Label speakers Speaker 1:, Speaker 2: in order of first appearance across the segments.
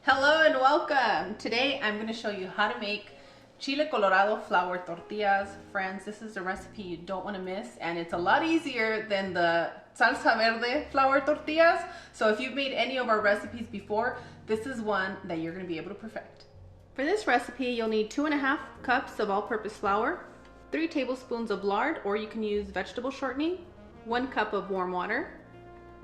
Speaker 1: Hello and welcome. Today I'm going to show you how to make chile colorado flour tortillas. Friends, this is a recipe you don't want to miss, and it's a lot easier than the salsa verde flour tortillas. So if you've made any of our recipes before, this is one that you're going to be able to perfect. For this recipe, you'll need 2.5 cups of all-purpose flour, 3 tablespoons of lard, or you can use vegetable shortening, 1 cup of warm water,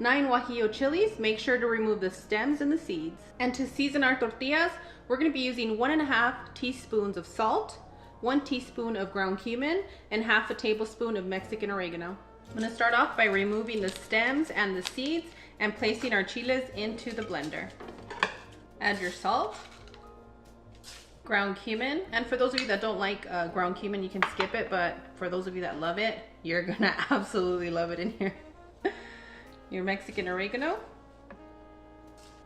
Speaker 1: 9 guajillo chilies. Make sure to remove the stems and the seeds. And to season our tortillas, we're going to be using 1.5 teaspoons of salt, 1 teaspoon of ground cumin, and half a tablespoon of Mexican oregano. I'm going to start off by removing the stems and the seeds and placing our chiles into the blender. Add your salt, ground cumin, and for those of you that don't like ground cumin, you can skip it, but for those of you that love it, you're going to absolutely love it in here. Your Mexican oregano.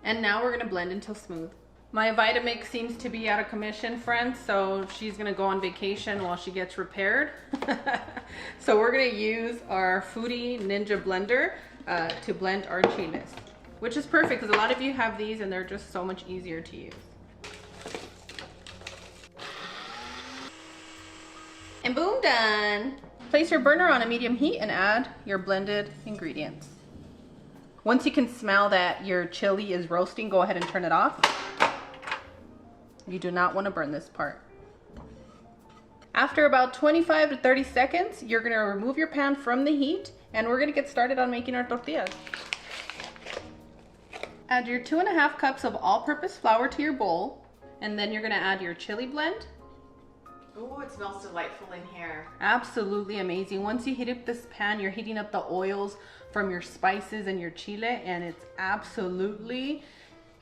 Speaker 1: And now we're gonna blend until smooth. My Vitamix seems to be out of commission, friends, so she's gonna go on vacation while she gets repaired. So we're gonna use our Foodie Ninja blender to blend our chiles, which is perfect because a lot of you have these and they're just so much easier to use. And boom, done. Place your burner on a medium heat and add your blended ingredients. Once you can smell that your chili is roasting, go ahead and turn it off. You do not want to burn this part. After about 25 to 30 seconds, you're going to remove your pan from the heat and we're going to get started on making our tortillas. Add your 2.5 cups of all-purpose flour to your bowl, and then you're going to add your chili blend.
Speaker 2: Oh, it smells delightful in here.
Speaker 1: Absolutely amazing. Once you heat up this pan, you're heating up the oils from your spices and your chile, and it's absolutely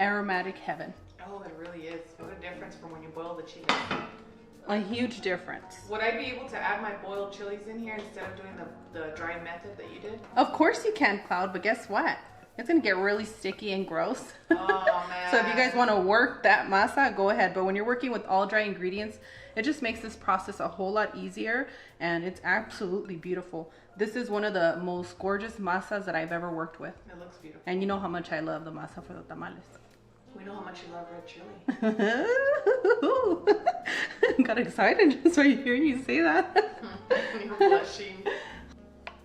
Speaker 1: aromatic heaven.
Speaker 2: Oh, it really is. What a difference from when you boil the chili.
Speaker 1: A huge difference.
Speaker 2: Would I be able to add my boiled chilies in here instead of doing the dry method that you did?
Speaker 1: Of course you can, Cloud, but guess what? It's gonna get really sticky and gross.
Speaker 2: Oh, man.
Speaker 1: So if you guys want to work that masa, go ahead. But when you're working with all dry ingredients, it just makes this process a whole lot easier, and it's absolutely beautiful. This is one of the most gorgeous masas that I've ever worked with.
Speaker 2: It looks beautiful.
Speaker 1: And you know how much I love the masa for the tamales.
Speaker 2: We know how much you love red chili.
Speaker 1: Got excited just when you hear you say that.
Speaker 2: You're blushing.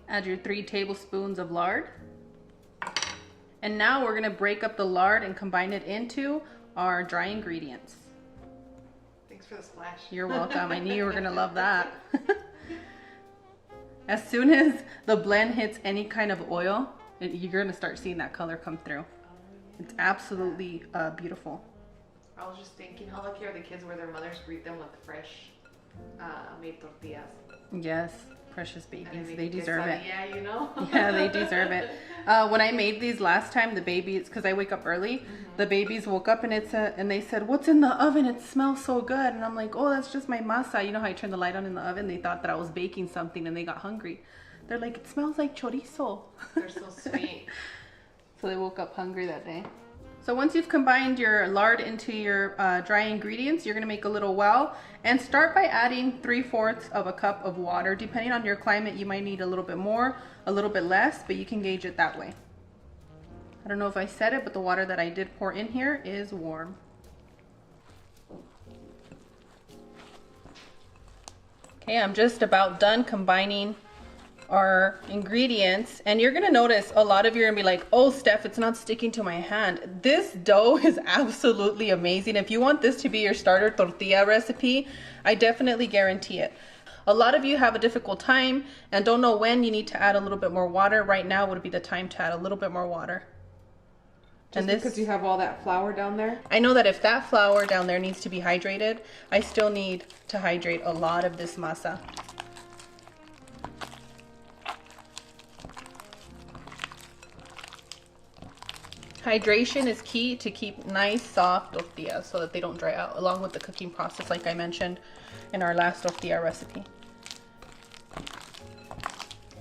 Speaker 1: Add your 3 tablespoons of lard. And now we're gonna break up the lard and combine it into our dry ingredients.
Speaker 2: Thanks for the splash.
Speaker 1: You're welcome. I knew you were gonna love that. As soon as the blend hits any kind of oil, you're gonna start seeing that color come through. It's absolutely beautiful.
Speaker 2: I was just thinking, how lucky are the kids where their mothers greet them with fresh made tortillas.
Speaker 1: Yes, precious babies. They deserve it.
Speaker 2: Yeah, you know?
Speaker 1: Yeah, they deserve it. When I made these last time, the babies, because I wake up early, the babies woke up and and they said, "What's in the oven? It smells so good." And I'm like, "Oh, that's just my masa." You know how I turned the light on in the oven? They thought that I was baking something and they got hungry. They're like, "It smells like chorizo."
Speaker 2: They're so sweet.
Speaker 1: So they woke up hungry that day. So once you've combined your lard into your dry ingredients, you're gonna make a little well and start by adding 3/4 of a cup of water. Depending on your climate, you might need a little bit more, a little bit less, but you can gauge it that way. I don't know if I said it, but the water that I did pour in here is warm. Okay, I'm just about done combining our ingredients, and you're gonna notice a lot of you are gonna be like, "Oh, Steph, it's not sticking to my hand." This dough is absolutely amazing. If you want this to be your starter tortilla recipe, I definitely guarantee it. A lot of you have a difficult time and don't know when you need to add a little bit more water. Right now would be the time to add a little bit more water.
Speaker 2: Just because you have all that flour down there?
Speaker 1: I know that if that flour down there needs to be hydrated, I still need to hydrate a lot of this masa. Hydration is key to keep nice soft tortillas so that they don't dry out, along with the cooking process like I mentioned in our last tortilla recipe.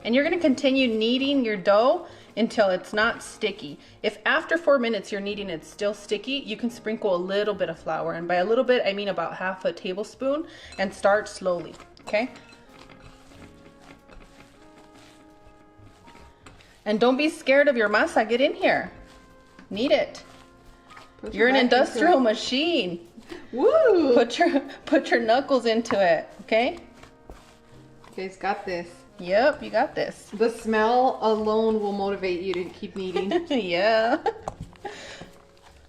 Speaker 1: And you're going to continue kneading your dough until it's not sticky. If after 4 minutes you're kneading it's still sticky, you can sprinkle a little bit of flour, and by a little bit I mean about half a tablespoon, and start slowly, okay? And don't be scared of your masa. Get in here. Knead it. You're an industrial machine.
Speaker 2: Woo!
Speaker 1: Put your knuckles into it, okay?
Speaker 2: You guys got this.
Speaker 1: Yep, you got this.
Speaker 2: The smell alone will motivate you to keep kneading.
Speaker 1: Yeah.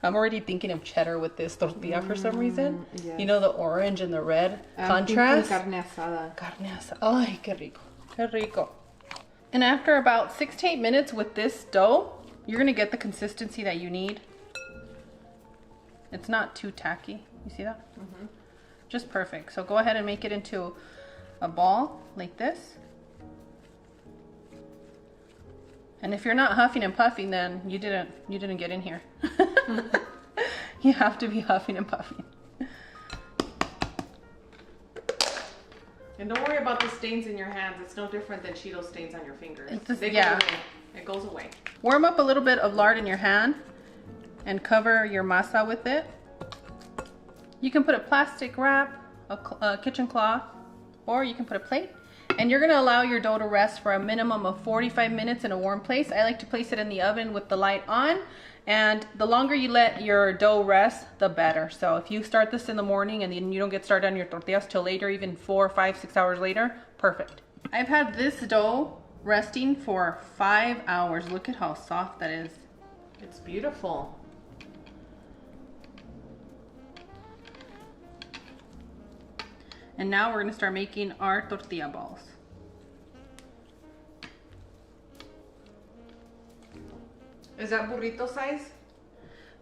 Speaker 1: I'm already thinking of cheddar with this tortilla for some reason.
Speaker 2: Yes.
Speaker 1: You know, the orange and the red contrast.
Speaker 2: Carne asada.
Speaker 1: Carne asada. Ay, qué rico. Qué rico. And after about 6 to 8 minutes with this dough, you're going to get the consistency that you need. It's not too tacky. You see that? Mm-hmm. Just perfect. So go ahead and make it into a ball like this. And if you're not huffing and puffing, then you didn't get in here. You have to be huffing and puffing.
Speaker 2: And don't worry about the stains in your hands. It's no different than Cheeto stains on your fingers.
Speaker 1: Yeah.
Speaker 2: It goes away.
Speaker 1: Warm up a little bit of lard in your hand and cover your masa with it. You can put a plastic wrap, a kitchen cloth, or you can put a plate. And you're gonna allow your dough to rest for a minimum of 45 minutes in a warm place. I like to place it in the oven with the light on. And the longer you let your dough rest, the better. So if you start this in the morning and then you don't get started on your tortillas till later, even 4, 5, 6 hours later, perfect. I've had this dough resting for 5 hours. Look at how soft that is.
Speaker 2: It's beautiful.
Speaker 1: And now we're gonna start making our tortilla balls.
Speaker 2: Is that burrito size?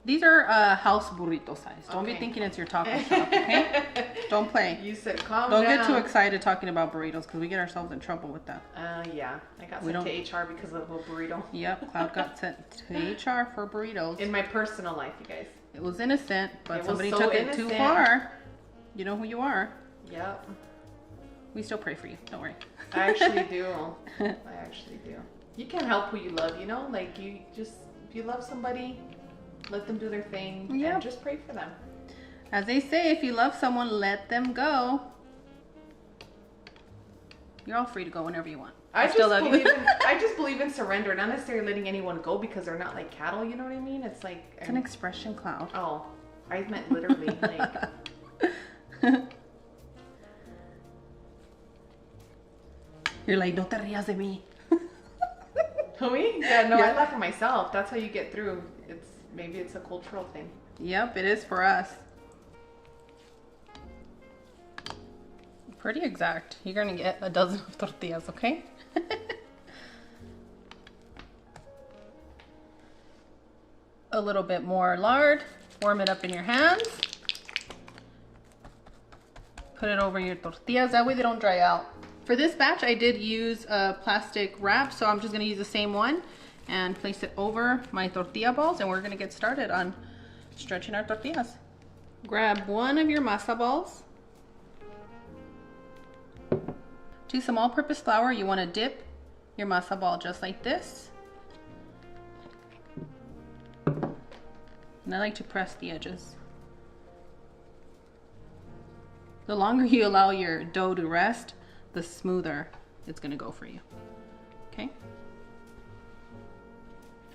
Speaker 1: These are house burrito size. Don't be thinking it's your taco shop, okay? Don't play.
Speaker 2: You said calm
Speaker 1: Don't
Speaker 2: down.
Speaker 1: get too excited talking about burritos because we get ourselves in trouble with that.
Speaker 2: Yeah. I got sent to HR because of a burrito.
Speaker 1: Yep, Cloud got sent to HR for burritos.
Speaker 2: In my personal life, you guys.
Speaker 1: It was innocent, but somebody
Speaker 2: so
Speaker 1: took it too far. You know who you are.
Speaker 2: Yep.
Speaker 1: We still pray for you. Don't worry.
Speaker 2: I actually do. I actually do. You can't help who you love, you know? Like, you just, if you love somebody, let them do their thing.
Speaker 1: Yep.
Speaker 2: And just pray for them.
Speaker 1: As they say, if you love someone, let them go. You're all free to go whenever you want. I still love you.
Speaker 2: I just believe in surrender, not necessarily letting anyone go because they're not like cattle, you know what I mean? It's like...
Speaker 1: It's an expression, Cloud.
Speaker 2: Oh, I meant literally, like...
Speaker 1: You're like, no te rías de mí.
Speaker 2: Me? Yeah, no, I laugh at myself. That's how you get through. Maybe it's a cultural thing.
Speaker 1: Yep, it is for us. Pretty exact. You're gonna get a dozen of tortillas, okay? A little bit more lard. Warm it up in your hands. Put it over your tortillas. That way they don't dry out. For this batch, I did use a plastic wrap, so I'm just gonna use the same one and place it over my tortilla balls, and we're gonna get started on stretching our tortillas. Grab one of your masa balls. To some all-purpose flour, you wanna dip your masa ball just like this. And I like to press the edges. The longer you allow your dough to rest, the smoother it's gonna go for you, okay?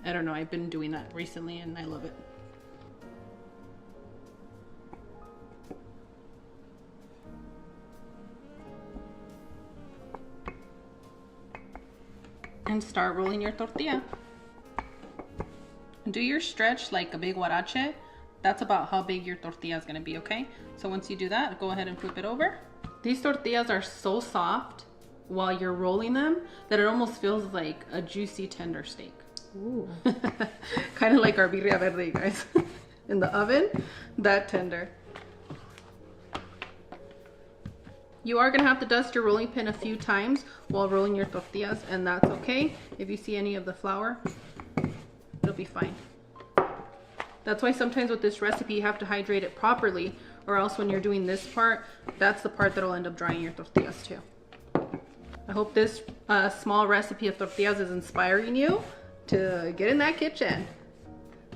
Speaker 1: I don't know, I've been doing that recently and I love it. And start rolling your tortilla. Do your stretch like a big huarache. That's about how big your tortilla is gonna be, okay? So once you do that, go ahead and flip it over. These tortillas are so soft while you're rolling them that it almost feels like a juicy tender steak. Ooh. Kind of like our birria verde, guys. In the oven, that tender. You are gonna have to dust your rolling pin a few times while rolling your tortillas, and that's okay. If you see any of the flour, it'll be fine. That's why sometimes with this recipe you have to hydrate it properly, or else when you're doing this part, that's the part that'll end up drying your tortillas too. I hope this small recipe of tortillas is inspiring you to get in that kitchen.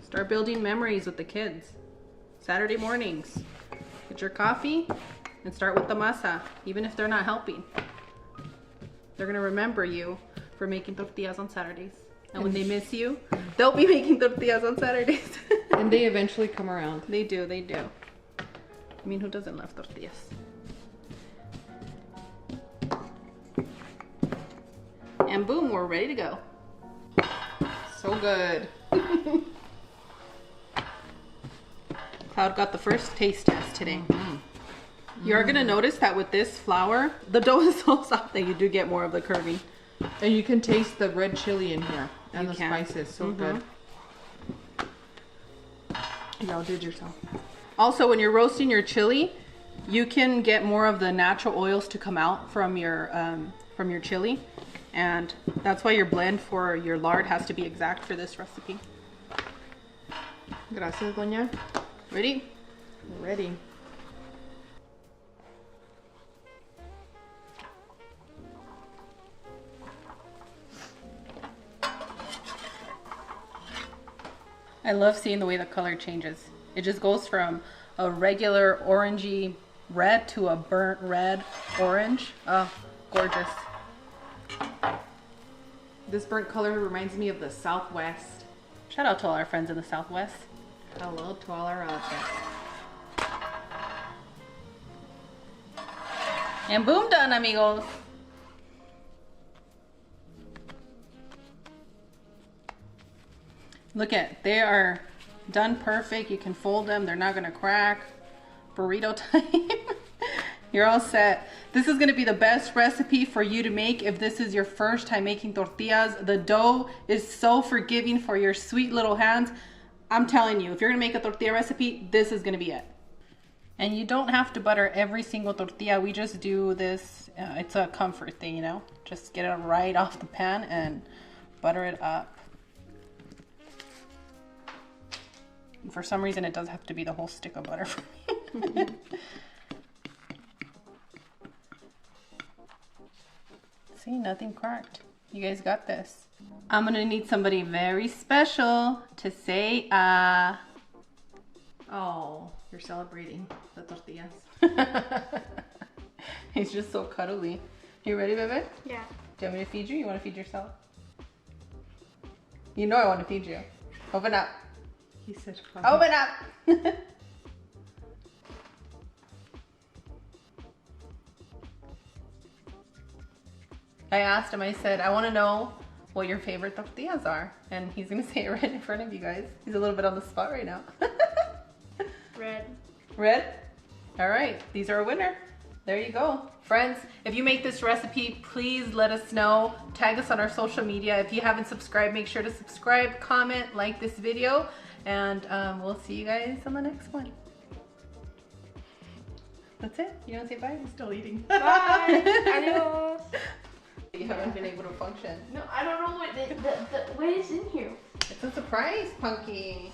Speaker 1: Start building memories with the kids. Saturday mornings, get your coffee and start with the masa, even if they're not helping. They're gonna remember you for making tortillas on Saturdays. And when they miss you, they'll be making tortillas on Saturdays.
Speaker 2: And they eventually come around.
Speaker 1: They do, they do. I mean, who doesn't love tortillas? And boom, we're ready to go.
Speaker 2: So good.
Speaker 1: Cloud got the first taste test today. You're gonna notice that with this flour, the dough is so soft that you do get more of the curving.
Speaker 2: And you can taste the red chili in here. And
Speaker 1: You
Speaker 2: the
Speaker 1: can.
Speaker 2: spices, so good. You outdid yourself.
Speaker 1: Also, when you're roasting your chili, you can get more of the natural oils to come out from your chili, and that's why your blend for your lard has to be exact for this recipe.
Speaker 2: Gracias, doña.
Speaker 1: Ready?
Speaker 2: Ready.
Speaker 1: I love seeing the way the color changes. It just goes from a regular orangey red to a burnt red orange. Oh, gorgeous.
Speaker 2: This burnt color reminds me of the Southwest.
Speaker 1: Shout out to all our friends in the Southwest.
Speaker 2: Hello to all our relatives.
Speaker 1: And boom, done, amigos. Look at, they are done perfect. You can fold them. They're not gonna crack. Burrito time. You're all set. This is gonna be the best recipe for you to make if this is your first time making tortillas. The dough is so forgiving for your sweet little hands. I'm telling you, if you're gonna make a tortilla recipe, this is gonna be it. And you don't have to butter every single tortilla. We just do this, it's a comfort thing, you know? Just get it right off the pan and butter it up. For some reason, it does have to be the whole stick of butter for me. See, nothing cracked. You guys got this. I'm gonna need somebody very special to say
Speaker 2: Oh, you're celebrating the tortillas.
Speaker 1: He's just so cuddly. You ready, Bebe?
Speaker 3: Yeah.
Speaker 1: Do you want me to feed you? You want to feed yourself? You know I want to feed you. Open up.
Speaker 2: He said,
Speaker 1: Open up. I asked him, I said, I want to know what your favorite tortillas are. And he's going to say it right in front of you guys. He's a little bit on the spot right now.
Speaker 3: Red.
Speaker 1: Red? All right, these are a winner. There you go. Friends, if you make this recipe, please let us know. Tag us on our social media. If you haven't subscribed, make sure to subscribe, comment, like this video, and we'll see you guys on the next one. That's it? You don't say bye? I'm still eating.
Speaker 3: Bye. Adios.
Speaker 1: You haven't been able to function.
Speaker 3: No, I don't know what is in here.
Speaker 1: It's a surprise, Punky.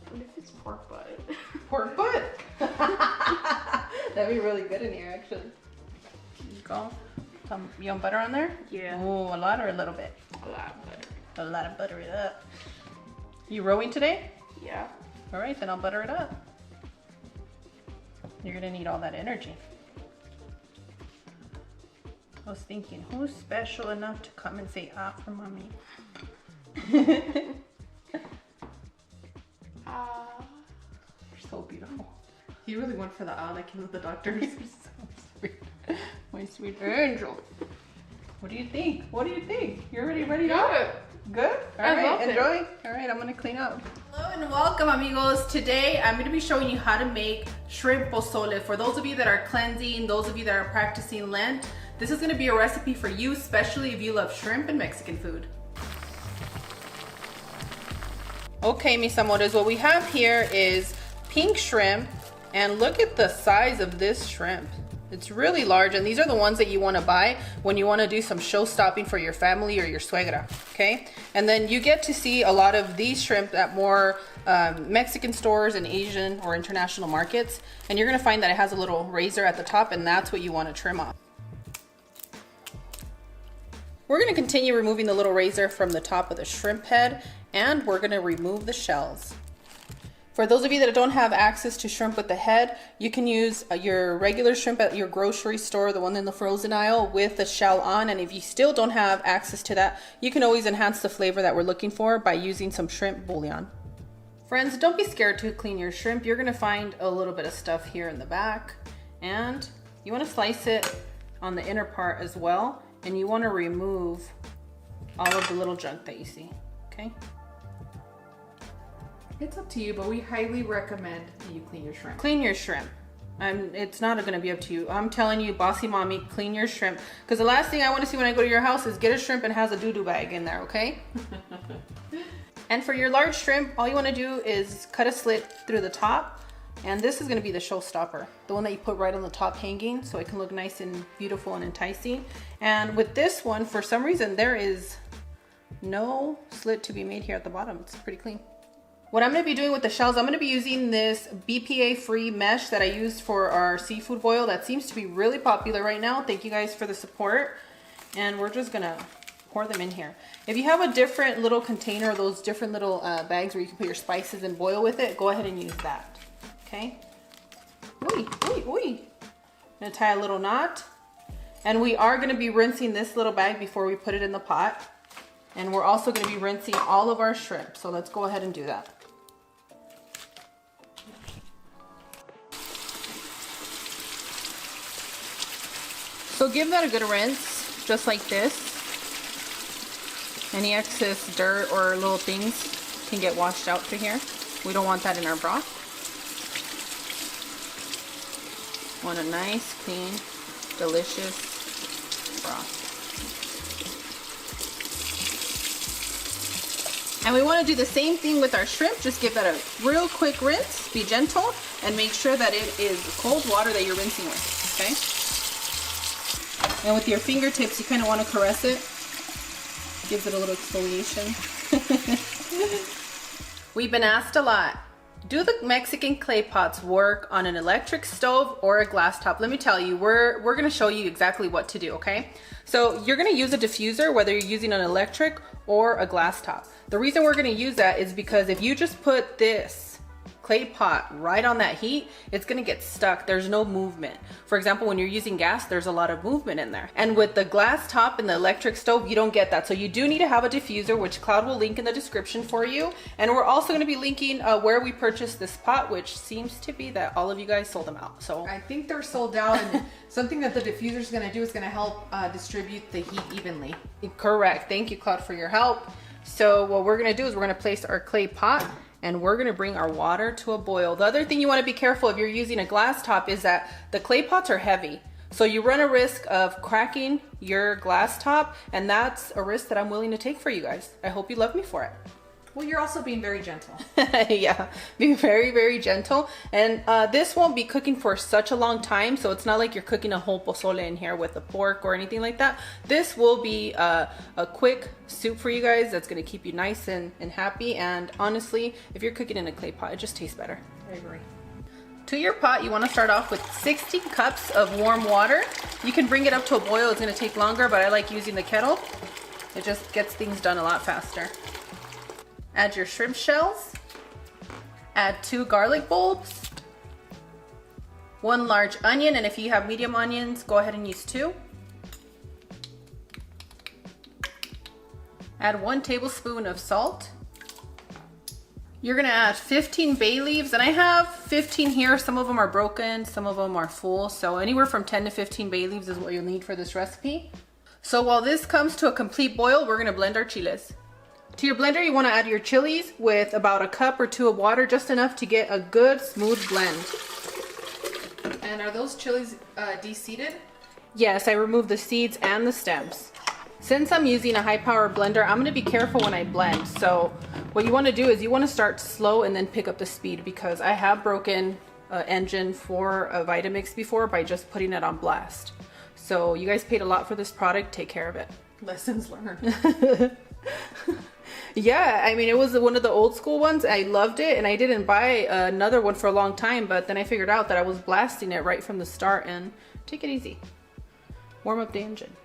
Speaker 3: What if it's pork butt?
Speaker 1: Pork butt. That'd be really good in here, actually. There you go. You want butter on there?
Speaker 3: Yeah.
Speaker 1: Oh, a lot or a little bit?
Speaker 3: A lot of butter.
Speaker 1: A lot of butter it up. You rowing today?
Speaker 3: Yeah.
Speaker 1: All right, then I'll butter it up. You're gonna need all that energy. I was thinking, who's special enough to come and say ah for mommy? You're so beautiful.
Speaker 2: He really went for the owl like he was the doctor's.
Speaker 1: So sweet. My sweet angel. What do you think? What do you think? You're already ready to go? Good? All
Speaker 3: I
Speaker 1: right,
Speaker 3: love it.
Speaker 1: enjoy. All right, I'm gonna clean up. Hello and welcome, amigos. Today, I'm gonna be showing you how to make shrimp pozole. For those of you that are cleansing, those of you that are practicing Lent, this is gonna be a recipe for you, especially if you love shrimp and Mexican food. Okay, mis amores, what we have here is pink shrimp, and look at the size of this shrimp. It's really large, and these are the ones that you want to buy when you want to do some show stopping for your family or your suegra, okay? And then you get to see a lot of these shrimp at more Mexican stores and Asian or international markets, and you're gonna find that it has a little razor at the top, and that's what you want to trim off. We're gonna continue removing the little razor from the top of the shrimp head, and we're gonna remove the shells. For those of you that don't have access to shrimp with the head, you can use your regular shrimp at your grocery store, the one in the frozen aisle, with the shell on. And if you still don't have access to that, you can always enhance the flavor that we're looking for by using some shrimp bouillon. Friends, don't be scared to clean your shrimp. You're gonna find a little bit of stuff here in the back, and you wanna slice it on the inner part as well, and you wanna remove all of the little junk that you see, okay?
Speaker 2: It's up to you, but we highly recommend that you clean your shrimp.
Speaker 1: Clean your shrimp. It's not going to be up to you. I'm telling you, bossy mommy, clean your shrimp. Because the last thing I want to see when I go to your house is get a shrimp and has a doo-doo bag in there, okay? And for your large shrimp, all you want to do is cut a slit through the top. And this is going to be the showstopper. The one that you put right on the top hanging so it can look nice and beautiful and enticing. And with this one, for some reason, there is no slit to be made here at the bottom. It's pretty clean. What I'm going to be doing with the shells, I'm going to be using this BPA-free mesh that I used for our seafood boil. That seems to be really popular right now. Thank you guys for the support. And we're just going to pour them in here. If you have a different little container, those different little bags where you can put your spices and boil with it, go ahead and use that. Okay? Ooh, ooh, ooh. I'm going to tie a little knot. And we are going to be rinsing this little bag before we put it in the pot. And we're also going to be rinsing all of our shrimp. So let's go ahead and do that. So give that a good rinse, just like this. Any excess dirt or little things can get washed out through here. We don't want that in our broth. Want a nice, clean, delicious broth. And we want to do the same thing with our shrimp. Just give that a real quick rinse, be gentle, and make sure that it is cold water that you're rinsing with, okay? And with your fingertips, you kind of want to caress it. Gives it a little exfoliation. We've been asked a lot, do the Mexican clay pots work on an electric stove or a glass top? Let me tell you, we're going to show you exactly what to do, okay? So you're going to use a diffuser, whether you're using an electric or a glass top. The reason we're going to use that is because if you just put this clay pot right on that heat, it's going to get stuck. There's no movement. For example, when you're using gas, there's a lot of movement in there. And with the glass top and the electric stove, you don't get that. So you do need to have a diffuser, which Cloud will link in the description for you. And we're also going to be linking where we purchased this pot, which seems to be that all of you guys sold them out. So
Speaker 2: I think they're sold out, and something that the diffuser is going to do is going to help distribute the heat evenly.
Speaker 1: Correct. Thank you, Cloud, for your help. So what we're going to do is we're going to place our clay pot and we're going to bring our water to a boil. The other thing you want to be careful if you're using a glass top is that the clay pots are heavy. So you run a risk of cracking your glass top, and that's a risk that I'm willing to take for you guys. I hope you love me for it.
Speaker 2: Well, you're also being very gentle.
Speaker 1: Yeah, be very, very gentle. And this won't be cooking for such a long time, so it's not like you're cooking a whole pozole in here with the pork or anything like that. This will be a quick soup for you guys that's going to keep you nice and happy. And honestly, if you're cooking in a clay pot, it just tastes better.
Speaker 2: I agree.
Speaker 1: To your pot, you want to start off with 60 cups of warm water. You can bring it up to a boil. It's going to take longer, but I like using the kettle. It just gets things done a lot faster. Add your shrimp shells, add 2 garlic bulbs, 1 large onion, and if you have medium onions, go ahead and use 2. Add 1 tablespoon of salt. You're gonna add 15 bay leaves, and I have 15 here. Some of them are broken, some of them are full, so anywhere from 10 to 15 bay leaves is what you'll need for this recipe. So while this comes to a complete boil, we're gonna blend our chiles. To your blender, you want to add your chilies with about 1 cup or 2 of water, just enough to get a good smooth blend.
Speaker 2: And are those chilies de-seeded?
Speaker 1: Yes, I removed the seeds and the stems. Since I'm using a high power blender, I'm going to be careful when I blend. So what you want to do is you want to start slow and then pick up the speed, because I have broken an engine for a Vitamix before by just putting it on blast. So you guys paid a lot for this product. Take care of it.
Speaker 2: Lessons learned.
Speaker 1: Yeah, I mean, it was one of the old school ones. I loved it, and I didn't buy another one for a long time, but then I figured out that I was blasting it right from the start. And take it easy. Warm up the engine.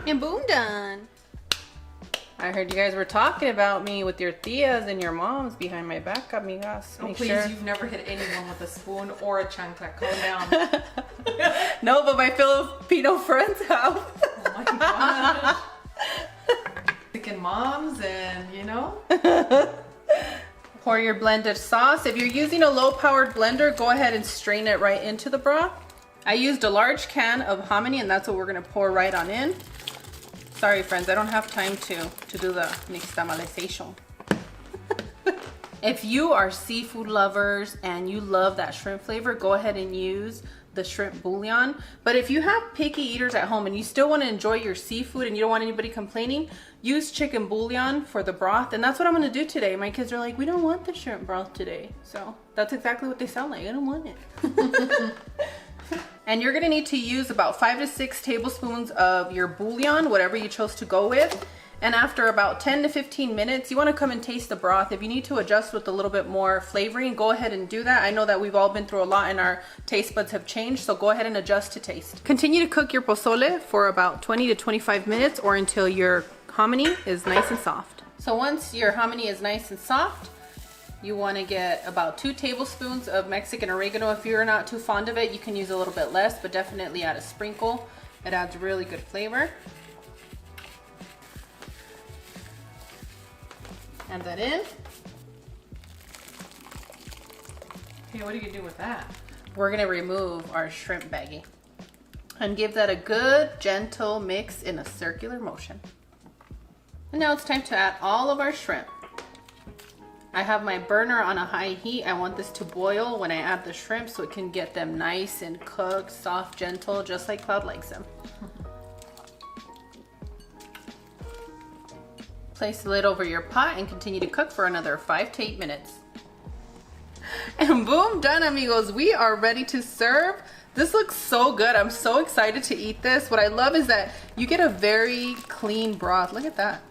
Speaker 1: And boom, done. I heard you guys were talking about me with your tias and your moms behind my back, amigas.
Speaker 2: Oh, please, you've never hit anyone with a spoon or a chancla. Calm down.
Speaker 1: No, but my Filipino friends have.
Speaker 2: Oh my gosh. Chicken moms and, you know.
Speaker 1: Pour your blended sauce. If you're using a low-powered blender, go ahead and strain it right into the broth. I used a large can of hominy, and that's what we're gonna pour right on in. Sorry, friends, I don't have time to do the nixtamalization. If you are seafood lovers and you love that shrimp flavor, go ahead and use the shrimp bouillon. But if you have picky eaters at home and you still want to enjoy your seafood and you don't want anybody complaining, use chicken bouillon for the broth. And that's what I'm going to do today. My kids are like, we don't want the shrimp broth today. So that's exactly what they sound like. I don't want it. And you're gonna need to use about 5 to 6 tablespoons of your bouillon, whatever you chose to go with. And after about 10 to 15 minutes, you wanna come and taste the broth. If you need to adjust with a little bit more flavoring, go ahead and do that. I know that we've all been through a lot and our taste buds have changed, so go ahead and adjust to taste. Continue to cook your pozole for about 20 to 25 minutes or until your hominy is nice and soft. So once your hominy is nice and soft, you want to get about 2 tablespoons of Mexican oregano. If you're not too fond of it, you can use a little bit less, but definitely add a sprinkle. It adds really good flavor. Add that in.
Speaker 2: Okay, what do you do with that?
Speaker 1: We're going to remove our shrimp baggie and give that a good, gentle mix in a circular motion. And now it's time to add all of our shrimp. I have my burner on a high heat. I want this to boil when I add the shrimp so it can get them nice and cooked, soft, gentle, just like Cloud likes them. Place the lid over your pot and continue to cook for another 5 to 8 minutes. And boom, done, amigos. We are ready to serve. This looks so good. I'm so excited to eat this. What I love is that you get a very clean broth. Look at that.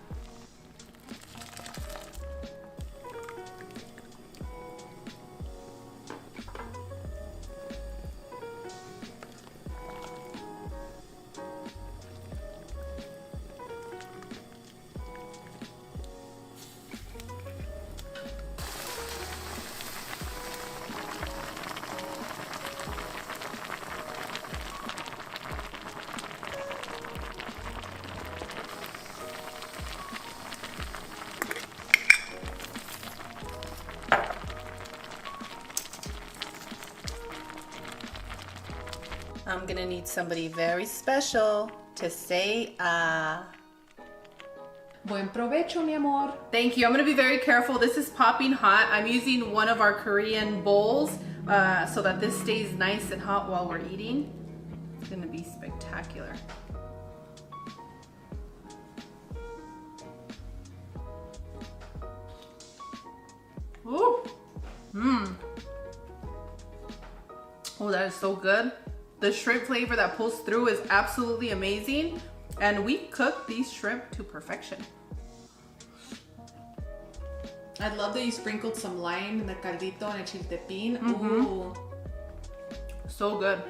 Speaker 1: I'm gonna need somebody very special to say
Speaker 2: Buen provecho, mi amor.
Speaker 1: Thank you. I'm gonna be very careful. This is popping hot. I'm using one of our Korean bowls so that this stays nice and hot while we're eating. It's gonna be spectacular. Ooh. Mmm. Oh, that is so good. The shrimp flavor that pulls through is absolutely amazing. And we cook these shrimp to perfection.
Speaker 2: I love that you sprinkled some lime in the caldito and a chiltepín.
Speaker 1: Mm-hmm.
Speaker 2: Ooh.
Speaker 1: So good.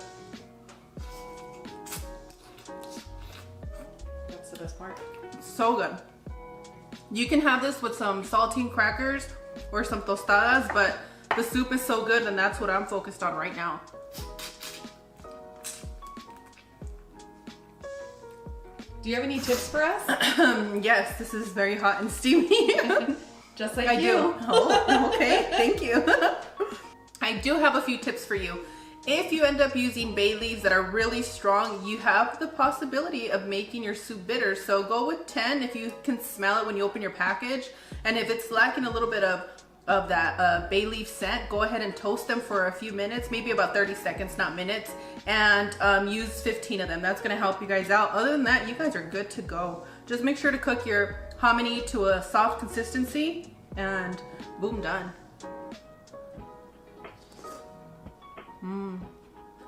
Speaker 2: That's the best part.
Speaker 1: So good. You can have this with some saltine crackers or some tostadas, but the soup is so good and that's what I'm focused on right now.
Speaker 2: Do you have any tips for us?
Speaker 1: Yes, this is very hot and steamy.
Speaker 2: Just like
Speaker 1: I
Speaker 2: you.
Speaker 1: do. Oh, okay, thank you. I do have a few tips for you. If you end up using bay leaves that are really strong, you have the possibility of making your soup bitter. So go with 10 if you can smell it when you open your package. And if it's lacking a little bit of that bay leaf scent, go ahead and toast them for a few minutes, maybe about 30 seconds, not minutes, and use 15 of them. That's gonna help you guys out. Other than that, you guys are good to go. Just make sure to cook your hominy to a soft consistency and boom, done.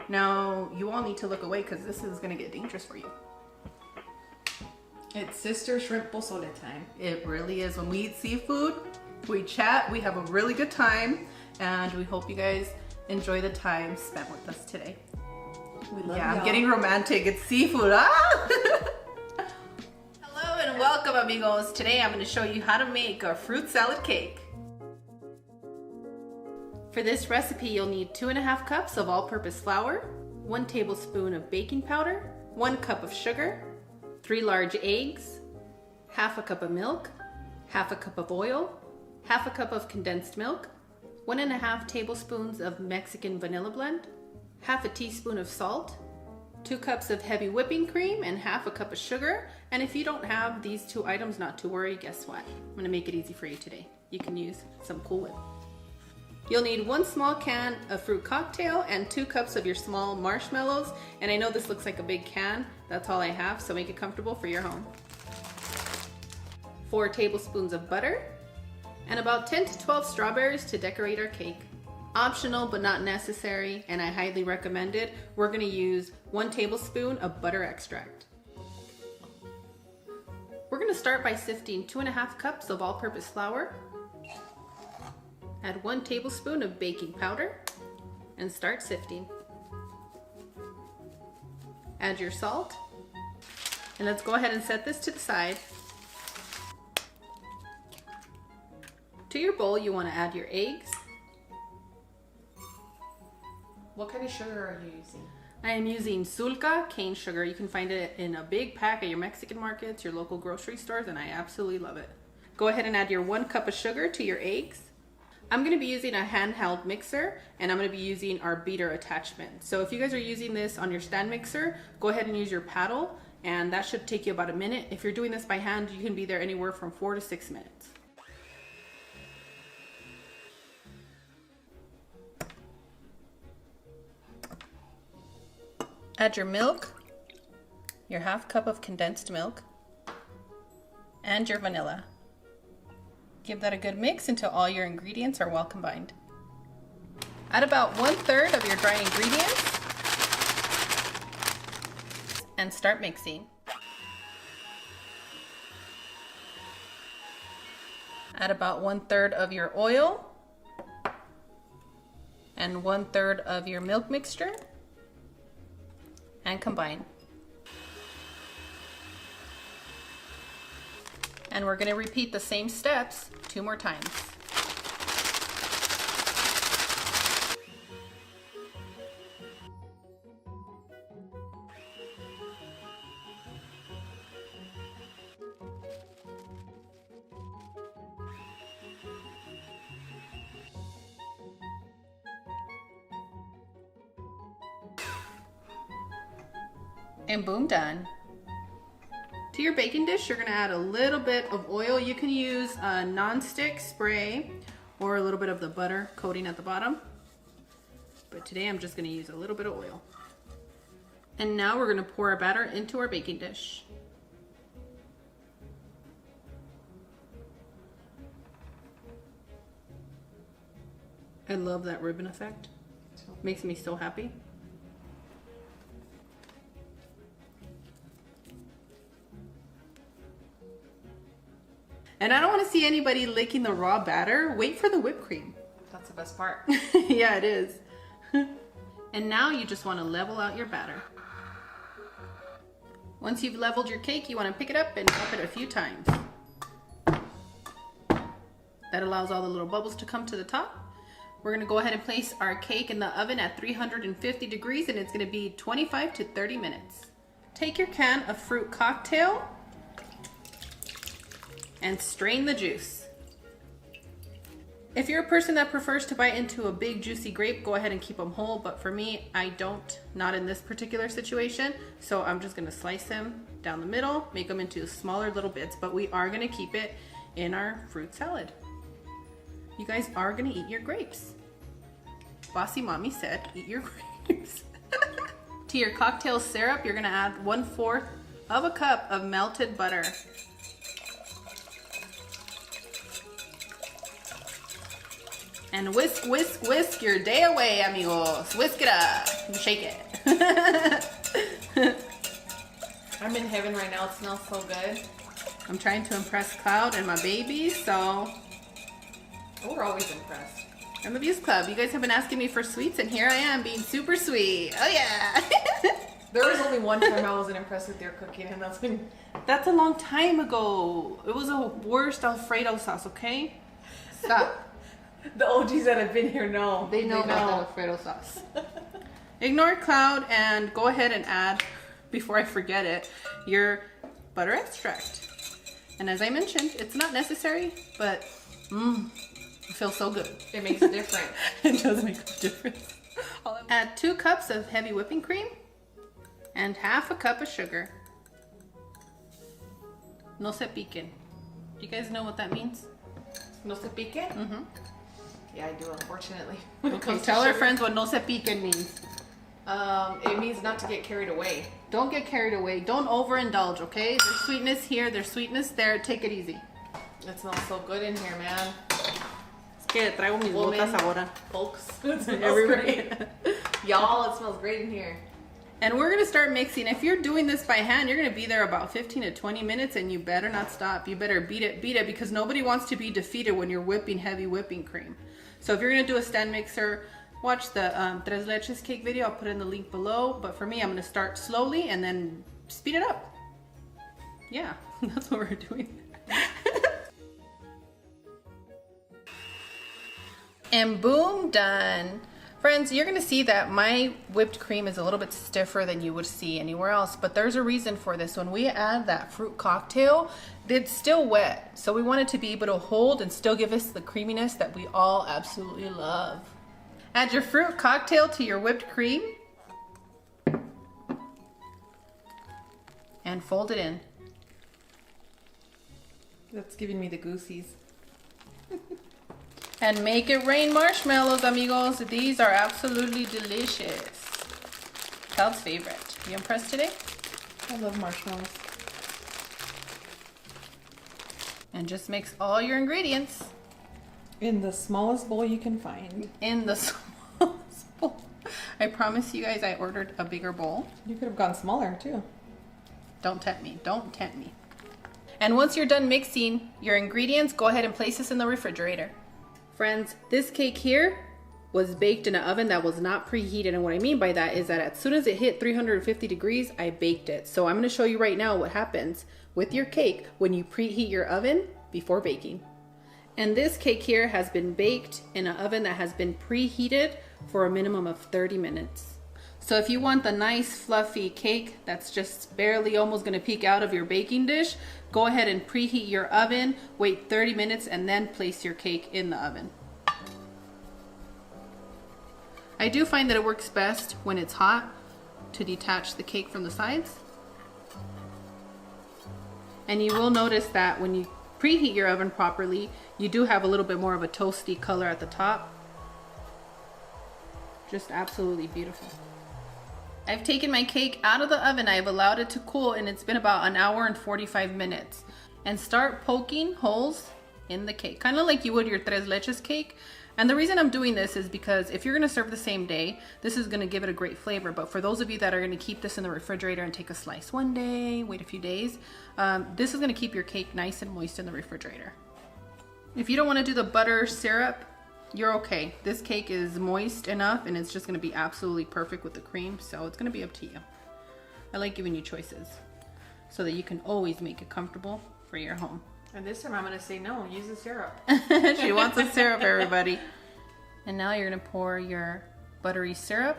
Speaker 1: Now, you all need to look away because this is gonna get dangerous for you.
Speaker 2: It's Sister Shrimp Pozole time.
Speaker 1: It really is. When we eat seafood, we chat, we have a really good time, and we hope you guys enjoy the time spent with us today.
Speaker 2: We love
Speaker 1: Yeah,
Speaker 2: y'all.
Speaker 1: I'm getting romantic. It's seafood. Ah! Hello and welcome Welcome amigos. Today I'm going to show you how to make a fruit salad cake. For this recipe you'll need 2.5 cups of all-purpose flour, 1 tablespoon of baking powder, 1 cup of sugar, 3 large eggs, half a cup of milk, half a cup of oil, half a cup of condensed milk, 1.5 tablespoons of Mexican vanilla blend, half a teaspoon of salt, 2 cups of heavy whipping cream, and half a cup of sugar. And if you don't have these 2 items, not to worry, guess what? I'm gonna make it easy for you today. You can use some Cool Whip. You'll need 1 small can of fruit cocktail and 2 cups of your small marshmallows. And I know this looks like a big can, that's all I have, so make it comfortable for your home. 4 tablespoons of butter, and about 10 to 12 strawberries to decorate our cake. Optional but not necessary, and I highly recommend it. We're going to use 1 tablespoon of butter extract. We're going to start by sifting 2.5 cups of all-purpose flour. Add 1 tablespoon of baking powder and start sifting. Add your salt, and let's go ahead and set this to the side. To your bowl you want to add your eggs.
Speaker 2: What kind of sugar are you using?
Speaker 1: I am using Sulca cane sugar. You can find it in a big pack at your Mexican markets, your local grocery stores, and I absolutely love it. Go ahead and add your 1 cup of sugar to your eggs. I'm going to be using a handheld mixer, and I'm going to be using our beater attachment. So if you guys are using this on your stand mixer, go ahead and use your paddle, and that should take you about a minute. If you're doing this by hand, you can be there anywhere from 4 to 6 minutes. Add your milk, your half cup of condensed milk, and your vanilla. Give that a good mix until all your ingredients are well combined. Add about 1/3 of your dry ingredients and start mixing. Add about 1/3 of your oil and 1/3 of your milk mixture and combine. And we're going to repeat the same steps 2 more times. And boom, done. To your baking dish, you're gonna add a little bit of oil. You can use a non-stick spray or a little bit of the butter coating at the bottom. But today I'm just gonna use a little bit of oil. And now we're gonna pour our batter into our baking dish. I love that ribbon effect. Makes me so happy. And I don't want to see anybody licking the raw batter. Wait for the whipped cream.
Speaker 2: That's the best part.
Speaker 1: Yeah, it is. And now you just want to level out your batter. Once you've leveled your cake, you want to pick it up and tap it a few times. That allows all the little bubbles to come to the top. We're going to go ahead and place our cake in the oven at 350 degrees, and it's going to be 25 to 30 minutes. Take your can of fruit cocktail and strain the juice. If you're a person that prefers to bite into a big juicy grape, go ahead and keep them whole, but for me, I don't, not in this particular situation, so I'm just gonna slice them down the middle, make them into smaller little bits, but we are gonna keep it in our fruit salad. You guys are gonna eat your grapes. Bossy Mommy said, eat your grapes. To your cocktail syrup, you're gonna add 1/4 of a cup of melted butter. And whisk, whisk, whisk your day away, amigos. Whisk it up and shake it.
Speaker 2: I'm in heaven right now. It smells so good.
Speaker 1: I'm trying to impress Cloud and my baby, so
Speaker 2: We're always impressed.
Speaker 1: I'm a Views Club. You guys have been asking me for sweets, and here I am being super sweet. Oh yeah.
Speaker 2: There was only one time I wasn't impressed with your cooking, and that's when...
Speaker 1: That's a long time ago. It was a worst Alfredo sauce, okay? Stop.
Speaker 2: The OGs that have been here know.
Speaker 1: They know about the Alfredo sauce. Ignore cloud and go ahead and add, before I forget it, your butter extract. And as I mentioned, it's not necessary, but it feels so good.
Speaker 2: It makes a difference.
Speaker 1: It does make a difference. Add 2 cups of heavy whipping cream and half a cup of sugar. No se piquen. Do you guys know what that means?
Speaker 2: No se pique?
Speaker 1: Mm-hmm.
Speaker 2: Yeah, I do, unfortunately.
Speaker 1: Okay, tell our friends what no se piquen means.
Speaker 2: It means not to get carried away.
Speaker 1: Don't get carried away. Don't overindulge, okay? There's sweetness here, there's sweetness there. Take it easy.
Speaker 2: It smells so good in here, man.
Speaker 1: Es que traigo mis botas ahora.
Speaker 2: Folks, it smells great. Y'all, it smells great in here.
Speaker 1: And we're gonna start mixing. If you're doing this by hand, you're gonna be there about 15 to 20 minutes and you better not stop. You better beat it, because nobody wants to be defeated when you're whipping heavy whipping cream. So if you're gonna do a stand mixer, watch the Tres Leches cake video. I'll put in the link below. But for me, I'm gonna start slowly and then speed it up. Yeah, that's what we're doing. And boom, done. Friends, you're gonna see that my whipped cream is a little bit stiffer than you would see anywhere else, but there's a reason for this. When we add that fruit cocktail, it's still wet. So we want it to be able to hold and still give us the creaminess that we all absolutely love. Add your fruit cocktail to your whipped cream and fold it in.
Speaker 2: That's giving me the goosies.
Speaker 1: And make it rain marshmallows, amigos. These are absolutely delicious. Cloud's favorite. You impressed today?
Speaker 2: I love marshmallows.
Speaker 1: And just mix all your ingredients
Speaker 2: In the smallest bowl you can find.
Speaker 1: in the smallest bowl. I promise you guys I ordered a bigger bowl.
Speaker 2: You could have gone smaller too.
Speaker 1: Don't tempt me. Don't tempt me. And once you're done mixing your ingredients, go ahead and place this in the refrigerator. Friends, this cake here was baked in an oven that was not preheated. And what I mean by that is that as soon as it hit 350 degrees, I baked it. So I'm going to show you right now what happens with your cake when you preheat your oven before baking. And this cake here has been baked in an oven that has been preheated for a minimum of 30 minutes. So if you want the nice fluffy cake that's just barely almost going to peek out of your baking dish, go ahead and preheat your oven, wait 30 minutes, and then place your cake in the oven. I do find that it works best when it's hot to detach the cake from the sides. And you will notice that when you preheat your oven properly, you do have a little bit more of a toasty color at the top. Just absolutely beautiful. I've taken my cake out of the oven. I've allowed it to cool, and it's been about an hour and 45 minutes. And start poking holes in the cake, kind of like you would your Tres Leches cake. And the reason I'm doing this is because if you're going to serve the same day, this is going to give it a great flavor. But for those of you that are going to keep this in the refrigerator and take a slice one day, wait a few days, this is going to keep your cake nice and moist in the refrigerator. If you don't want to do the butter syrup, you're okay. This cake is moist enough and it's just going to be absolutely perfect with the cream. So it's going to be up to you. I like giving you choices so that you can always make it comfortable for your home.
Speaker 2: And this time I'm going to say no, use the syrup.
Speaker 1: She wants a syrup, everybody. And now you're going to pour your buttery syrup.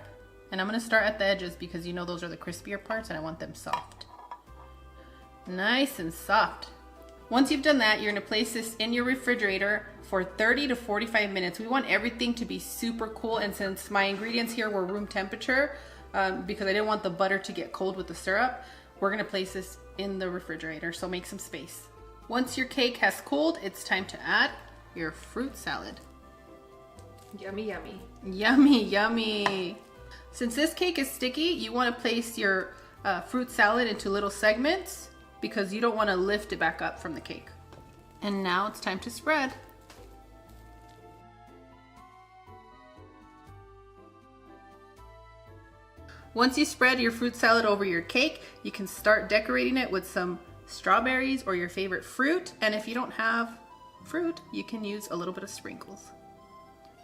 Speaker 1: And I'm going to start at the edges because you know those are the crispier parts and I want them soft. Nice and soft. Once you've done that, you're going to place this in your refrigerator for 30 to 45 minutes. We want everything to be super cool. And since my ingredients here were room temperature, because I didn't want the butter to get cold with the syrup, we're going to place this in the refrigerator. So make some space. Once your cake has cooled, it's time to add your fruit salad.
Speaker 2: Yummy, yummy.
Speaker 1: Yummy, yummy. Since this cake is sticky, you want to place your fruit salad into little segments because you don't want to lift it back up from the cake. And now it's time to spread. Once you spread your fruit salad over your cake, you can start decorating it with some strawberries or your favorite fruit. And if you don't have fruit, you can use a little bit of sprinkles,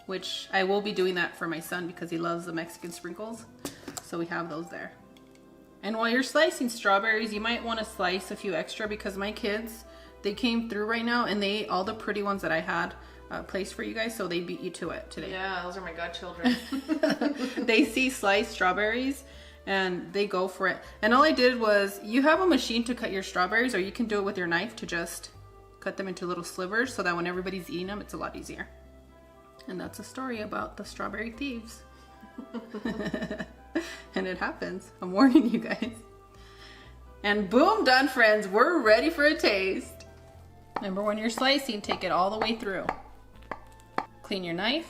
Speaker 1: which I will be doing that for my son because he loves the Mexican sprinkles. So we have those there. And while you're slicing strawberries, you might want to slice a few extra because my kids, they came through right now and they ate all the pretty ones that I had placed for you guys, so they beat you to it today.
Speaker 2: Yeah, those are my godchildren.
Speaker 1: They see sliced strawberries and they go for it. And all I did was, you have a machine to cut your strawberries, or you can do it with your knife to just cut them into little slivers so that when everybody's eating them, it's a lot easier. And that's a story about the strawberry thieves. And it happens. I'm warning you guys. And boom, done, friends. We're ready for a taste. Remember, when you're slicing, take it all the way through. Clean your knife.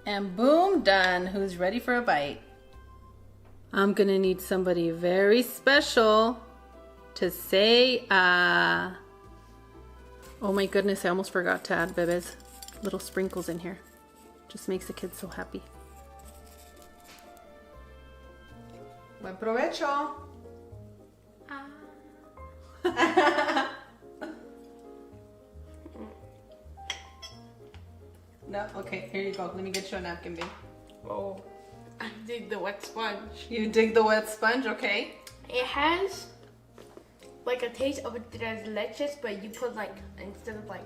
Speaker 1: And boom, done. Who's ready for a bite? I'm gonna need somebody very special to say oh my goodness, I almost forgot to add Bebe's little sprinkles in here. Just makes the kids so happy.
Speaker 2: Buen provecho.
Speaker 1: No, okay, here you go. Let me get you a napkin, babe.
Speaker 3: Oh, I dig the wet sponge.
Speaker 1: You dig the wet sponge, okay?
Speaker 3: It has like a taste of tres leches, but you put like, instead of like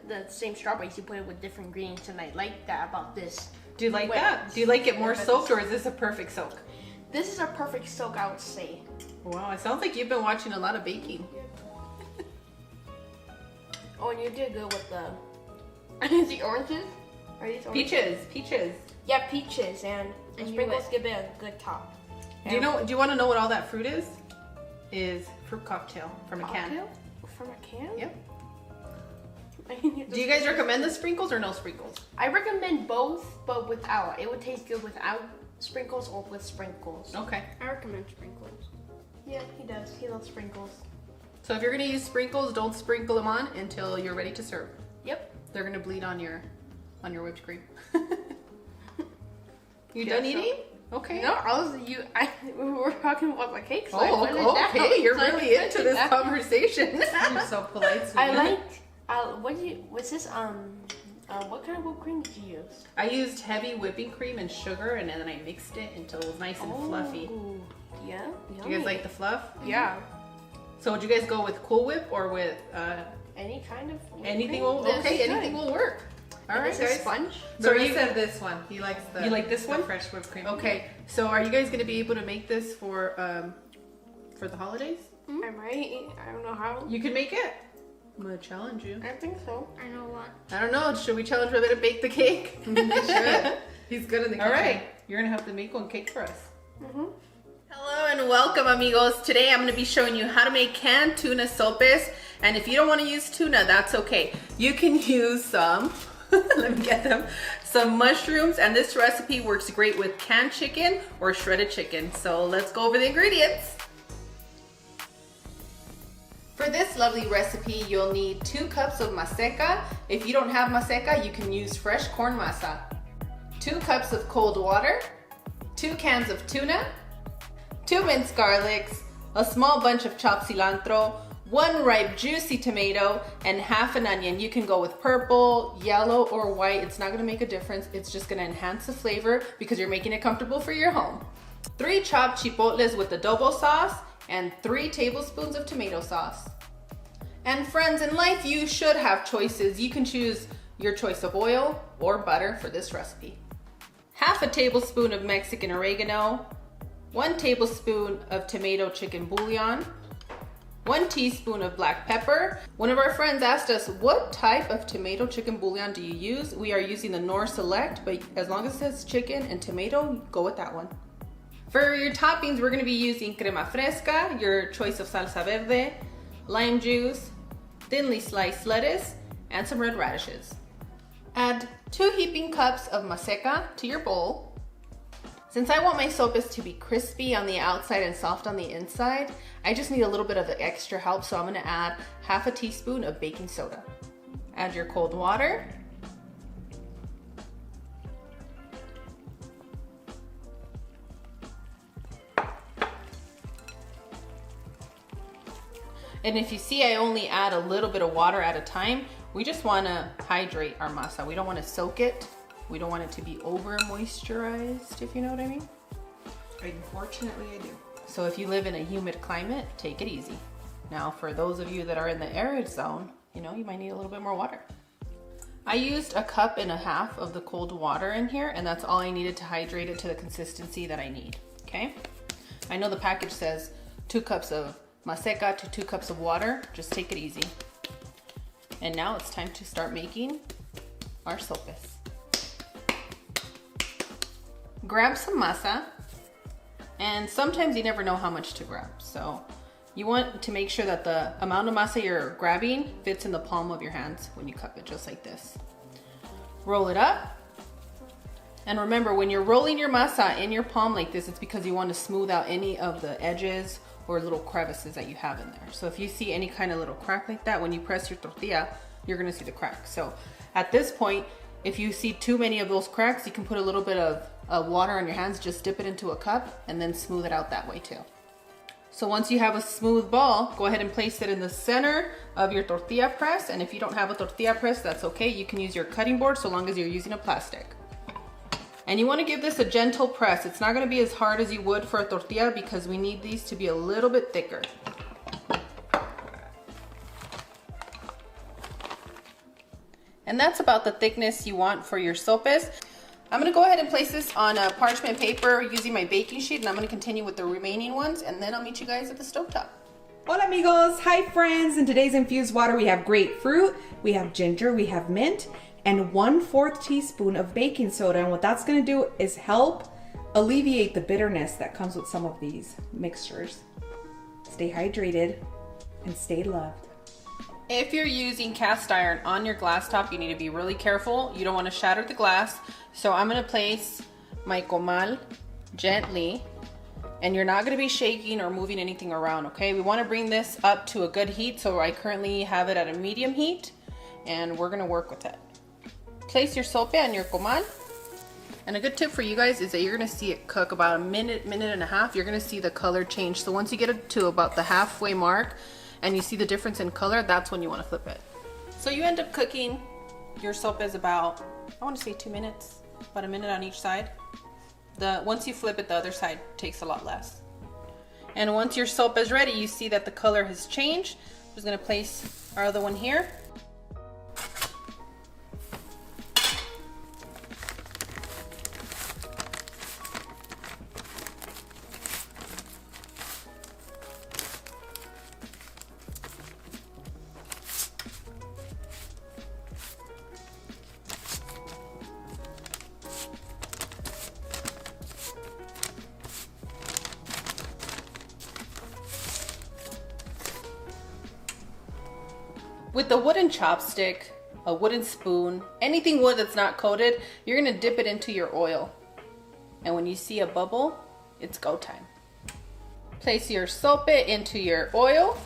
Speaker 3: the same strawberries, you put it with different ingredients, and I like that about this.
Speaker 1: Do you like
Speaker 3: Wet.
Speaker 1: that? Do you like it more soaked, or is this a perfect soak?
Speaker 3: This is a perfect soak, I would say.
Speaker 1: Wow, it sounds like you've been watching a lot of baking.
Speaker 3: Oh, and you did good with the the oranges. Are these oranges?
Speaker 1: Peaches.
Speaker 3: Yeah, peaches, and the
Speaker 2: And
Speaker 3: sprinkles give it a good top.
Speaker 1: Do you want to know what all that fruit is? Is fruit cocktail from a can.
Speaker 3: Cocktail? From a can?
Speaker 1: Yep. Do you guys recommend the sprinkles or no sprinkles?
Speaker 3: I recommend both, but without. It would taste good without sprinkles or with sprinkles.
Speaker 1: Okay.
Speaker 3: I recommend sprinkles. Yeah, he does. He loves sprinkles.
Speaker 1: So if you're gonna use sprinkles, don't sprinkle them on until you're ready to serve.
Speaker 3: Yep.
Speaker 1: They're gonna bleed on your whipped cream. You
Speaker 2: Yeah,
Speaker 1: done
Speaker 2: so-
Speaker 1: eating? Okay.
Speaker 3: No, we were talking about the cake, so I
Speaker 1: Oh,
Speaker 3: put it down.
Speaker 1: okay. You're
Speaker 3: So I
Speaker 1: really
Speaker 3: put
Speaker 1: into
Speaker 3: it
Speaker 1: this
Speaker 3: down.
Speaker 1: conversation.
Speaker 2: You're so polite.
Speaker 3: I
Speaker 2: sweetie.
Speaker 3: liked. What's this? What kind of whipped cream did you use?
Speaker 1: I used heavy whipping cream and sugar, and then I mixed it until it was nice and fluffy.
Speaker 3: Ooh, yeah.
Speaker 1: Do you guys like the fluff?
Speaker 3: Yeah.
Speaker 1: So would you guys go with Cool Whip or with
Speaker 3: Any kind of whipped
Speaker 1: anything?
Speaker 3: cream?
Speaker 1: Will
Speaker 3: This
Speaker 1: okay.
Speaker 3: is
Speaker 1: Anything
Speaker 3: good.
Speaker 1: will work. All
Speaker 3: And
Speaker 1: right,
Speaker 3: this is
Speaker 1: guys.
Speaker 3: sponge.
Speaker 1: So
Speaker 2: So
Speaker 1: are
Speaker 2: he
Speaker 1: you?
Speaker 2: said this one. He likes the.
Speaker 1: You like this
Speaker 2: the
Speaker 1: one?
Speaker 2: fresh whipped cream.
Speaker 1: Okay. So are you guys gonna be able to make this for the holidays?
Speaker 3: I might. I don't know how.
Speaker 1: You can make it. I'm gonna challenge you.
Speaker 3: I think so.
Speaker 4: I know what.
Speaker 1: I don't know. Should we challenge Bebe to bake the cake?
Speaker 2: He should. He's good in the
Speaker 1: All
Speaker 2: kitchen.
Speaker 1: right. You're gonna have to make one cake for us.
Speaker 3: Mm-hmm.
Speaker 1: Hello and welcome, amigos. Today I'm going to be showing you how to make canned tuna sopes. And if you don't want to use tuna, that's okay. You can use some, let me get them, some mushrooms. And this recipe works great with canned chicken or shredded chicken. So let's go over the ingredients. For this lovely recipe, you'll need 2 cups of maseca. If you don't have maseca, you can use fresh corn masa. 2 cups of cold water, 2 cans of tuna, 2 minced garlics, a small bunch of chopped cilantro, 1 ripe juicy tomato, and half an onion. You can go with purple, yellow, or white. It's not gonna make a difference. It's just gonna enhance the flavor because you're making it comfortable for your home. 3 chopped chipotles with adobo sauce, and 3 tablespoons of tomato sauce. And friends, in life you should have choices. You can choose your choice of oil or butter for this recipe. Half a tablespoon of Mexican oregano, 1 tablespoon of tomato chicken bouillon, 1 teaspoon of black pepper. One of our friends asked us, what type of tomato chicken bouillon do you use? We are using the Nor Select, but as long as it says chicken and tomato, go with that one. For your toppings, we're gonna be using crema fresca, your choice of salsa verde, lime juice, thinly sliced lettuce, and some red radishes. Add 2 heaping cups of maseca to your bowl. Since I want my sopes to be crispy on the outside and soft on the inside, I just need a little bit of extra help, so I'm gonna add half a teaspoon of baking soda. Add your cold water. And if you see, I only add a little bit of water at a time. We just wanna hydrate our masa. We don't wanna soak it. We don't want it to be over moisturized, if you know what I mean.
Speaker 2: Unfortunately, I do.
Speaker 1: So if you live in a humid climate, take it easy. Now, for those of you that are in the arid zone, you know, you might need a little bit more water. I used 1.5 cups of the cold water in here, and that's all I needed to hydrate it to the consistency that I need, okay? I know the package says 2 cups of maseca to 2 cups of water. Just take it easy. And now it's time to start making our sopes. Grab some masa, and sometimes you never know how much to grab. So you want to make sure that the amount of masa you're grabbing fits in the palm of your hands when you cup it, just like this. Roll it up. And remember, when you're rolling your masa in your palm like this, it's because you want to smooth out any of the edges or little crevices that you have in there. So if you see any kind of little crack like that, when you press your tortilla, you're gonna see the crack. So at this point, if you see too many of those cracks, you can put a little bit of water on your hands, just dip it into a cup and then smooth it out that way too. So once you have a smooth ball, go ahead and place it in the center of your tortilla press. And if you don't have a tortilla press, that's okay. You can use your cutting board so long as you're using a plastic. And you want to give this a gentle press. It's not going to be as hard as you would for a tortilla because we need these to be a little bit thicker. And that's about the thickness you want for your sopes. I'm going to go ahead and place this on a parchment paper using my baking sheet, and I'm going to continue with the remaining ones, and then I'll meet you guys at the stovetop.
Speaker 4: Hola amigos, hi friends. In today's infused water we have grapefruit, we have ginger, we have mint, and 1/4 teaspoon of baking soda. And what that's going to do is help alleviate the bitterness that comes with some of these mixtures. Stay hydrated and stay loved.
Speaker 1: If you're using cast iron on your glass top, you need to be really careful. You don't want to shatter the glass. So I'm going to place my comal gently, and you're not going to be shaking or moving anything around, okay? We want to bring this up to a good heat, so I currently have it at a medium heat, and we're going to work with it. Place your sope on your comal. And a good tip for you guys is that you're going to see it cook about a minute, minute and a half. You're going to see the color change. So once you get it to about the halfway mark and you see the difference in color, that's when you want to flip it. So you end up cooking your sopes about, I want to say 2 minutes, about a minute on each side. Once you flip it, the other side takes a lot less. And once your sope is ready, you see that the color has changed. I'm just going to place our other one here. With the wooden chopstick, a wooden spoon, anything wood that's not coated, you're gonna dip it into your oil. And when you see a bubble, it's go time. Place your sope into your oil.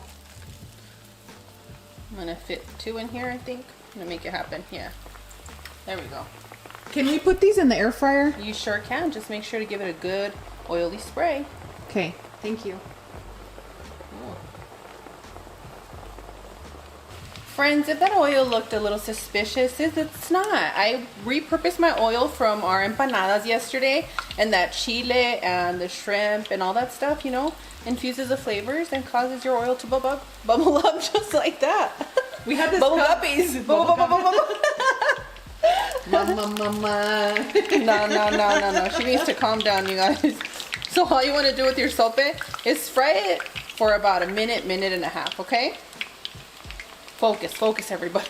Speaker 1: I'm gonna fit 2 in here, I think. I'm gonna make it happen, yeah. There we go.
Speaker 4: Can we put these in the air fryer?
Speaker 1: You sure can, just make sure to give it a good oily spray.
Speaker 4: Okay, thank you.
Speaker 1: Friends, if that oil looked a little suspicious, it's not. I repurposed my oil from our empanadas yesterday, and that chile and the shrimp and all that stuff, you know, infuses the flavors and causes your oil to bubble up just like that.
Speaker 4: We had this
Speaker 1: bubble guppies. Bubble.
Speaker 4: Mama.
Speaker 1: No. She needs to calm down, you guys. So all you want to do with your sope is fry it for about a minute, minute and a half, okay? Focus everybody.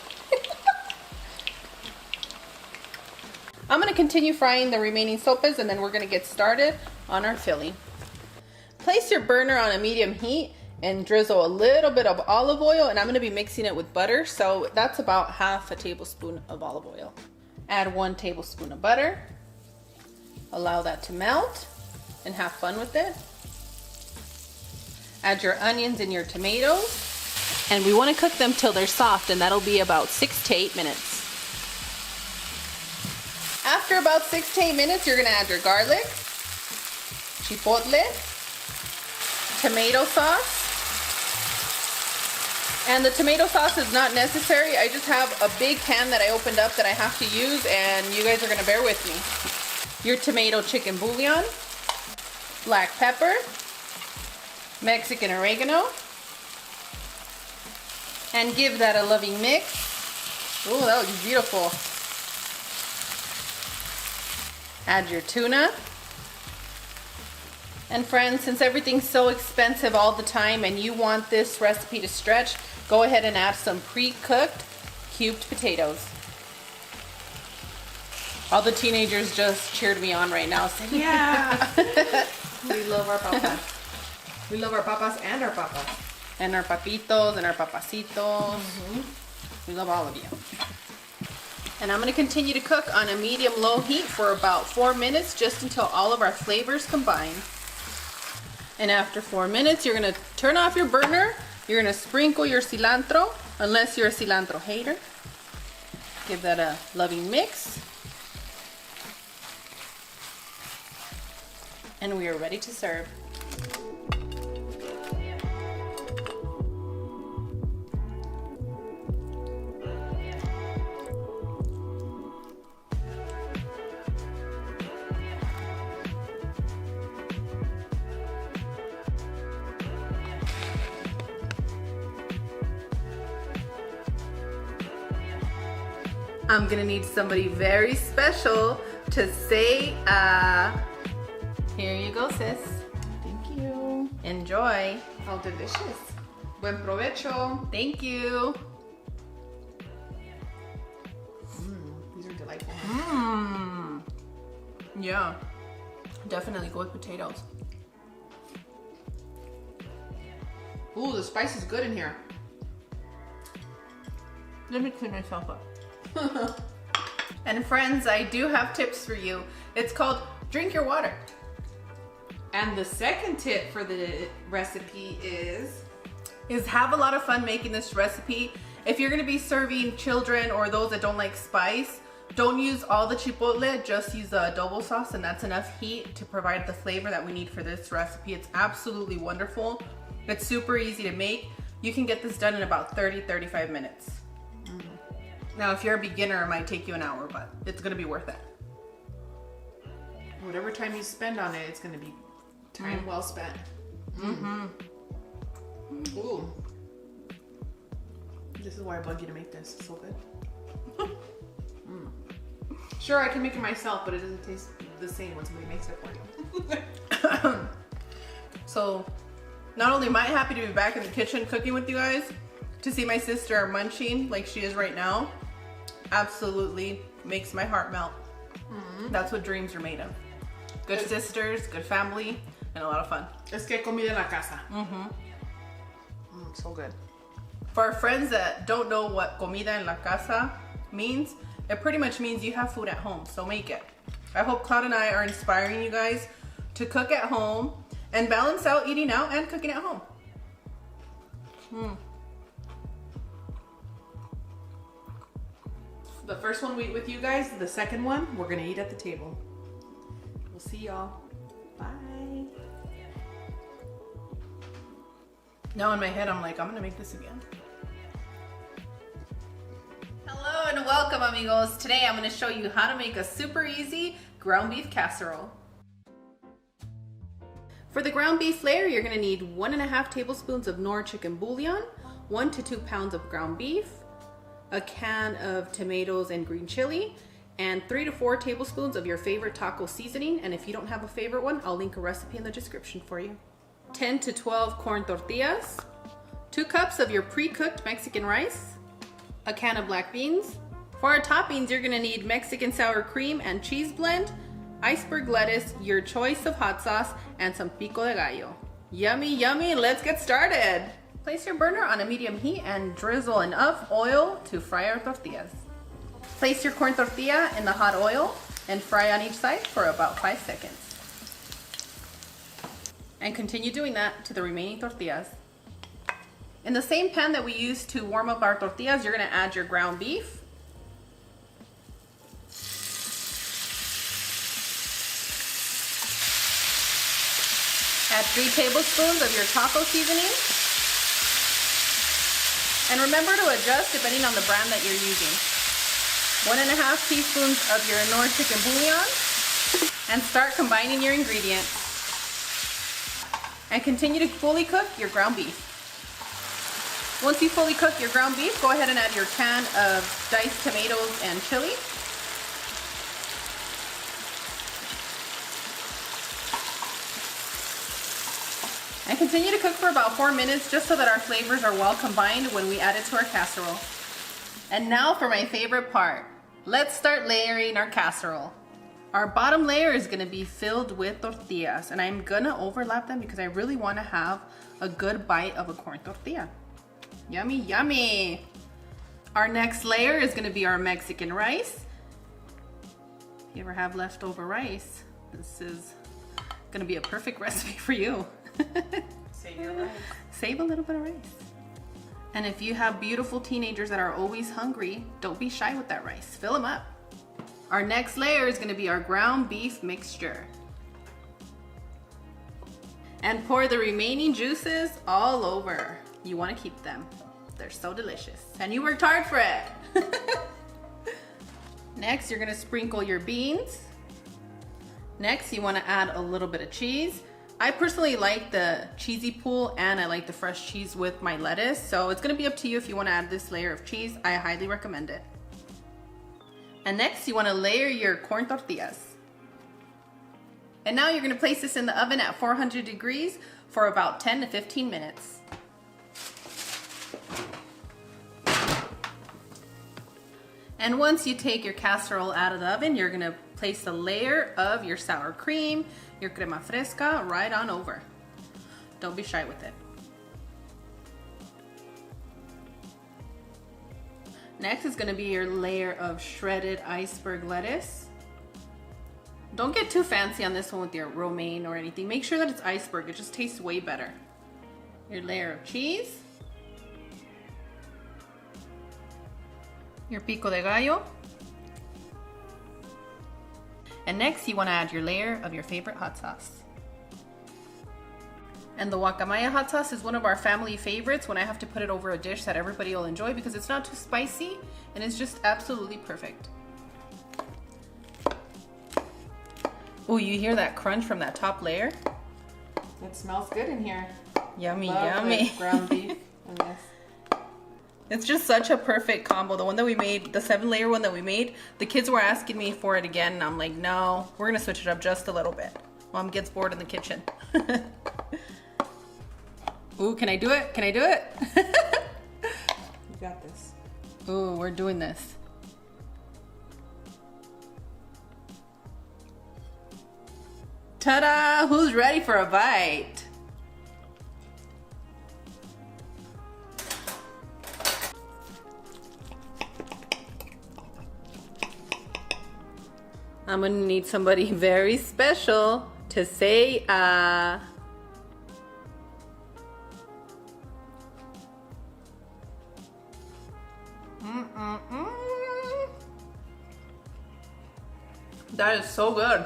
Speaker 1: I'm going to continue frying the remaining sopes, and then we're going to get started on our filling. Place your burner on a medium heat and drizzle a little bit of olive oil, and I'm going to be mixing it with butter, so that's about 1/2 tablespoon of olive oil. Add 1 tablespoon of butter. Allow that to melt and have fun with it. Add your onions and your tomatoes. And we want to cook them till they're soft, and that'll be about 6 to 8 minutes. After about 6 to 8 minutes, you're going to add your garlic, chipotle, tomato sauce, And the tomato sauce is not necessary. I just have a big pan that I opened up that I have to use, and you guys are gonna bear with me. Your tomato chicken bouillon, black pepper, Mexican oregano, and give that a loving mix. Oh, that looks beautiful. Add your tuna. And friends, since everything's so expensive all the time and you want this recipe to stretch, go ahead and add some pre-cooked cubed potatoes. All the teenagers just cheered me on right now, saying, yeah.
Speaker 2: We love our papas. We love our papas and our papas.
Speaker 1: And our papitos and our papacitos. We love all of you. And I'm going to continue to cook on a medium-low heat for about 4 minutes, just until all of our flavors combine. And after 4 minutes, you're going to turn off your burner. You're going to sprinkle your cilantro, unless you're a cilantro hater. Give that a loving mix. And we are ready to serve. I'm gonna need somebody very special to say, here you go, sis.
Speaker 2: Thank you.
Speaker 1: Enjoy.
Speaker 2: How delicious. Buen provecho.
Speaker 1: Thank you.
Speaker 2: These are delightful.
Speaker 1: Yeah, definitely go with potatoes.
Speaker 2: Ooh, the spice is good in here.
Speaker 1: Let me clean myself up. And friends, I do have tips for you. It's called drink your water.
Speaker 4: And the second tip for the recipe is
Speaker 1: have a lot of fun making this recipe. If you're gonna be serving children or those that don't like spice, don't use all the chipotle, just use the adobo sauce, and that's enough heat to provide the flavor that we need for this recipe. It's absolutely wonderful. It's super easy to make. You can get this done in about 30-35 minutes. Now, if you're a beginner, it might take you an hour, but it's gonna be worth it.
Speaker 2: Whatever time you spend on it, it's gonna be time well spent. Ooh. This is why I bug you to make this. It's so good. Sure, I can make it myself, but it doesn't taste the same when somebody makes it for you.
Speaker 1: So, not only am I happy to be back in the kitchen cooking with you guys, to see my sister munching like she is right now, absolutely makes my heart melt. That's what dreams are made of. Good sisters, good family, and a lot of fun.
Speaker 2: Es que comida en la casa. So good.
Speaker 1: For our friends that don't know what comida en la casa means, it pretty much means you have food at home, so make it. I hope Claude and I are inspiring you guys to cook at home and balance out eating out and cooking at home.
Speaker 2: The first one we eat with you guys, the second one, we're gonna eat at the table. We'll see y'all. Bye.
Speaker 1: Now in my head, I'm like, I'm gonna make this again. Hello and welcome, amigos. Today I'm gonna show you how to make a super easy ground beef casserole. For the ground beef layer, you're gonna need 1.5 tablespoons of Knorr chicken bouillon, 1 to 2 pounds of ground beef, a can of tomatoes and green chili, and 3 to 4 tablespoons of your favorite taco seasoning. And if you don't have a favorite one, I'll link a recipe in the description for you. 10 to 12 corn tortillas, 2 cups of your pre-cooked Mexican rice, a can of black beans. For our toppings, you're gonna need Mexican sour cream and cheese blend, iceberg lettuce, your choice of hot sauce, and some pico de gallo. Yummy, yummy, let's get started. Place your burner on a medium heat and drizzle enough oil to fry our tortillas. Place your corn tortilla in the hot oil and fry on each side for about 5 seconds. And continue doing that to the remaining tortillas. In the same pan that we used to warm up our tortillas, you're gonna add your ground beef. Add 3 tablespoons of your taco seasoning. And remember to adjust depending on the brand that you're using. 1.5 teaspoons of your Knorr chicken bouillon, and start combining your ingredients. And continue to fully cook your ground beef. Once you fully cook your ground beef, go ahead and add your can of diced tomatoes and chili. And continue to cook for about 4 minutes just so that our flavors are well combined when we add it to our casserole. And now for my favorite part. Let's start layering our casserole. Our bottom layer is gonna be filled with tortillas, and I'm gonna overlap them because I really wanna have a good bite of a corn tortilla. Yummy, yummy. Our next layer is gonna be our Mexican rice. If you ever have leftover rice, this is gonna be a perfect recipe for you.
Speaker 2: Save your rice.
Speaker 1: Save a little bit of rice. And if you have beautiful teenagers that are always hungry, don't be shy with that rice. Fill them up. Our next layer is gonna be our ground beef mixture. And pour the remaining juices all over. You wanna keep them. They're so delicious. And you worked hard for it. Next, you're gonna sprinkle your beans. Next, you wanna add a little bit of cheese. I personally like the cheesy pool and I like the fresh cheese with my lettuce. So it's gonna be up to you if you wanna add this layer of cheese. I highly recommend it. And next you wanna layer your corn tortillas. And now you're gonna place this in the oven at 400 degrees for about 10 to 15 minutes. And once you take your casserole out of the oven, you're gonna place a layer of your sour cream, your crema fresca right on over. Don't be shy with it. Next is gonna be your layer of shredded iceberg lettuce. Don't get too fancy on this one with your romaine or anything. Make sure that it's iceberg, it just tastes way better. Your layer of cheese. Your pico de gallo. And next you want to add your layer of your favorite hot sauce. And the guacamaya hot sauce is one of our family favorites when I have to put it over a dish that everybody will enjoy because it's not too spicy and it's just absolutely perfect. Oh, you hear that crunch from that top layer?
Speaker 2: It smells good in here.
Speaker 1: Yummy,
Speaker 2: Love
Speaker 1: yummy.
Speaker 2: the ground beef in this.
Speaker 1: It's just such a perfect combo. The one that we made, the 7-layer one that we made, the kids were asking me for it again and I'm like, no, we're gonna switch it up just a little bit. Mom gets bored in the kitchen. Ooh, can I do it? Can I do it?
Speaker 2: You got this.
Speaker 1: Ooh, we're doing this. Ta-da! Who's ready for a bite? I'm gonna need somebody very special to say That is so good.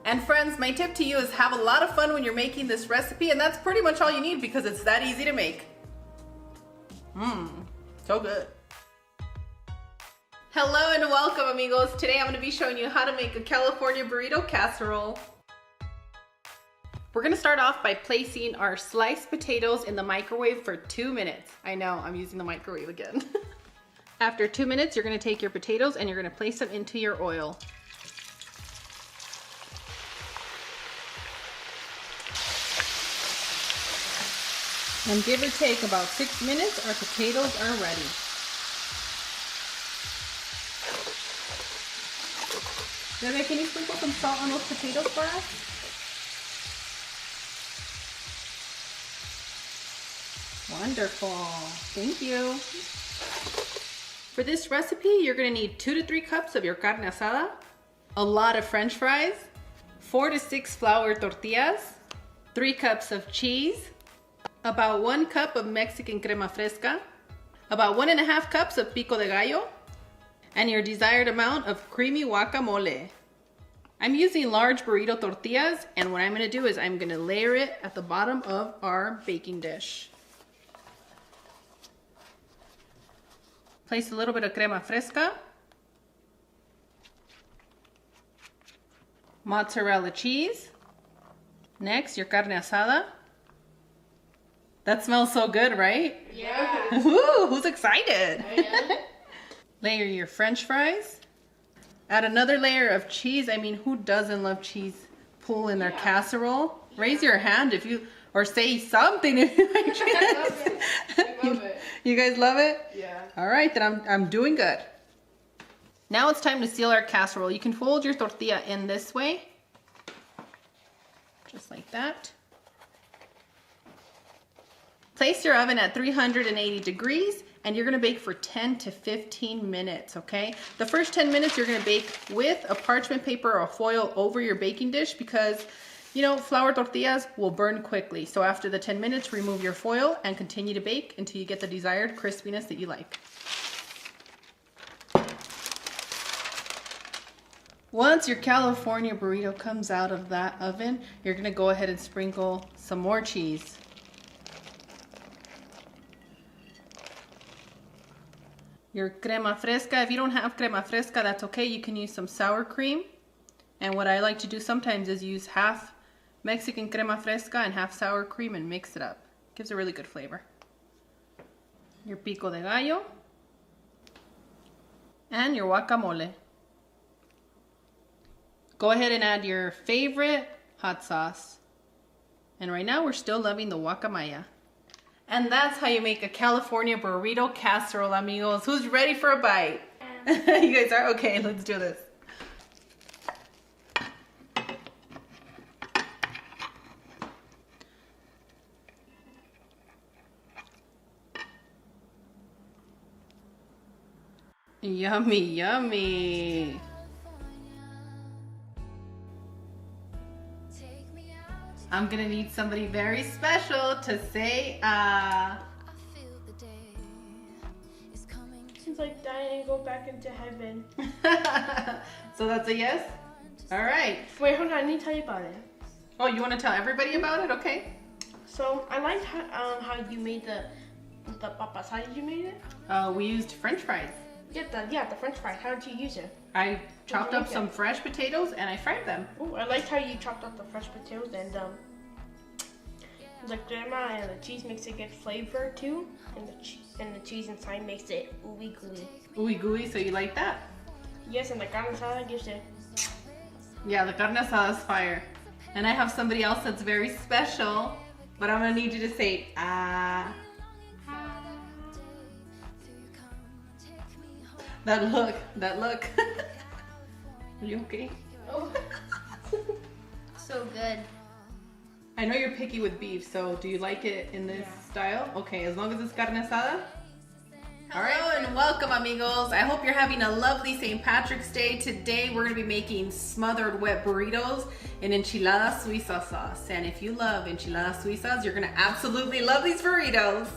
Speaker 1: And friends, my tip to you is have a lot of fun when you're making this recipe, and that's pretty much all you need because it's that easy to make. So good. Hello and welcome, amigos. Today I'm going to be showing you how to make a California burrito casserole. We're going to start off by placing our sliced potatoes in the microwave for 2 minutes. I know, I'm using the microwave again. After 2 minutes, you're going to take your potatoes and you're going to place them into your oil. And give or take about 6 minutes, our potatoes are ready. Bebe, can you sprinkle some salt on those potatoes for us? Wonderful. Thank you. For this recipe, you're going to need 2 to 3 cups of your carne asada, a lot of French fries, 4 to 6 flour tortillas, 3 cups of cheese, about 1 cup of Mexican crema fresca, about 1.5 cups of pico de gallo, and your desired amount of creamy guacamole. I'm using large burrito tortillas, and what I'm going to do is I'm going to layer it at the bottom of our baking dish. Place a little bit of crema fresca. Mozzarella cheese. Next, your carne asada. That smells so good, right?
Speaker 3: Yeah.
Speaker 1: Woo, who's excited?
Speaker 3: I am.
Speaker 1: Layer your French fries. Add another layer of cheese. I mean, who doesn't love cheese pool in their casserole? Raise your hand if you, or say something if you like cheese.
Speaker 2: I love it. I love it.
Speaker 1: You guys love it?
Speaker 2: Yeah.
Speaker 1: All right, then I'm doing good. Now it's time to seal our casserole. You can fold your tortilla in this way. Just like that. Place your oven at 380 degrees and you're gonna bake for 10 to 15 minutes, okay? The first 10 minutes you're gonna bake with a parchment paper or foil over your baking dish because, you know, flour tortillas will burn quickly. So after the 10 minutes, remove your foil and continue to bake until you get the desired crispiness that you like. Once your California burrito comes out of that oven, you're gonna go ahead and sprinkle some more cheese. Your crema fresca, if you don't have crema fresca, that's okay. You can use some sour cream. And what I like to do sometimes is use half Mexican crema fresca and half sour cream and mix it up. Gives a really good flavor. Your pico de gallo. And your guacamole. Go ahead and add your favorite hot sauce. And right now we're still loving the guacamaya. And that's how you make a California burrito casserole, amigos. Who's ready for a bite? You guys are? Okay, let's do this. Yummy, yummy. I'm gonna need somebody very special to say
Speaker 3: Seems like dying and go back into heaven.
Speaker 1: So that's a yes? All right.
Speaker 3: Wait, hold on. I need to tell you about it.
Speaker 1: Oh, you want to tell everybody about it? Okay.
Speaker 3: So I liked how you made the papas. How did you make it?
Speaker 1: We used French fries.
Speaker 3: Yeah, the French fries. How did you use it?
Speaker 1: I chopped up
Speaker 3: make
Speaker 1: some fresh potatoes and I fried them.
Speaker 3: Oh, I liked how you chopped up the fresh potatoes and the crema and the cheese makes it good flavor too, and the cheese inside makes it ooey gooey.
Speaker 1: Ooey gooey, so you like that?
Speaker 3: Yes, and the carne asada gives it.
Speaker 1: Yeah, the carne asada is fire. And I have somebody else that's very special, but I'm gonna need you to say That look. Are you okay?
Speaker 3: Oh.
Speaker 5: So good.
Speaker 1: I know you're picky with beef, so do you like it in this style? Okay, as long as it's carne asada. All right, and welcome, amigos. I hope you're having a lovely St. Patrick's Day. Today, we're gonna be making smothered wet burritos in enchilada suiza sauce. And if you love enchilada suizas, you're gonna absolutely love these burritos.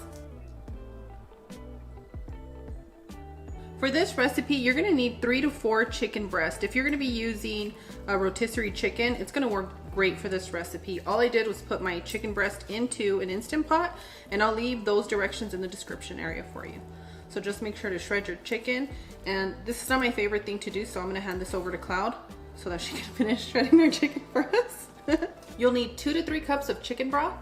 Speaker 1: For this recipe, you're gonna need 3 to 4 chicken breasts. If you're gonna be using a rotisserie chicken, it's gonna work great for this recipe. All I did was put my chicken breast into an Instant Pot, and I'll leave those directions in the description area for you. So just make sure to shred your chicken. And this is not my favorite thing to do, so I'm gonna hand this over to Cloud so that she can finish shredding her chicken for us. You'll need 2 to 3 cups of chicken broth,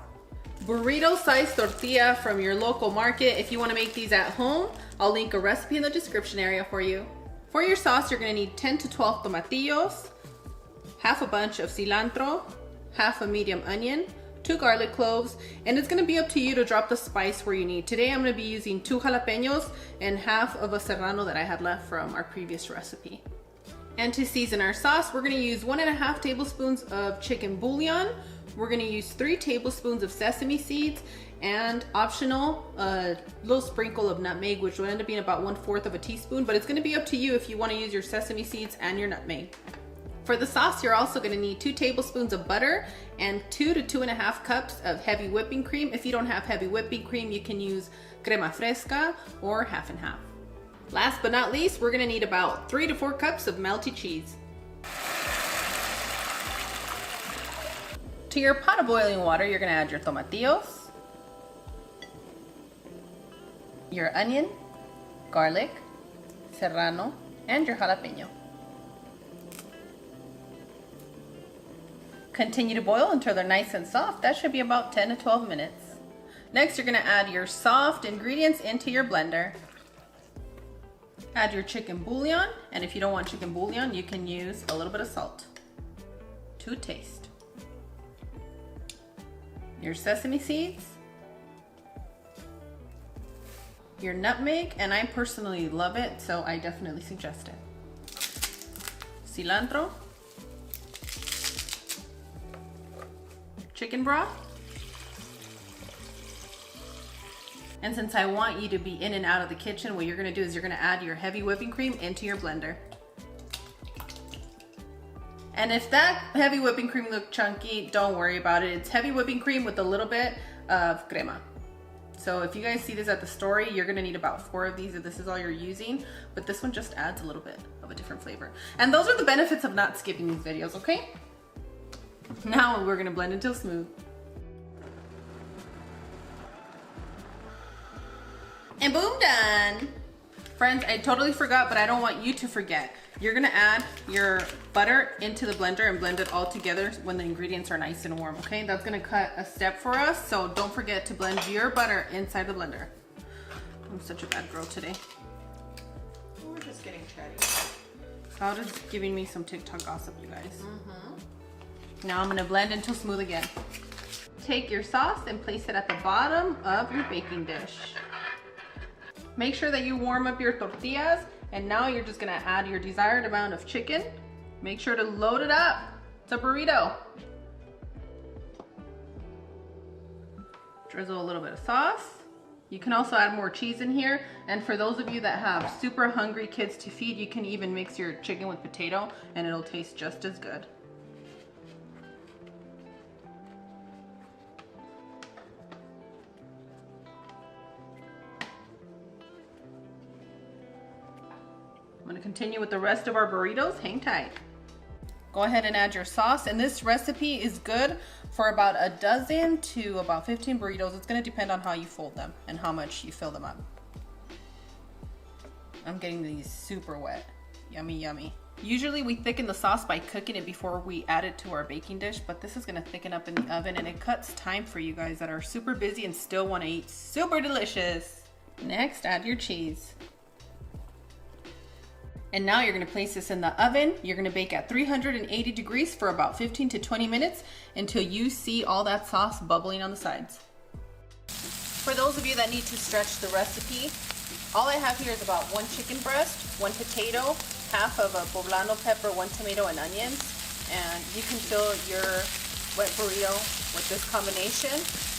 Speaker 1: burrito size tortilla from your local market. If you want to make these at home, I'll link a recipe in the description area for you. For your sauce, you're going to need 10 to 12 tomatillos, half a bunch of cilantro, half a medium onion, 2 garlic cloves, and it's going to be up to you to drop the spice where you need. Today I'm going to be using 2 jalapenos and half of a serrano that I had left from our previous recipe. And to season our sauce, we're going to use 1.5 tablespoons of chicken bouillon. We're going to use 3 tablespoons of sesame seeds, and optional, a little sprinkle of nutmeg, which will end up being about 1/4 of a teaspoon, but it's going to be up to you if you want to use your sesame seeds and your nutmeg. For the sauce, you're also going to need 2 tablespoons of butter and 2 to 2.5 cups of heavy whipping cream. If you don't have heavy whipping cream, you can use crema fresca or half and half. Last but not least, we're going to need about 3 to 4 cups of melted cheese. To your pot of boiling water, you're going to add your tomatillos, your onion, garlic, serrano, and your jalapeno. Continue to boil until they're nice and soft. That should be about 10 to 12 minutes. Next, you're gonna add your soft ingredients into your blender. Add your chicken bouillon, and if you don't want chicken bouillon, you can use a little bit of salt to taste. Your sesame seeds, your nutmeg, and I personally love it, so I definitely suggest it. Cilantro, chicken broth, and since I want you to be in and out of the kitchen, what you're gonna do is you're gonna add your heavy whipping cream into your blender. And if that heavy whipping cream looked chunky, don't worry about it. It's heavy whipping cream with a little bit of crema. So if you guys see this at the store, you're gonna need about 4 of these if this is all you're using, but this one just adds a little bit of a different flavor. And those are the benefits of not skipping these videos, okay? Now we're gonna blend until smooth. And boom, done. Friends, I totally forgot, but I don't want you to forget. You're gonna add your butter into the blender and blend it all together when the ingredients are nice and warm, okay? That's gonna cut a step for us, so don't forget to blend your butter inside the blender. I'm such a bad girl today.
Speaker 2: We're just getting chatty.
Speaker 1: Cloud is giving me some TikTok gossip, you guys. Now I'm gonna blend until smooth again. Take your sauce and place it at the bottom of your baking dish. Make sure that you warm up your tortillas, and now you're just gonna add your desired amount of chicken. Make sure to load it up. It's a burrito. Drizzle a little bit of sauce. You can also add more cheese in here, and for those of you that have super hungry kids to feed, you can even mix your chicken with potato and it'll taste just as good. I'm gonna continue with the rest of our burritos. Hang tight. Go ahead and add your sauce, and this recipe is good for about a dozen to about 15 burritos. It's gonna depend on how you fold them and how much you fill them up. I'm getting these super wet. Yummy, yummy. Usually we thicken the sauce by cooking it before we add it to our baking dish, but this is gonna thicken up in the oven, and it cuts time for you guys that are super busy and still wanna eat super delicious. Next, add your cheese. And now you're gonna place this in the oven. You're gonna bake at 380 degrees for about 15 to 20 minutes until you see all that sauce bubbling on the sides. For those of you that need to stretch the recipe, all I have here is about 1 chicken breast, 1 potato, half of a poblano pepper, 1 tomato, and onions. And you can fill your wet burrito with this combination,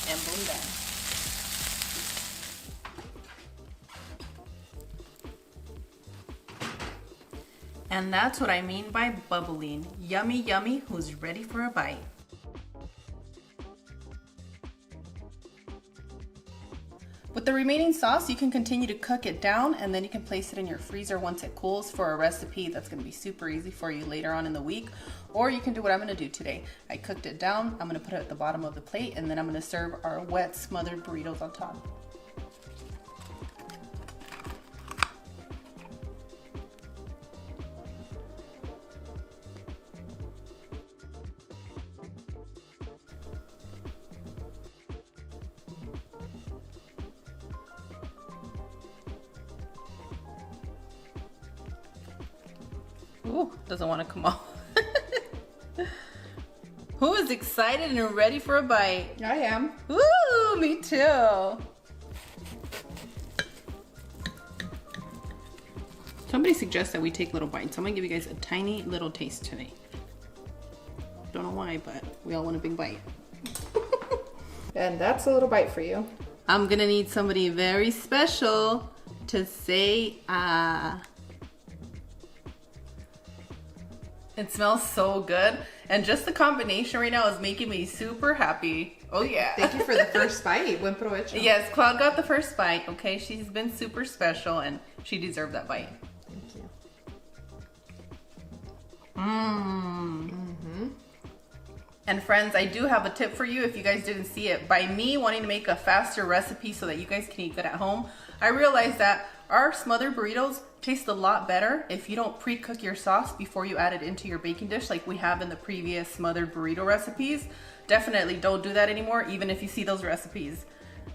Speaker 1: and boom, done. And that's what I mean by bubbling. Yummy, yummy, who's ready for a bite? With the remaining sauce, you can continue to cook it down, and then you can place it in your freezer once it cools for a recipe that's gonna be super easy for you later on in the week. Or you can do what I'm gonna do today. I cooked it down, I'm gonna put it at the bottom of the plate, and then I'm gonna serve our wet smothered burritos on top. Ooh, doesn't want to come off. Who is excited and ready for a bite?
Speaker 4: I am.
Speaker 1: Ooh, me too. Somebody suggests that we take little bites. I'm gonna give you guys a tiny little taste today. Don't know why, but we all want a big bite.
Speaker 4: And that's a little bite for you.
Speaker 1: I'm gonna need somebody very special to say ah. It smells so good, and just the combination right now is making me super happy. Oh yeah.
Speaker 2: Thank you for the first bite. Buen provecho.
Speaker 1: Yes, Cloud got the first bite, okay? She's been super special and she deserved that bite.
Speaker 2: Thank you.
Speaker 1: And friends, I do have a tip for you if you guys didn't see it. By me wanting to make a faster recipe so that you guys can eat good at home, I realized that Our smothered burritos taste a lot better if you don't pre-cook your sauce before you add it into your baking dish like we have in the previous smothered burrito recipes. Definitely don't do that anymore, even if you see those recipes.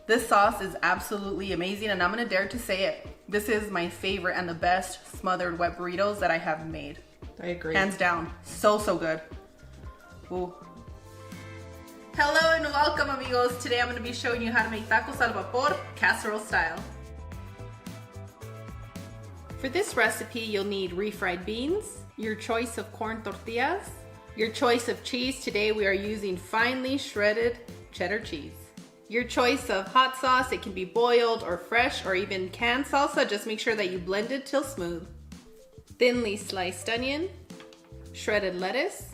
Speaker 1: This sauce is absolutely amazing, and I'm gonna dare to say it. This is my favorite and the best smothered wet burritos that I have made.
Speaker 4: I agree.
Speaker 1: Hands down. So, so good. Ooh. Hello and welcome, amigos. Today I'm gonna be showing you how to make tacos al vapor, casserole style. For this recipe, you'll need refried beans, your choice of corn tortillas, your choice of cheese. Today we are using finely shredded cheddar cheese. Your choice of hot sauce, it can be boiled or fresh or even canned salsa. Just make sure that you blend it till smooth. Thinly sliced onion, shredded lettuce,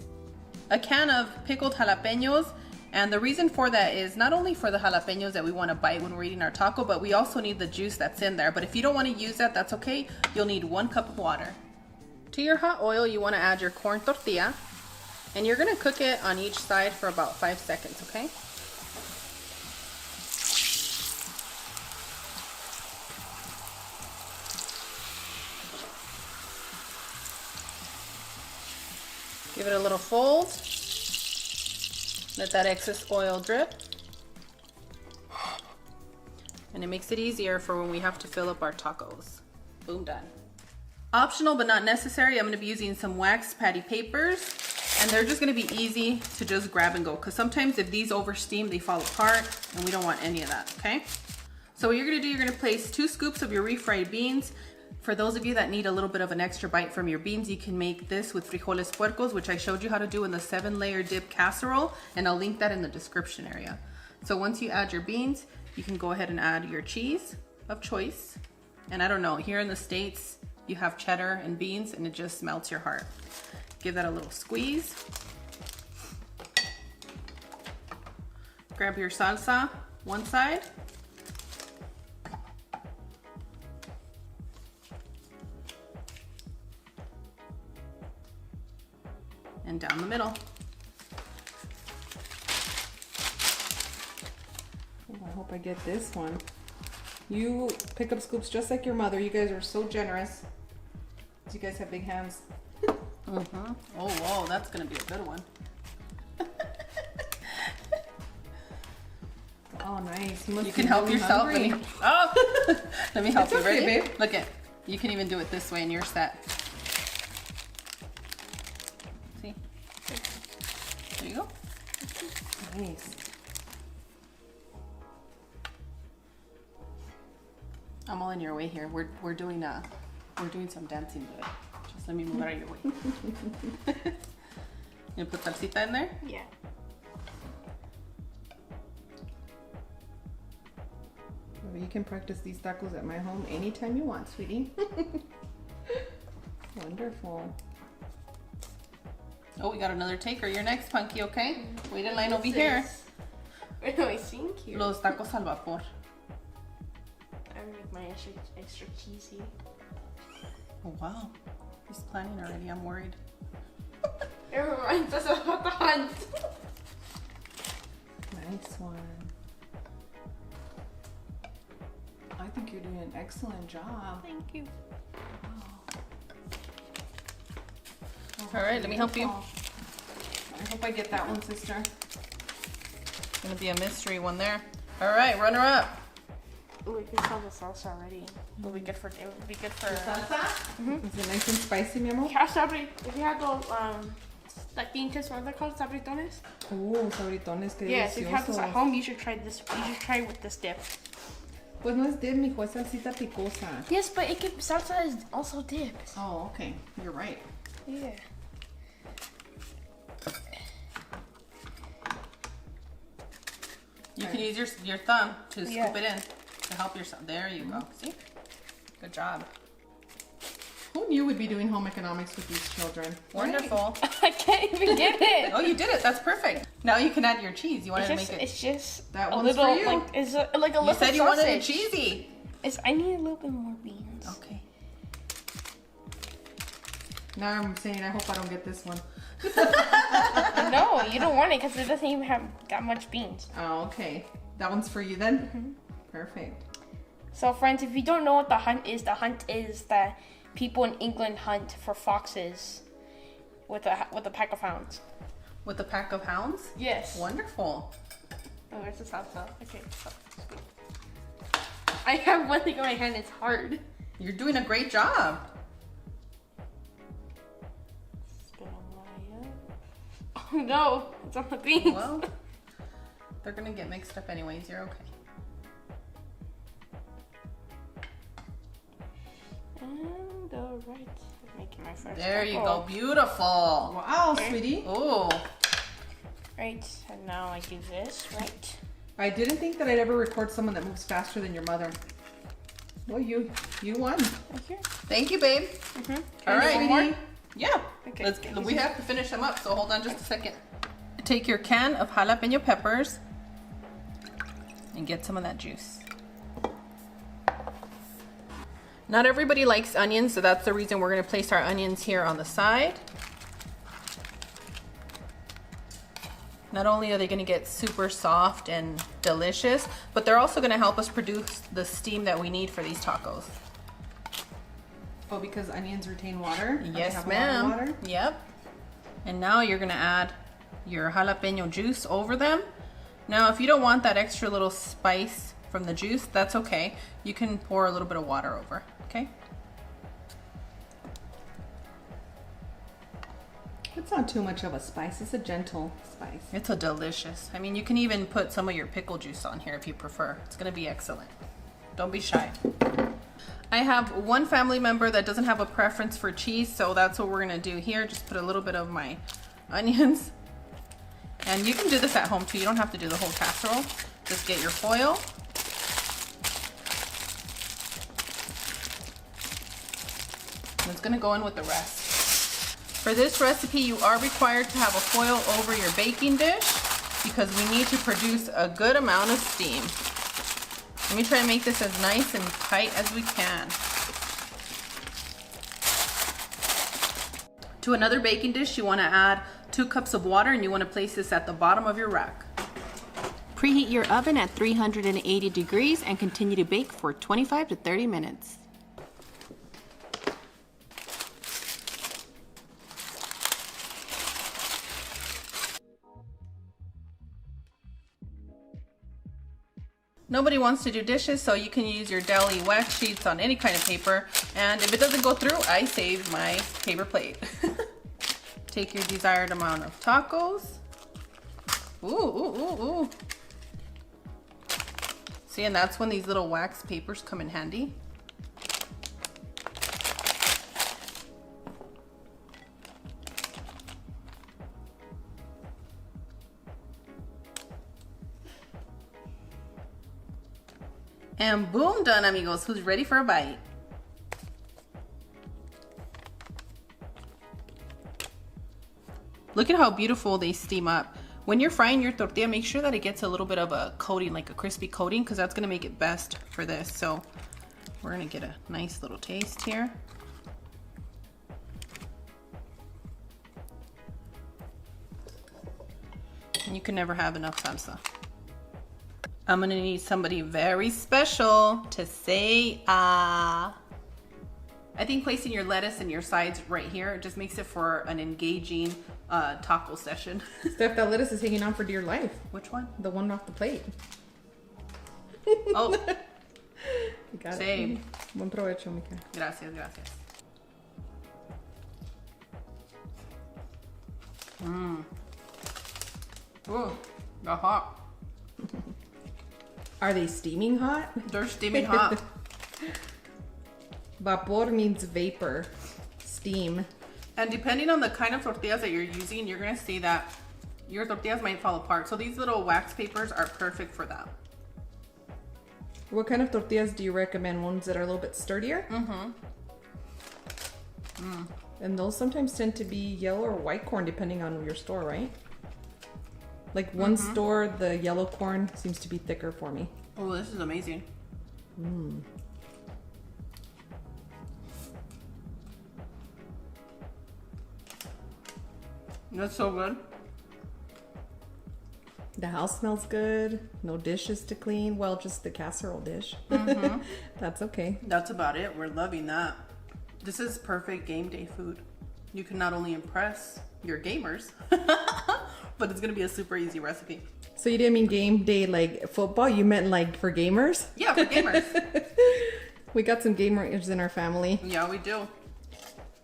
Speaker 1: a can of pickled jalapenos. And the reason for that is not only for the jalapenos that we want to bite when we're eating our taco, but we also need the juice that's in there. But if you don't want to use that, that's okay. You'll need 1 cup of water. To your hot oil, you want to add your corn tortilla, and you're going to cook it on each side for about 5 seconds, okay? Give it a little fold. Let that excess oil drip. And it makes it easier for when we have to fill up our tacos. Boom, done. Optional but not necessary, I'm gonna be using some waxed patty papers, and they're just gonna be easy to just grab and go, because sometimes if these over steam, they fall apart, and we don't want any of that, okay? So what you're gonna do, you're gonna place 2 scoops of your refried beans. For those of you that need a little bit of an extra bite from your beans, you can make this with frijoles puercos, which I showed you how to do in the 7-layer dip casserole, and I'll link that in the description area. So once you add your beans, you can go ahead and add your cheese of choice. And I don't know, here in the States, you have cheddar and beans, and it just melts your heart. Give that a little squeeze. Grab your salsa, one side. And down the middle.
Speaker 4: Oh, I hope I get this one. You pick up scoops just like your mother. You guys are so generous. You guys have big hands.
Speaker 1: Mm-hmm. Oh, whoa, that's gonna be a good one.
Speaker 4: Oh, nice.
Speaker 1: You can help yourself. Oh, let me help
Speaker 4: It's
Speaker 1: you.
Speaker 4: okay,
Speaker 1: Ready?
Speaker 4: babe.
Speaker 1: Look at. You can even do it this way, and you're set. See? There you go.
Speaker 4: Nice.
Speaker 1: I'm all in your way here. We're doing some dancing, but just let me move out of your way. You put salsita in there?
Speaker 3: Yeah.
Speaker 4: You can practice these tacos at my home anytime you want, sweetie. Wonderful.
Speaker 1: Oh, we got another taker. You're next, Punky, okay? Wait in line over
Speaker 3: What's
Speaker 1: here.
Speaker 3: this? Where do I think here?
Speaker 1: Los tacos al vapor.
Speaker 3: I make mine extra cheesy.
Speaker 1: Oh, wow. He's planning already. I'm worried.
Speaker 3: It reminds us of the hunt.
Speaker 4: Nice one. I think you're doing an excellent job.
Speaker 3: Thank you.
Speaker 1: All right, let me help you.
Speaker 4: I hope I get that one, sister.
Speaker 1: It's gonna be a mystery one there. All right, runner up.
Speaker 3: Ooh, we can sell the salsa already. It would be good for. It would be good for.
Speaker 1: Salsa?
Speaker 4: Is it nice and spicy, mi amor?
Speaker 3: If you have those like pinches, what are they called? Sabritones.
Speaker 4: Oh, sabritones, qué
Speaker 3: Yes, if you have this at
Speaker 4: deliciosos.
Speaker 3: home, you should try this. You should try with this dip.
Speaker 4: Pues no es dip, mijo, es salsita picosa.
Speaker 3: Yes, but it can salsa is also dip.
Speaker 4: Oh, okay. You're right.
Speaker 3: Yeah.
Speaker 1: You can use your thumb to
Speaker 3: Yeah.
Speaker 1: scoop it in to help yourself. There you go. See? Good job.
Speaker 4: Who knew we'd be doing home economics with these children?
Speaker 1: Wonderful.
Speaker 3: I can't even get it.
Speaker 1: Oh, you did it. That's perfect. Now you can add your cheese. You wanted to make it.
Speaker 3: It's just
Speaker 4: That
Speaker 3: a
Speaker 4: one's
Speaker 3: little
Speaker 4: for you.
Speaker 3: like it's like a little
Speaker 1: You said you wanted it
Speaker 3: sausage.
Speaker 1: cheesy.
Speaker 3: I need a little bit more beans.
Speaker 1: Okay.
Speaker 4: Now I'm saying I hope I don't get this one.
Speaker 3: No, you don't want it because it doesn't even have that much beans.
Speaker 4: Oh, okay. That one's for you then? Perfect.
Speaker 3: So friends, if you don't know what the hunt is that people in England hunt for foxes with a pack of hounds.
Speaker 1: With a pack of hounds?
Speaker 3: Yes.
Speaker 1: Wonderful.
Speaker 3: Oh, where's the salsa? Okay. I have one thing in my hand, it's hard.
Speaker 1: You're doing a great job.
Speaker 3: Oh no, it's on the beans.
Speaker 1: Well, they're gonna get mixed up anyways, you're okay.
Speaker 3: And alright, making my first
Speaker 1: There you
Speaker 3: taco.
Speaker 1: go, beautiful.
Speaker 4: Wow, sweetie.
Speaker 1: Oh,
Speaker 3: Right, and now I do this, right?
Speaker 4: I didn't think that I'd ever record someone that moves faster than your mother. Well, you won.
Speaker 3: Right here.
Speaker 1: thank you, babe. All
Speaker 4: Okay,
Speaker 1: right,
Speaker 4: sweetie.
Speaker 1: yeah.
Speaker 3: Okay.
Speaker 1: We have to finish them up, so hold on just a second. Take your can of jalapeno peppers and get some of that juice. Not everybody likes onions, so that's the reason we're going to place our onions here on the side. Not only are they going to get super soft and delicious, but they're also going to help us produce the steam that we need for these tacos.
Speaker 4: Oh, because onions retain water? Or they
Speaker 1: Yes,
Speaker 4: have a lot of
Speaker 1: ma'am.
Speaker 4: water?
Speaker 1: Yep. And now you're going to add your jalapeno juice over them. Now, if you don't want that extra little spice from the juice, that's okay. You can pour a little bit of water over, okay?
Speaker 4: It's not too much of a spice. It's a gentle spice.
Speaker 1: It's a delicious. I mean, you can even put some of your pickle juice on here if you prefer. It's going to be excellent. Don't be shy. I have one family member that doesn't have a preference for cheese, so that's what we're going to do here. Just put a little bit of my onions. And you can do this at home too. You don't have to do the whole casserole. Just get your foil. And it's going to go in with the rest. For this recipe, you are required to have a foil over your baking dish because we need to produce a good amount of steam. Let me try and make this as nice and tight as we can. To another baking dish, you want to add 2 cups of water and you want to place this at the bottom of your rack. Preheat your oven at 380 degrees and continue to bake for 25 to 30 minutes. Nobody wants to do dishes, so you can use your deli wax sheets on any kind of paper. And if it doesn't go through, I save my paper plate. Take your desired amount of tacos. Ooh, ooh, ooh, ooh. See, and that's when these little wax papers come in handy. And boom, done, amigos. Who's ready for a bite? Look at how beautiful they steam up. When you're frying your tortilla, make sure that it gets a little bit of a coating, like a crispy coating, because that's going to make it best for this. So we're going to get a nice little taste here. And you can never have enough salsa. I'm gonna need somebody very special to say ah. I think placing your lettuce and your sides right here just makes it for an engaging taco session.
Speaker 4: Steph, that lettuce is hanging on for dear life.
Speaker 1: Which one?
Speaker 4: The one off the plate.
Speaker 1: Oh,
Speaker 4: You got
Speaker 1: same.
Speaker 4: it. Buen provecho, Mika.
Speaker 1: Gracias, gracias. Mmm. Ooh, they're hot.
Speaker 4: Are they steaming hot?
Speaker 1: They're steaming hot.
Speaker 4: Vapor means vapor, steam.
Speaker 1: And depending on the kind of tortillas that you're using, you're gonna see that your tortillas might fall apart. So these little wax papers are perfect for that.
Speaker 4: What kind of tortillas do you recommend? Ones that are a little bit sturdier? And those sometimes tend to be yellow or white corn depending on your store, right? Like one store, the yellow corn seems to be thicker for me.
Speaker 1: Oh, this is amazing. That's so good.
Speaker 4: The house smells good. No dishes to clean. Well, just the casserole dish. That's okay.
Speaker 1: That's about it. We're loving that. This is perfect game day food. You can not only impress your gamers, but it's gonna be a super easy recipe.
Speaker 4: So you didn't mean game day like football? You meant like for gamers?
Speaker 1: Yeah, for gamers.
Speaker 4: We got some gamers in our family.
Speaker 1: Yeah, we do.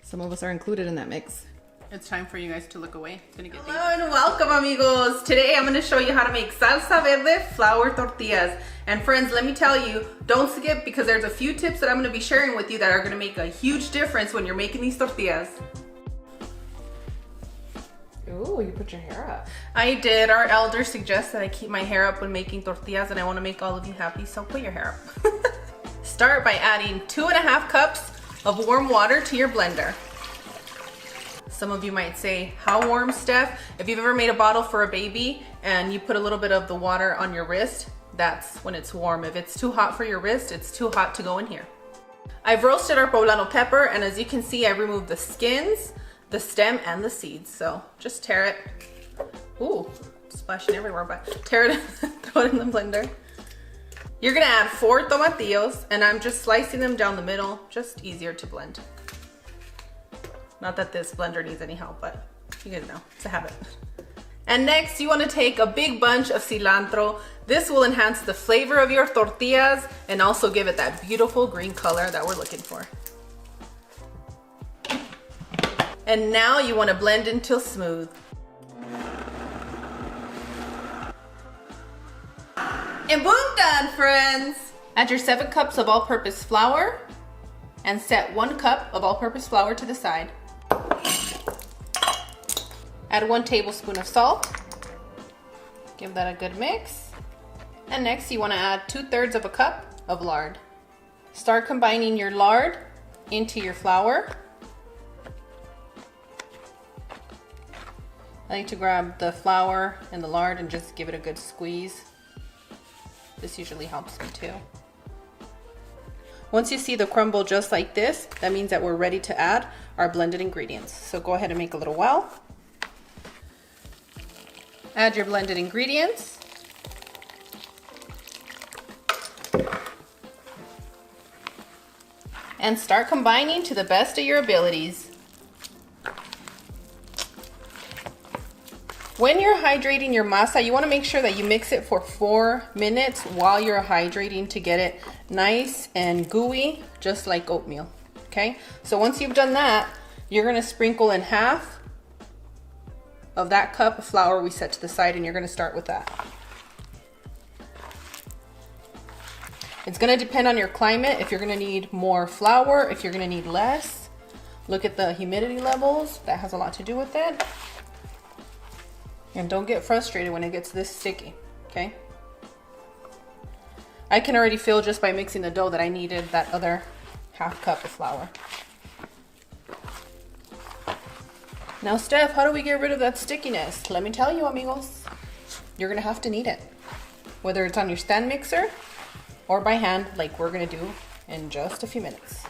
Speaker 4: Some of us are included in that mix.
Speaker 1: It's time for you guys to look away. It's gonna get Hello and welcome, amigos. Today I'm gonna show you how to make salsa verde flour tortillas. And friends, let me tell you, don't skip because there's a few tips that I'm gonna be sharing with you that are gonna make a huge difference when you're making these tortillas.
Speaker 2: Ooh, you put your hair up.
Speaker 1: I did. Our elder suggests that I keep my hair up when making tortillas, and I wanna make all of you happy, so put your hair up. Start by adding 2.5 cups of warm water to your blender. Some of you might say, how warm, Steph? If you've ever made a bottle for a baby and you put a little bit of the water on your wrist, that's when it's warm. If it's too hot for your wrist, it's too hot to go in here. I've roasted our poblano pepper, and as you can see, I removed the skins, the stem, and the seeds. So just tear it. Ooh, splashing everywhere, but tear it and throw it in the blender. You're gonna add 4 tomatillos, and I'm just slicing them down the middle, just easier to blend. Not that this blender needs any help, but you guys know, it's a habit. And next, you wanna take a big bunch of cilantro. This will enhance the flavor of your tortillas and also give it that beautiful green color that we're looking for. And now you wanna blend until smooth. And boom, done, friends. Add your 7 cups of all-purpose flour and set 1 cup of all-purpose flour to the side. Add 1 tablespoon of salt. Give that a good mix. And next you want to add 2/3 of a cup of lard. Start combining your lard into your flour. I like to grab the flour and the lard and just give it a good squeeze. This usually helps me too. Once you see the crumble just like this, that means that we're ready to add our blended ingredients. So go ahead and make a little well. Add your blended ingredients. And start combining to the best of your abilities. When you're hydrating your masa, you want to make sure that you mix it for 4 minutes while you're hydrating to get it nice and gooey, just like oatmeal, okay? So once you've done that, you're gonna sprinkle in half of that cup of flour we set to the side, and you're gonna start with that. It's gonna depend on your climate, if you're gonna need more flour, if you're gonna need less. Look at the humidity levels, that has a lot to do with it. And don't get frustrated when it gets this sticky, okay? I can already feel just by mixing the dough that I needed that other half cup of flour. Now, Steph, how do we get rid of that stickiness? Let me tell you, amigos. You're gonna have to knead it. Whether it's on your stand mixer or by hand, like we're gonna do in just a few minutes.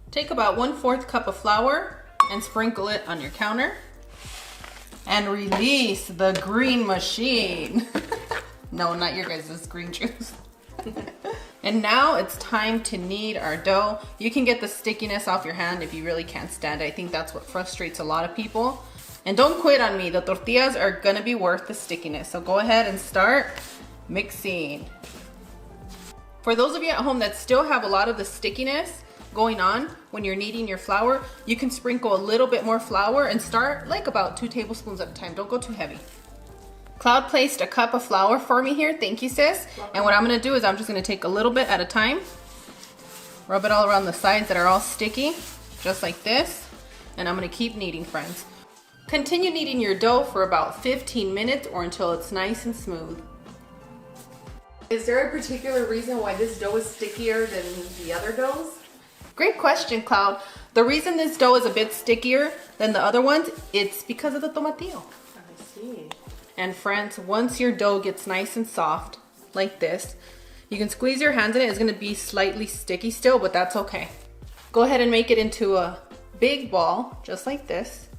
Speaker 1: Take about 1/4 cup of flour and sprinkle it on your counter. And release the green machine. No, not your guys' green juice. And now it's time to knead our dough. You can get the stickiness off your hand if you really can't stand it. I think that's what frustrates a lot of people. And don't quit on me. The tortillas are gonna be worth the stickiness. So go ahead and start mixing. For those of you at home that still have a lot of the stickiness going on when you're kneading your flour, you can sprinkle a little bit more flour and start like about 2 tablespoons at a time. Don't go too heavy. Cloud placed a cup of flour for me here. Thank you, sis. And what I'm gonna do is I'm just gonna take a little bit at a time, rub it all around the sides that are all sticky, just like this. And I'm gonna keep kneading, friends. Continue kneading your dough for about 15 minutes or until it's nice and smooth.
Speaker 2: Is there a particular reason why this dough is stickier than the other doughs?
Speaker 1: Great question, Cloud. The reason this dough is a bit stickier than the other ones, it's because of the tomatillo.
Speaker 2: I see.
Speaker 1: And friends, once your dough gets nice and soft, like this, you can squeeze your hands in it. It's gonna be slightly sticky still, but that's okay. Go ahead and make it into a big ball, just like this.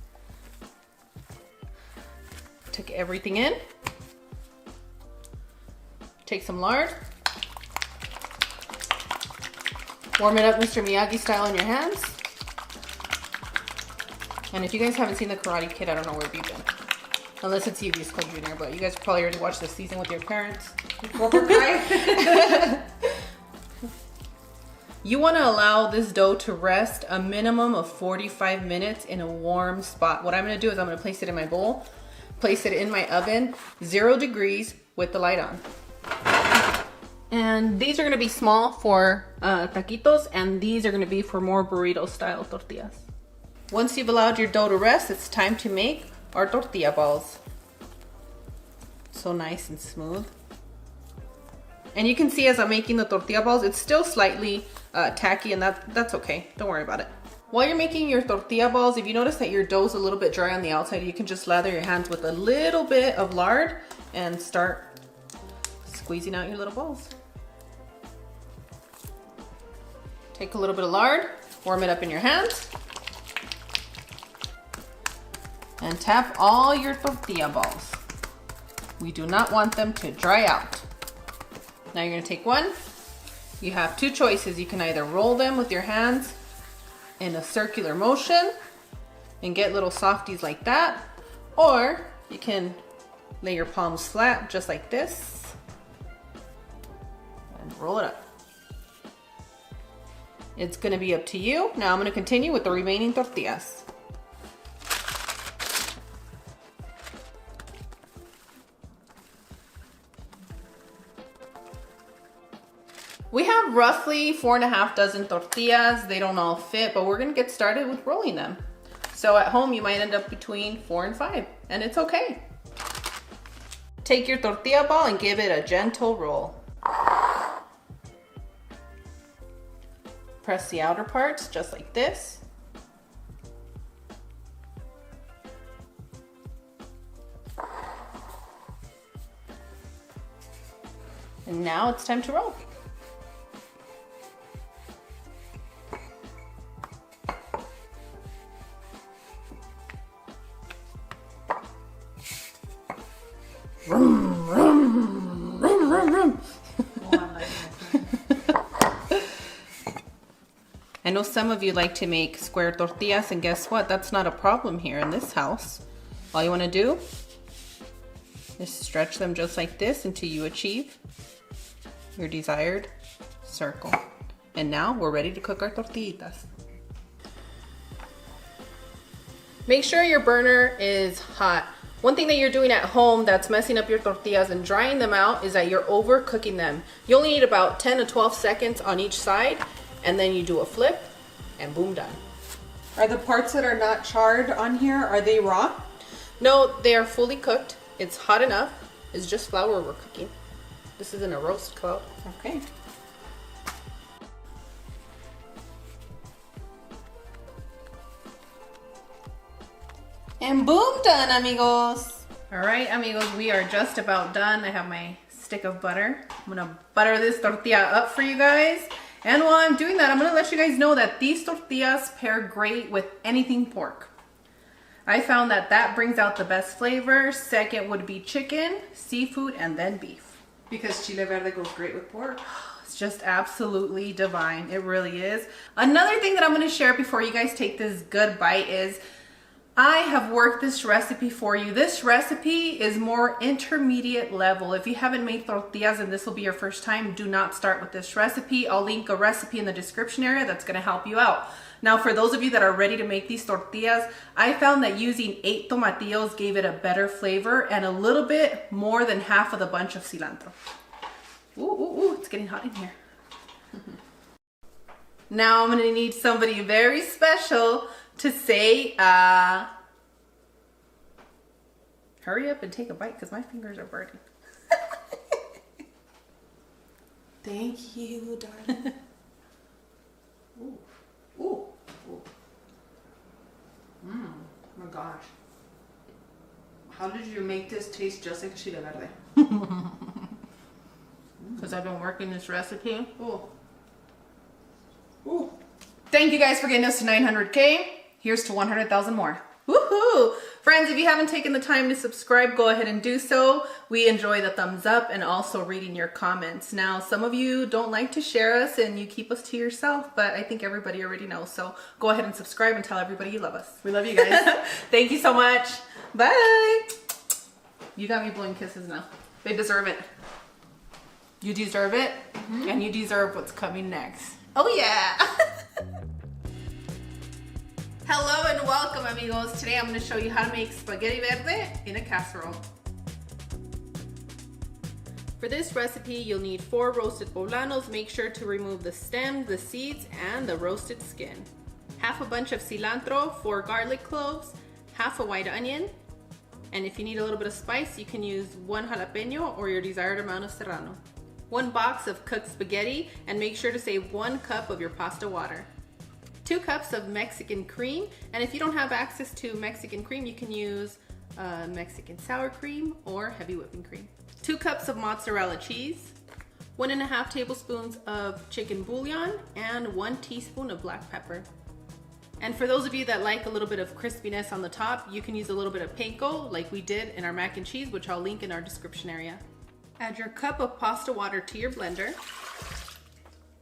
Speaker 1: Take everything in. Take some lard. Warm it up Mr. Miyagi style in your hands. And if you guys haven't seen the Karate Kid, I don't know where you've been. Unless it's UV School Junior, but you guys probably already watched this season with your parents. You want to allow this dough to rest a minimum of 45 minutes in a warm spot. What I'm going to do is I'm going to place it in my bowl, place it in my oven, 0 degrees with the light on. And these are going to be small for taquitos, and these are going to be for more burrito style tortillas. Once you've allowed your dough to rest, it's time to make our tortilla balls. So nice and smooth. And you can see as I'm making the tortilla balls, it's still slightly tacky, and that's okay. Don't worry about it. While you're making your tortilla balls, if you notice that your dough's a little bit dry on the outside, you can just lather your hands with a little bit of lard and start squeezing out your little balls. Take a little bit of lard, warm it up in your hands, and tap all your tortilla balls. We do not want them to dry out. Now you're gonna take one. You have 2 choices. You can either roll them with your hands in a circular motion and get little softies like that, or you can lay your palms flat just like this and roll it up. It's gonna be up to you. Now I'm gonna continue with the remaining tortillas. We have roughly 4.5 dozen tortillas. They don't all fit, but we're gonna get started with rolling them. So at home, you might end up between 4 and 5, and it's okay. Take your tortilla ball and give it a gentle roll. Press the outer parts just like this. And now it's time to roll. Vroom, vroom, vroom, vroom, vroom. I know some of you like to make square tortillas, and guess what? That's not a problem here in this house. All you want to do is stretch them just like this until you achieve your desired circle. And now we're ready to cook our tortillitas. Make sure your burner is hot. One thing that you're doing at home that's messing up your tortillas and drying them out is that you're overcooking them. You only need about 10 to 12 seconds on each side, and then you do a flip, and boom, done.
Speaker 4: Are the parts that are not charred on here, are they raw?
Speaker 1: No, they are fully cooked. It's hot enough. It's just flour we're cooking. This isn't a roast, Cloud.
Speaker 4: Okay.
Speaker 1: And boom, done, amigos. All right, amigos, we are just about done. I have my stick of butter. I'm gonna butter this tortilla up for you guys. And while I'm doing that, I'm gonna let you guys know that these tortillas pair great with anything pork. I found that that brings out the best flavor. Second would be chicken, seafood, and then beef.
Speaker 4: Because chile verde goes great with pork.
Speaker 1: It's just absolutely divine. It really is. Another thing that I'm gonna share before you guys take this good bite is I have worked this recipe for you. This recipe is more intermediate level. If you haven't made tortillas and this will be your first time, do not start with this recipe. I'll link a recipe in the description area that's gonna help you out. Now, for those of you that are ready to make these tortillas, I found that using 8 tomatillos gave it a better flavor and a little bit more than half of the bunch of cilantro. Ooh, ooh, ooh, it's getting hot in here. Now I'm gonna need somebody very special to say, hurry up and take a bite because my fingers are burning.
Speaker 4: Thank you, darling. Ooh, ooh, ooh. Oh my gosh. How did you make this taste just like chile verde?
Speaker 1: Because I've been working this recipe.
Speaker 4: Ooh. Ooh.
Speaker 1: Thank you guys for getting us to 900K. Here's to 100,000 more. Woohoo! Friends, if you haven't taken the time to subscribe, go ahead and do so. We enjoy the thumbs up and also reading your comments. Now, some of you don't like to share us and you keep us to yourself, but I think everybody already knows. So go ahead and subscribe and tell everybody you love us.
Speaker 2: We love you guys.
Speaker 1: Thank you so much. Bye. You got me blowing kisses now. They deserve it. You deserve it, and you deserve what's coming next. Oh yeah. Hello and welcome, amigos. Today I'm going to show you how to make spaghetti verde in a casserole. For this recipe, you'll need 4 roasted poblanos. Make sure to remove the stems, the seeds, and the roasted skin. Half a bunch of cilantro, 4 garlic cloves, half a white onion, and if you need a little bit of spice, you can use 1 jalapeno or your desired amount of serrano. 1 box of cooked spaghetti, and make sure to save 1 cup of your pasta water. 2 cups of Mexican cream, and if you don't have access to Mexican cream, you can use Mexican sour cream or heavy whipping cream. 2 cups of mozzarella cheese, 1.5 tablespoons of chicken bouillon, and 1 teaspoon of black pepper. And for those of you that like a little bit of crispiness on the top, you can use a little bit of panko like we did in our mac and cheese, which I'll link in our description area. Add your cup of pasta water to your blender.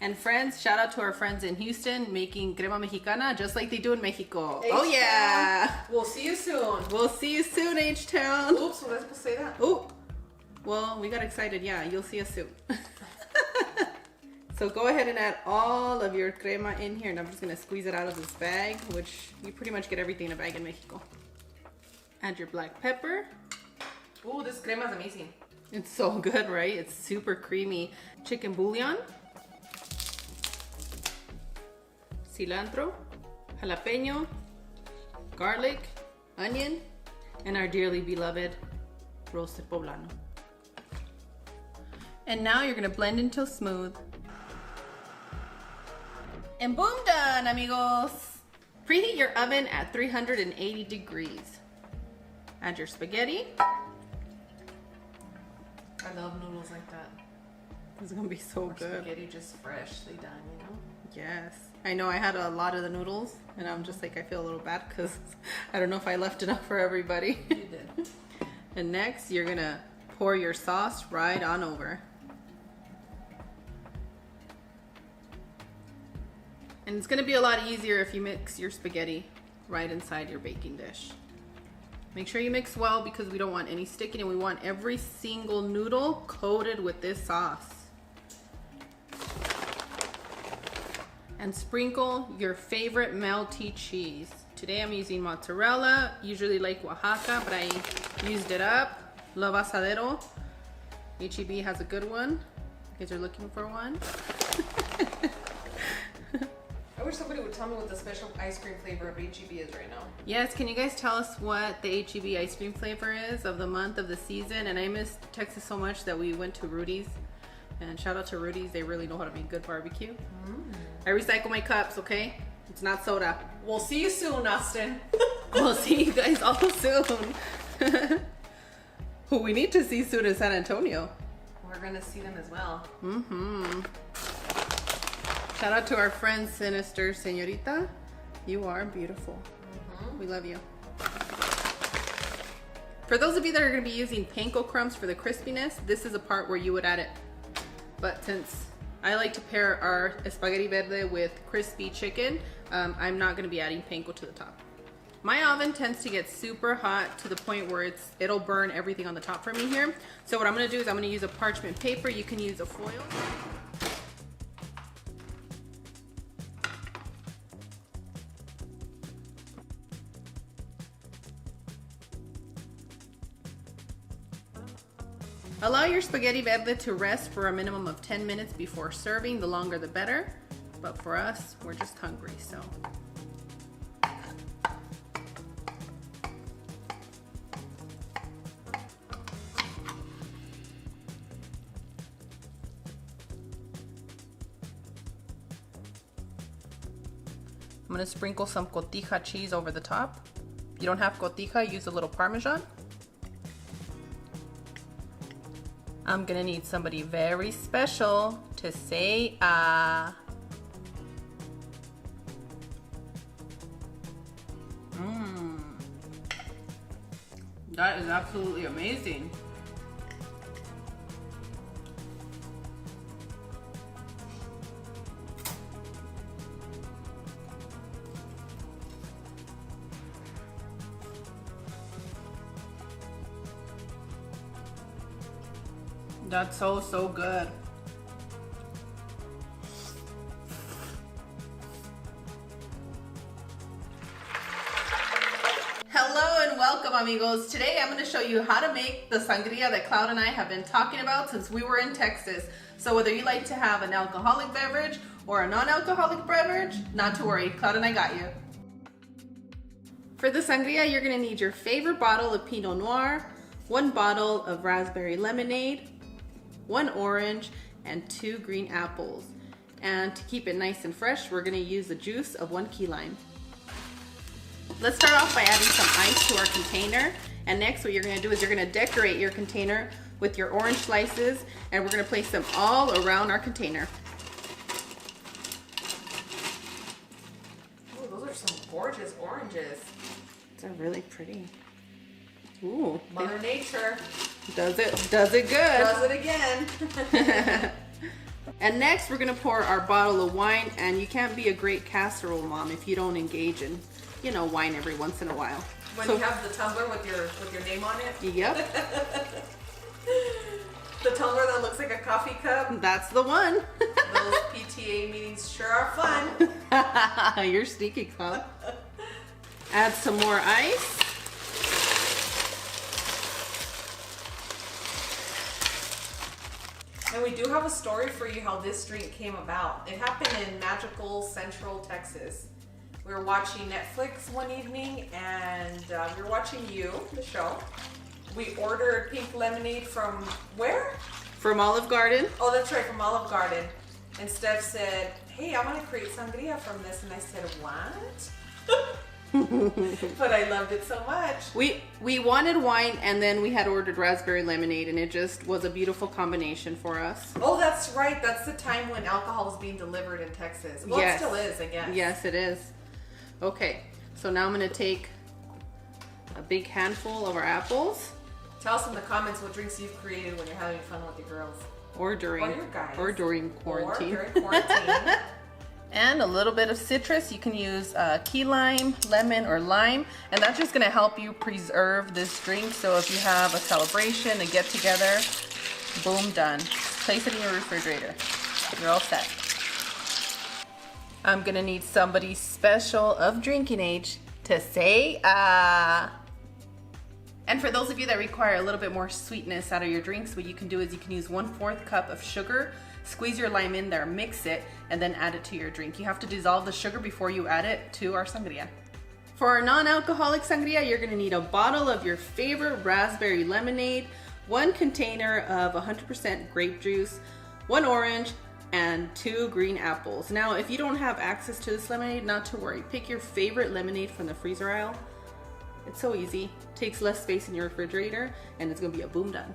Speaker 1: And friends, shout out to our friends in Houston making crema mexicana just like they do in Mexico.
Speaker 2: H-Town.
Speaker 1: Oh yeah!
Speaker 2: We'll see you soon.
Speaker 1: We'll see you soon, H-Town.
Speaker 2: Oops, was I supposed to say that?
Speaker 1: Oh, well, we got excited. Yeah, you'll see us soon. So go ahead and add all of your crema in here, and I'm just gonna squeeze it out of this bag, which you pretty much get everything in a bag in Mexico. Add your black pepper.
Speaker 2: Ooh, this crema is amazing.
Speaker 1: It's so good, right? It's super creamy. Chicken bouillon, cilantro, jalapeno, garlic, onion, and our dearly beloved roasted poblano. And now you're gonna blend until smooth. And boom, done, amigos. Preheat your oven at 380 degrees. Add your spaghetti.
Speaker 2: I love noodles like that.
Speaker 1: It's gonna be so
Speaker 2: Or
Speaker 1: good.
Speaker 2: spaghetti just freshly done, you know?
Speaker 1: Yes. I know I had a lot of the noodles and I'm just like, I feel a little bad because I don't know if I left enough for everybody.
Speaker 2: You did.
Speaker 1: And next you're gonna pour your sauce right on over. And it's gonna be a lot easier if you mix your spaghetti right inside your baking dish. Make sure you mix well because we don't want any sticking and we want every single noodle coated with this sauce. And sprinkle your favorite melty cheese. Today I'm using mozzarella, usually like Oaxaca, but I used it up. Love Asadero. HEB has a good one. You guys are looking for one.
Speaker 2: I wish somebody would tell me what the special ice cream flavor of HEB is right now.
Speaker 1: Yes, can you guys tell us what the HEB ice cream flavor is of the month, of the season? And I miss Texas so much that we went to Rudy's. And shout out to Rudy's, they really know how to make good barbecue. I recycle my cups, okay? It's not soda.
Speaker 2: We'll see you soon, Austin.
Speaker 1: We'll see you guys all soon. Who we need to see soon is San Antonio.
Speaker 2: We're gonna see them as well.
Speaker 1: Shout out to our friend Sinister Señorita. You are beautiful. We love you. For those of you that are going to be using panko crumbs for the crispiness, this is a part where you would add it. But since I like to pair our spaghetti verde with crispy chicken, I'm not going to be adding panko to the top. My oven tends to get super hot to the point where it'll burn everything on the top for me here. So what I'm going to do is I'm going to use a parchment paper. You can use a foil. Allow your spaghetti verde to rest for a minimum of 10 minutes before serving. The longer the better. But for us, we're just hungry, so. I'm gonna sprinkle some cotija cheese over the top. If you don't have cotija, use a little Parmesan. I'm gonna need somebody very special to say That is absolutely amazing. That's so good. Hello and welcome, amigos. Today I'm going to show you how to make the sangria that Cloud and I have been talking about since we were in Texas. So whether you like to have an alcoholic beverage or a non-alcoholic beverage, not to worry, Cloud and I got you. For the sangria, you're going to need your favorite bottle of Pinot Noir, 1 bottle of raspberry lemonade, 1 orange, and 2 green apples. And to keep it nice and fresh, we're going to use the juice of 1 key lime. Let's start off by adding some ice to our container. And next what you're going to do is you're going to decorate your container with your orange slices, and we're going to place them all around our container.
Speaker 2: Oh, those are some gorgeous oranges.
Speaker 1: They're really pretty. Ooh.
Speaker 2: Mother Nature.
Speaker 1: Does it good.
Speaker 2: Does it again.
Speaker 1: And next we're gonna pour our bottle of wine, and you can't be a great casserole mom if you don't engage in, you know, wine every once in a while.
Speaker 2: When you have the tumbler with your name on it.
Speaker 1: Yep.
Speaker 2: The tumbler that looks like a coffee cup.
Speaker 1: That's the one.
Speaker 2: Those PTA meetings sure are fun.
Speaker 1: You're sneaky, Cloud. Add some more ice.
Speaker 2: And we do have a story for you how this drink came about. It happened in magical Central Texas. We were watching Netflix one evening, and we were watching You, the show. We ordered pink lemonade from where?
Speaker 1: From Olive Garden.
Speaker 2: Oh, that's right, from Olive Garden. And Steph said, hey, I want to create sangria from this. And I said, what? But I loved it so much.
Speaker 1: We wanted wine, and then we had ordered raspberry lemonade, and it just was a beautiful combination for us.
Speaker 2: Oh, that's right. That's the time when alcohol was being delivered in Texas. Well,
Speaker 1: yes.
Speaker 2: It still is, I guess.
Speaker 1: Yes, it is. Okay, so now I'm going to take a big handful of our apples.
Speaker 2: Tell us in the comments what drinks you've created when you're having fun with your girls.
Speaker 1: Or during quarantine.
Speaker 2: Or during quarantine.
Speaker 1: And a little bit of citrus. You can use key lime, lemon, or lime, and that's just going to help you preserve this drink. So if you have a celebration, a get together, boom, done. Place it in your refrigerator. You're all set. I'm going to need somebody special of drinking age to say ah. And for those of you that require a little bit more sweetness out of your drinks, what you can do is you can use 1/4 cup of sugar, squeeze your lime in there, mix it, and then add it to your drink. You have to dissolve the sugar before you add it to our sangria. For our non-alcoholic sangria, you're gonna need a bottle of your favorite raspberry lemonade, 1 container of 100% grape juice, 1 orange, and 2 green apples. Now, if you don't have access to this lemonade, not to worry. Pick your favorite lemonade from the freezer aisle. It's so easy. Takes less space in your refrigerator, and it's gonna be a boom done.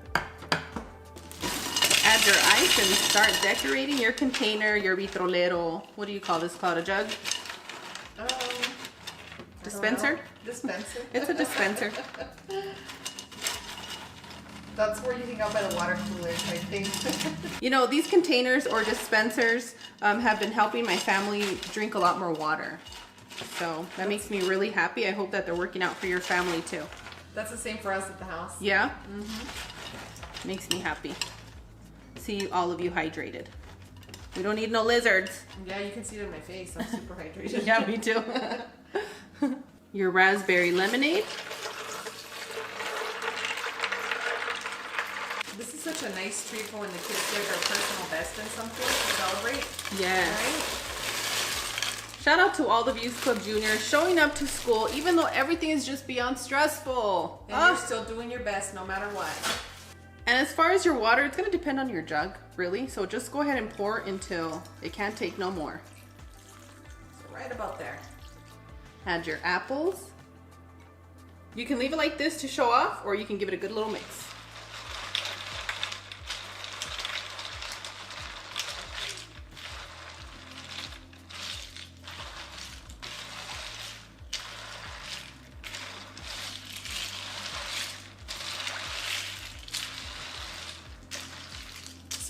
Speaker 1: Add your ice and start decorating your container, your vitrolero. What do you call this, Cloud? A jug? Dispenser?
Speaker 2: Dispenser.
Speaker 1: It's a dispenser.
Speaker 2: That's where you hang out by the water coolers, I think.
Speaker 1: You know, these containers or dispensers have been helping my family drink a lot more water. So that makes me really happy. I hope that they're working out for your family too.
Speaker 2: That's the same for us at the house.
Speaker 1: Yeah? Mm-hmm. Makes me happy. See all of you hydrated. We don't need no lizards.
Speaker 2: Yeah, you can see it in my face. I'm super hydrated.
Speaker 1: Yeah, me too. Your raspberry lemonade.
Speaker 2: This is such a nice treat for when the kids give their personal best in something to celebrate.
Speaker 1: Yes.
Speaker 2: Right?
Speaker 1: Shout out to all the Youth Club juniors showing up to school even though everything is just beyond stressful.
Speaker 2: And you're still doing your best no matter what.
Speaker 1: And as far as your water, it's going to depend on your jug, really. So just go ahead and pour until it can't take no more.
Speaker 2: So right about there.
Speaker 1: Add your apples. You can leave it like this to show off, or you can give it a good little mix.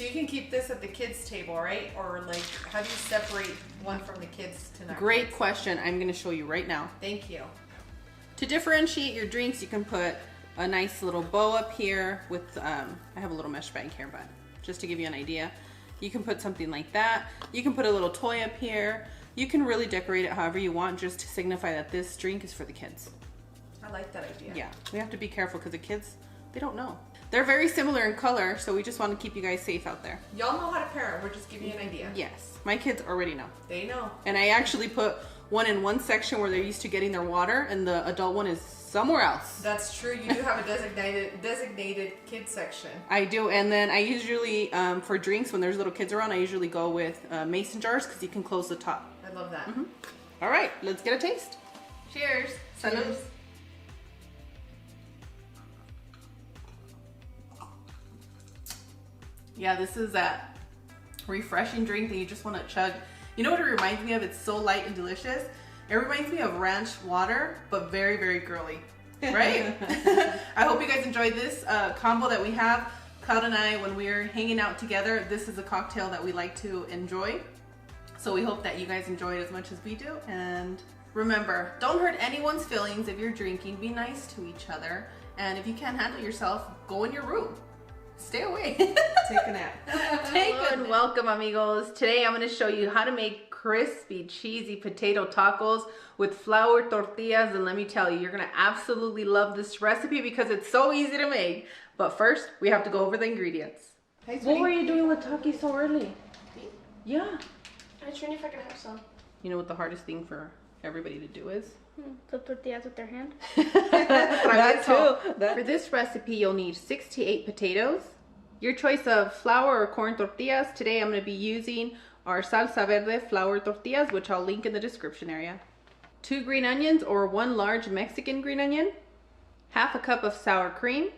Speaker 2: So you can keep this at the kids' table, right? Or like, how do you separate one from the kids to not
Speaker 1: Great
Speaker 2: kids?
Speaker 1: question. I'm going to show you right now.
Speaker 2: Thank you.
Speaker 1: To differentiate your drinks, you can put a nice little bow up here with, I have a little mesh bag here, but just to give you an idea. You can put something like that. You can put a little toy up here. You can really decorate it however you want, just to signify that this drink is for the kids.
Speaker 2: I like that idea.
Speaker 1: Yeah, we have to be careful because the kids, they don't know. They're very similar in color, so we just want to keep you guys safe out there.
Speaker 2: Y'all know how to parent. We're just giving you an idea.
Speaker 1: Yes, my kids already know.
Speaker 2: They know.
Speaker 1: And I actually put one in one section where they're used to getting their water, and the adult one is somewhere else.
Speaker 2: That's true. You do have a designated kids section.
Speaker 1: I do, and then I usually, for drinks, when there's little kids around, I usually go with mason jars because you can close the top.
Speaker 2: I love that.
Speaker 1: All right, let's get a taste.
Speaker 2: Cheers.
Speaker 1: Salud. Yeah, this is that refreshing drink that you just want to chug. You know what it reminds me of? It's so light and delicious. It reminds me of ranch water, but very, very girly, right? I hope you guys enjoyed this combo that we have. Cloud and I, when we're hanging out together, this is a cocktail that we like to enjoy. So we hope that you guys enjoy it as much as we do. And remember, don't hurt anyone's feelings if you're drinking. Be nice to each other. And if you can't handle yourself, go in your room. Stay away.
Speaker 4: Take a nap.
Speaker 1: Hello and welcome, amigos. Today I'm going to show you how to make crispy, cheesy potato tacos with flour tortillas. And let me tell you, you're going to absolutely love this recipe because it's so easy to make. But first, we have to go over the ingredients.
Speaker 4: Hey,
Speaker 1: What were you doing with Taki so early? Yeah.
Speaker 3: I was wondering if I could have some.
Speaker 1: You know what the hardest thing for everybody to do is?
Speaker 3: Put tortillas with their hand.
Speaker 1: That too. For this recipe, you'll need 6 to 8 potatoes. Your choice of flour or corn tortillas. Today I'm going to be using our salsa verde flour tortillas, which I'll link in the description area. 2 green onions or 1 large Mexican green onion. Half a cup of sour cream.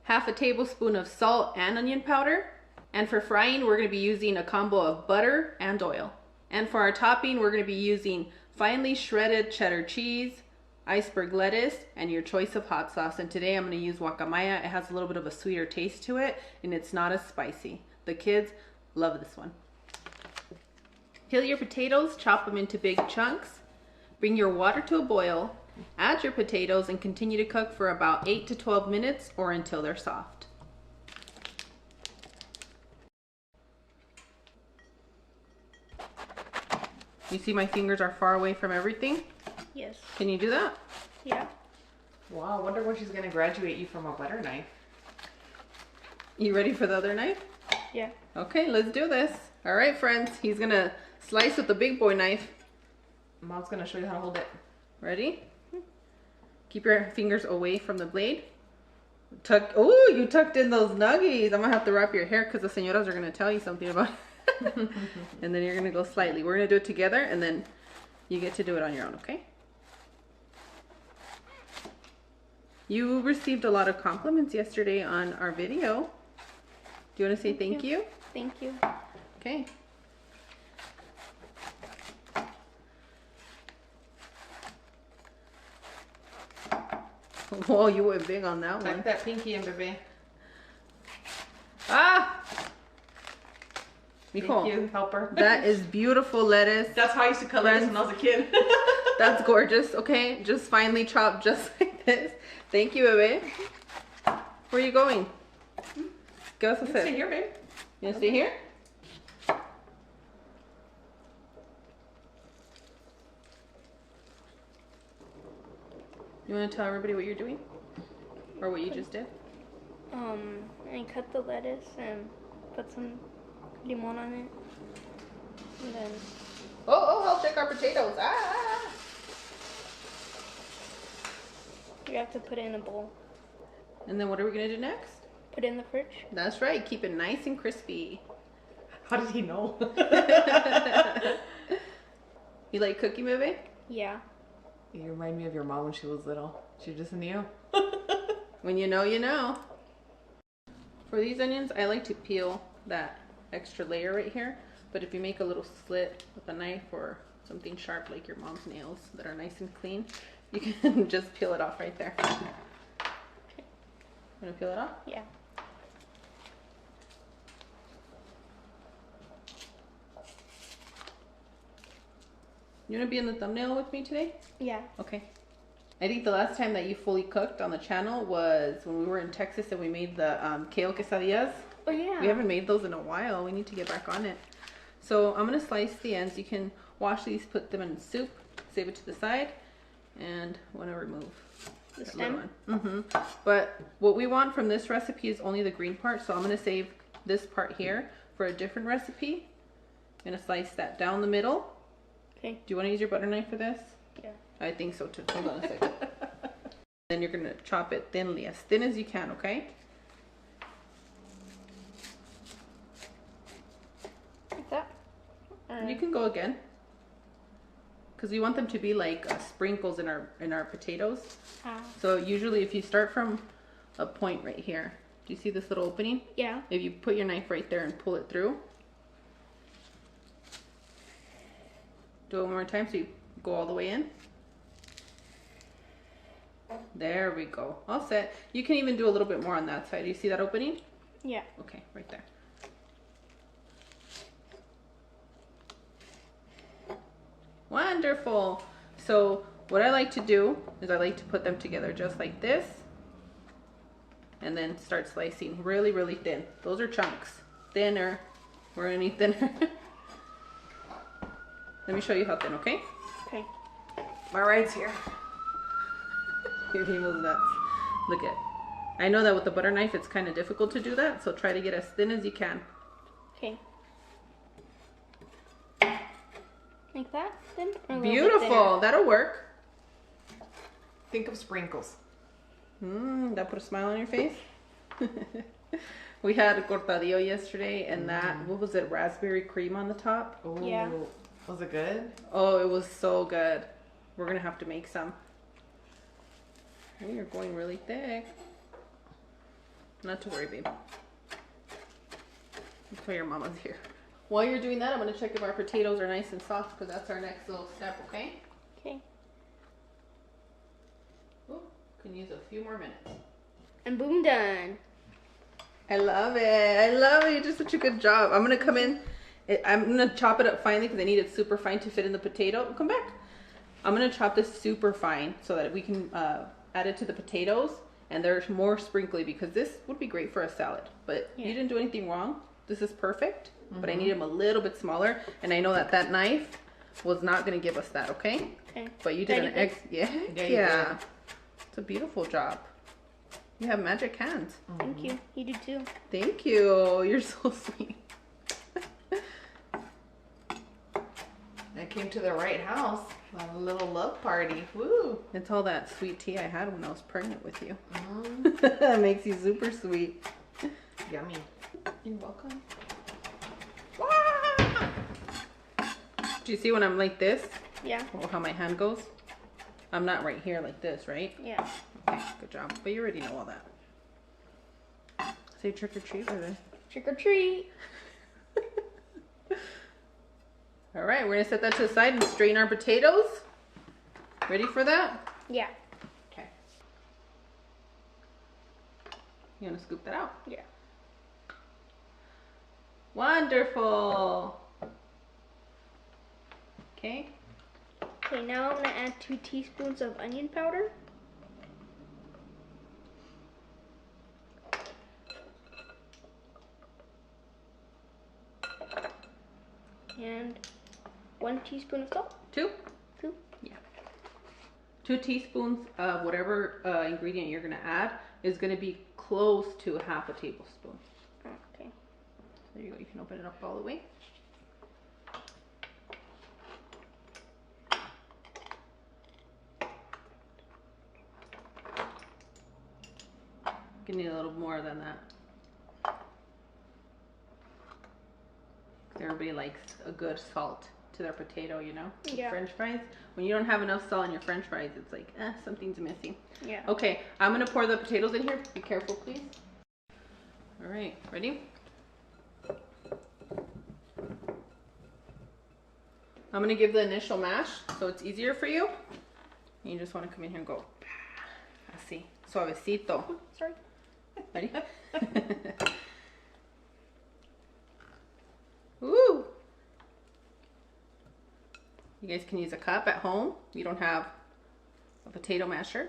Speaker 1: Half a tablespoon of salt and onion powder. And for frying, we're going to be using a combo of butter and oil. And for our topping, we're going to be using finely shredded cheddar cheese, iceberg lettuce, and your choice of hot sauce. And today I'm going to use guacamaya. It has a little bit of a sweeter taste to it, and it's not as spicy. The kids love this one. Peel your potatoes, chop them into big chunks. Bring your water to a boil. Add your potatoes and continue to cook for about 8 to 12 minutes or until they're soft. You see my fingers are far away from everything?
Speaker 3: Yes.
Speaker 1: Can you do that?
Speaker 3: Yeah.
Speaker 4: Wow, I wonder when she's gonna graduate you from a butter knife.
Speaker 1: You ready for the other knife?
Speaker 3: Yeah.
Speaker 1: Okay, let's do this. All right, friends, he's gonna slice with the big boy knife.
Speaker 4: Mom's gonna show you how to hold it.
Speaker 1: Ready? Keep your fingers away from the blade. Oh, you tucked in those nuggies. I'm gonna have to wrap your hair because the señoras are gonna tell you something about it. And then you're gonna go slightly. We're gonna do it together and then you get to do it on your own, okay? You received a lot of compliments yesterday on our video. Do you want to say thank you?
Speaker 3: Thank you.
Speaker 1: Okay. Whoa, you went big on that one.
Speaker 4: Tuck that pinky in, Bebe.
Speaker 1: Ah!
Speaker 4: Thank
Speaker 1: Nicole,
Speaker 4: you, helper.
Speaker 1: that is beautiful lettuce.
Speaker 4: That's how I used to cut lettuce when I was a kid.
Speaker 1: That's gorgeous. Okay, just finely chopped just like this. Thank you, Bebe. Where are you going? Give us a
Speaker 4: Stay
Speaker 1: sip.
Speaker 4: here, babe.
Speaker 1: You want to stay here? You want to tell everybody what you're doing? Or what you just did?
Speaker 3: I cut the lettuce and put some limon on it. And then
Speaker 1: Oh, I'll check our potatoes. Ah!
Speaker 3: you have to put it in a bowl.
Speaker 1: And then what are we going to do next?
Speaker 3: Put it in the fridge.
Speaker 1: That's right. Keep it nice and crispy.
Speaker 4: How did he know?
Speaker 1: You like cooking, Bebe?
Speaker 3: Yeah.
Speaker 4: You remind me of your mom when she was little. She just knew.
Speaker 1: When you know, you know. For these onions, I like to peel that extra layer right here. But if you make a little slit with a knife or something sharp like your mom's nails that are nice and clean, you can just peel it off right there. Want to peel it off?
Speaker 3: Yeah.
Speaker 1: You want to be in the thumbnail with me today?
Speaker 3: Yeah.
Speaker 1: Okay. I think the last time that you fully cooked on the channel was when we were in Texas and we made the kale quesadillas.
Speaker 3: Oh yeah.
Speaker 1: We haven't made those in a while. We need to get back on it. So I'm going to slice the ends. You can wash these, put them in soup, save it to the side, and want to remove
Speaker 3: The
Speaker 1: that little
Speaker 3: stem?
Speaker 1: one. But what we want from this recipe is only the green part, so I'm going to save this part here for a different recipe. I'm going to slice that down the middle.
Speaker 3: Okay.
Speaker 1: Do you want to use your butter knife for this?
Speaker 3: Yeah.
Speaker 1: I think so too. Hold on a second. Then you're going to chop it thinly, as thin as you can, okay?
Speaker 3: Like that?
Speaker 1: You can go again. Because we want them to be like sprinkles in our potatoes. So usually if you start from a point right here, do you see this little opening?
Speaker 3: Yeah.
Speaker 1: If you put your knife right there and pull it through. Do it one more time so you go all the way in. There we go. All set. You can even do a little bit more on that side. Do you see that opening?
Speaker 3: Yeah.
Speaker 1: Okay, right there. Wonderful. So what I like to do is I like to put them together just like this and then start slicing really, really thin. Those are chunks. Thinner. We're gonna need thinner. Let me show you how thin, okay?
Speaker 3: Okay.
Speaker 2: My ride's here.
Speaker 1: Your was nuts. Look at. I know that with the butter knife it's kind of difficult to do that, so try to get as thin as you can.
Speaker 3: Okay. Like that? Then? Or a little bit
Speaker 1: Beautiful.
Speaker 3: thinner?
Speaker 1: That'll work.
Speaker 2: Think of sprinkles.
Speaker 1: That put a smile on your face. We had a cortadillo yesterday, and that, what was it, raspberry cream on the top?
Speaker 2: Ooh.
Speaker 3: Yeah.
Speaker 2: Was it good?
Speaker 1: Oh, it was so good. We're gonna have to make some. Oh, you're going really thick. Not to worry, babe. That's why your mama's here. While you're doing that, I'm gonna check if our potatoes are nice and soft, because that's our next little step, okay?
Speaker 3: Okay.
Speaker 1: Ooh, can use a few more minutes.
Speaker 3: And boom, done.
Speaker 1: I love it. I love it. You did such a good job. I'm gonna come in. I'm gonna chop it up finely because I need it super fine to fit in the potato. Come back. I'm gonna chop this super fine so that we can add it to the potatoes, and there's more sprinkly because this would be great for a salad. But
Speaker 3: Yeah.
Speaker 1: you didn't do anything wrong. This is perfect. But I need them a little bit smaller, and I know that that knife was not gonna give us that. Okay.
Speaker 3: Okay.
Speaker 1: But you did
Speaker 3: Did I
Speaker 1: an
Speaker 3: do
Speaker 1: yeah. It's a beautiful job. You have magic hands.
Speaker 3: Thank you. You do too.
Speaker 1: Thank you. You're so sweet.
Speaker 2: I came to the right house. A little love party. Woo.
Speaker 1: It's all that sweet tea I had when I was pregnant with you. That makes you super sweet.
Speaker 2: Yummy.
Speaker 1: You're welcome. Do you see when I'm like this?
Speaker 3: Yeah.
Speaker 1: Or how my hand goes? I'm not right here like this, right?
Speaker 3: Yeah.
Speaker 1: Okay, good job. But you already know all that. Say trick or treat with it.
Speaker 3: Trick or treat.
Speaker 1: All right, we're gonna set that to the side and strain our potatoes. Ready for that?
Speaker 3: Yeah.
Speaker 1: Okay. You wanna scoop that out?
Speaker 3: Yeah.
Speaker 1: Wonderful. Okay.
Speaker 3: Okay, now I'm gonna add 2 teaspoons of onion powder. And 1 teaspoon of salt.
Speaker 1: 2?
Speaker 3: 2.
Speaker 1: Yeah. 2 teaspoons of whatever ingredient you're gonna add is gonna be close to half a tablespoon.
Speaker 3: Okay.
Speaker 1: There you go. You can open it up all the way. You need a little more than that. Everybody likes a good salt to their potato, you know?
Speaker 3: Yeah.
Speaker 1: French fries. When you don't have enough salt in your French fries, it's like, something's missing.
Speaker 3: Yeah.
Speaker 1: Okay, I'm gonna pour the potatoes in here. Be careful, please. All right, ready? I'm gonna give the initial mash so it's easier for you. You just wanna come in here and go, así, suavecito.
Speaker 3: Sorry.
Speaker 1: Ready? Ooh. You guys can use a cup at home. You don't have a potato masher.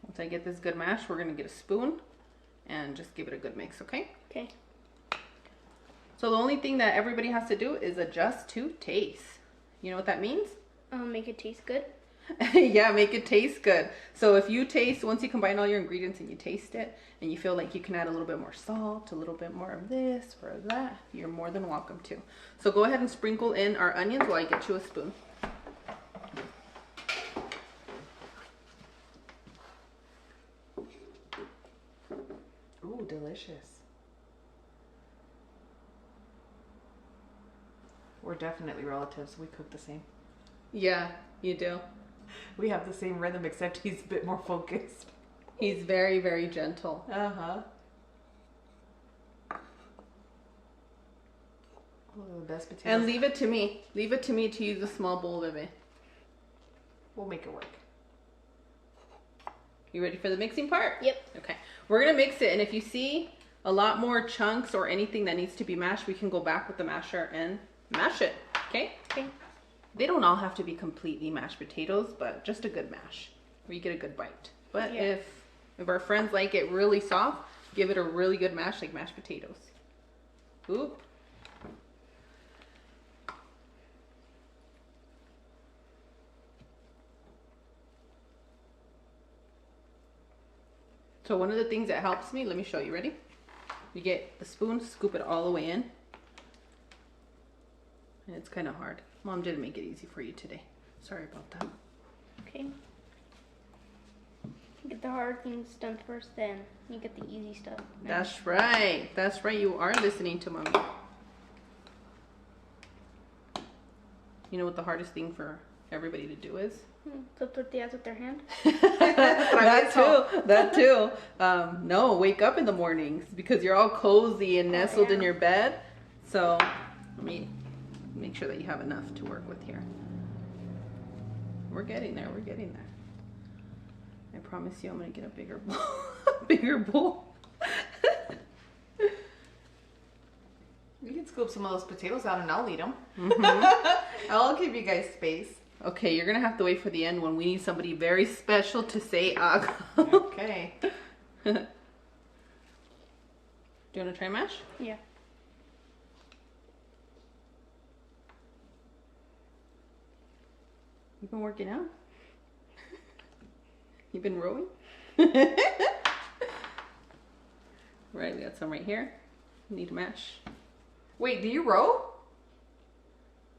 Speaker 1: Once I get this good mash, we're gonna get a spoon and just give it a good mix, okay?
Speaker 3: Okay.
Speaker 1: So the only thing that everybody has to do is adjust to taste. You know what that means?
Speaker 3: Make it taste good.
Speaker 1: Yeah, make it taste good. So if you taste, once you combine all your ingredients and you taste it, and you feel like you can add a little bit more salt, a little bit more of this or that, you're more than welcome to. So go ahead and sprinkle in our onions while I get you a spoon.
Speaker 4: Ooh, delicious. We're definitely relatives. We cook the same.
Speaker 1: Yeah, you do.
Speaker 4: We have the same rhythm, except he's a bit more focused.
Speaker 1: He's very, very gentle.
Speaker 4: Uh-huh. Oh, the best potatoes.
Speaker 1: And leave it to me. Leave it to me to use a small bowl, Bebe.
Speaker 4: We'll make it work.
Speaker 1: You ready for the mixing part?
Speaker 3: Yep.
Speaker 1: Okay. We're going to mix it, and if you see a lot more chunks or anything that needs to be mashed, we can go back with the masher and mash it, okay?
Speaker 3: Okay.
Speaker 1: They don't all have to be completely mashed potatoes, but just a good mash where you get a good bite. But
Speaker 3: Yeah.
Speaker 1: if our friends like it really soft, give it a really good mash like mashed potatoes. Oop. So one of the things that helps me, let me show you, ready? You get the spoon, scoop it all the way in. And it's kind of hard. Mom didn't make it easy for you today. Sorry about that.
Speaker 3: Okay. Get the hard things done first, then you get the easy stuff.
Speaker 1: That's right. That's right. You are listening to Mommy. You know what the hardest thing for everybody to do is?
Speaker 3: Put tortillas with their hand.
Speaker 1: That too. That too. No, wake up in the mornings because you're all cozy and nestled in your bed. So let me make sure that you have enough to work with here. We're getting there. We're getting there. I promise you I'm going to get a bigger bowl. Bigger bowl.
Speaker 4: We can scoop some of those potatoes out and I'll eat them. Mm-hmm. I'll give you guys space.
Speaker 1: Okay, you're going to have to wait for the end when we need somebody very special to say Agua.
Speaker 4: Okay.
Speaker 1: Do you want to try mash?
Speaker 3: Yeah.
Speaker 1: You've been working out? You've been rowing? Right, we got some right here. Need to mash.
Speaker 4: Wait, do you row?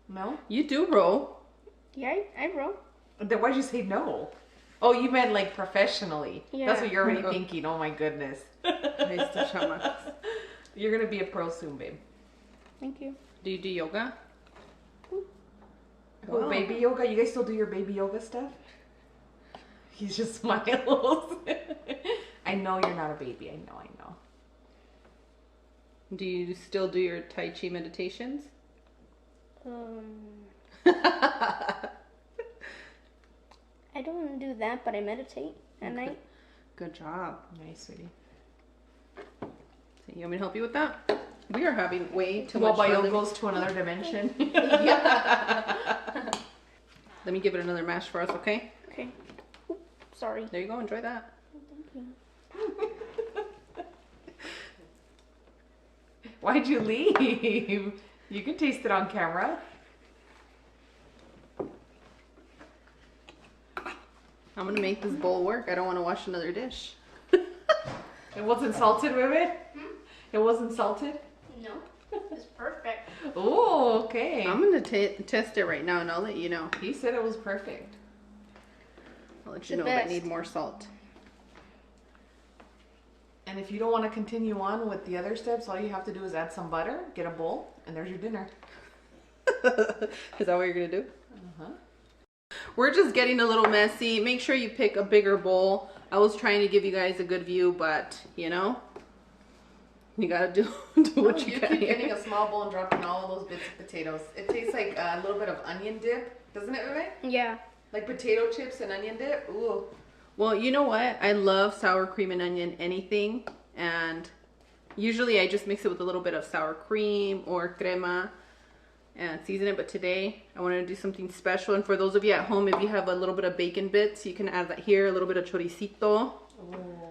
Speaker 4: No?
Speaker 1: You do row.
Speaker 3: Yeah, I roll.
Speaker 4: Then why'd you say no? Oh, you meant like professionally.
Speaker 3: Yeah.
Speaker 4: That's what you're already thinking. Oh my goodness.
Speaker 1: Nice to shaman.
Speaker 4: You're gonna be a pro soon, babe.
Speaker 3: Thank you.
Speaker 1: Do you do yoga?
Speaker 4: Oh,
Speaker 1: Wow.
Speaker 4: baby yoga? You guys still do your baby yoga stuff? He's just smiles. I know you're not a baby. I know.
Speaker 1: Do you still do your Tai Chi meditations?
Speaker 3: I don't do that, but I meditate at night.
Speaker 1: Good job.
Speaker 4: Nice, sweetie.
Speaker 1: So you want me to help you with that? We are having way too
Speaker 4: Well,
Speaker 1: much
Speaker 4: Bayo
Speaker 1: fun.
Speaker 4: goes to another dimension.
Speaker 1: Let me give it another mash for us, okay?
Speaker 3: Okay. Oop, sorry.
Speaker 1: There you go. Enjoy that.
Speaker 3: Thank you.
Speaker 4: Why'd you leave? You can taste it on camera.
Speaker 1: I'm gonna make this bowl work. I don't want to wash another dish.
Speaker 4: It wasn't salted, Bebe? It wasn't salted?
Speaker 3: No, it's perfect.
Speaker 4: Oh, okay.
Speaker 1: I'm gonna test it right now, and I'll let you know.
Speaker 4: He said it was perfect.
Speaker 1: I'll let
Speaker 3: It's
Speaker 1: you
Speaker 3: the
Speaker 1: know if I
Speaker 3: best.
Speaker 1: need more salt.
Speaker 4: And if you don't want to continue on with the other steps, all you have to do is add some butter, get a bowl, and there's your dinner.
Speaker 1: Is that what you're gonna do?
Speaker 4: Uh-huh.
Speaker 1: We're just getting a little messy. Make sure you pick a bigger bowl. I was trying to give you guys a good view, but you know, you gotta do what you
Speaker 4: keep
Speaker 1: can.
Speaker 4: getting a small bowl and dropping all of those bits of potatoes. It tastes like a little bit of onion dip, doesn't it, Bebe?
Speaker 3: Yeah.
Speaker 4: Like potato chips and onion dip. Ooh.
Speaker 1: Well, you know what? I love sour cream and onion anything, and Usually I just mix it with a little bit of sour cream or crema and season it, but today I wanted to do something special. And for those of you at home, if you have a little bit of bacon bits, you can add that here, a little bit of choricito.
Speaker 2: Oh.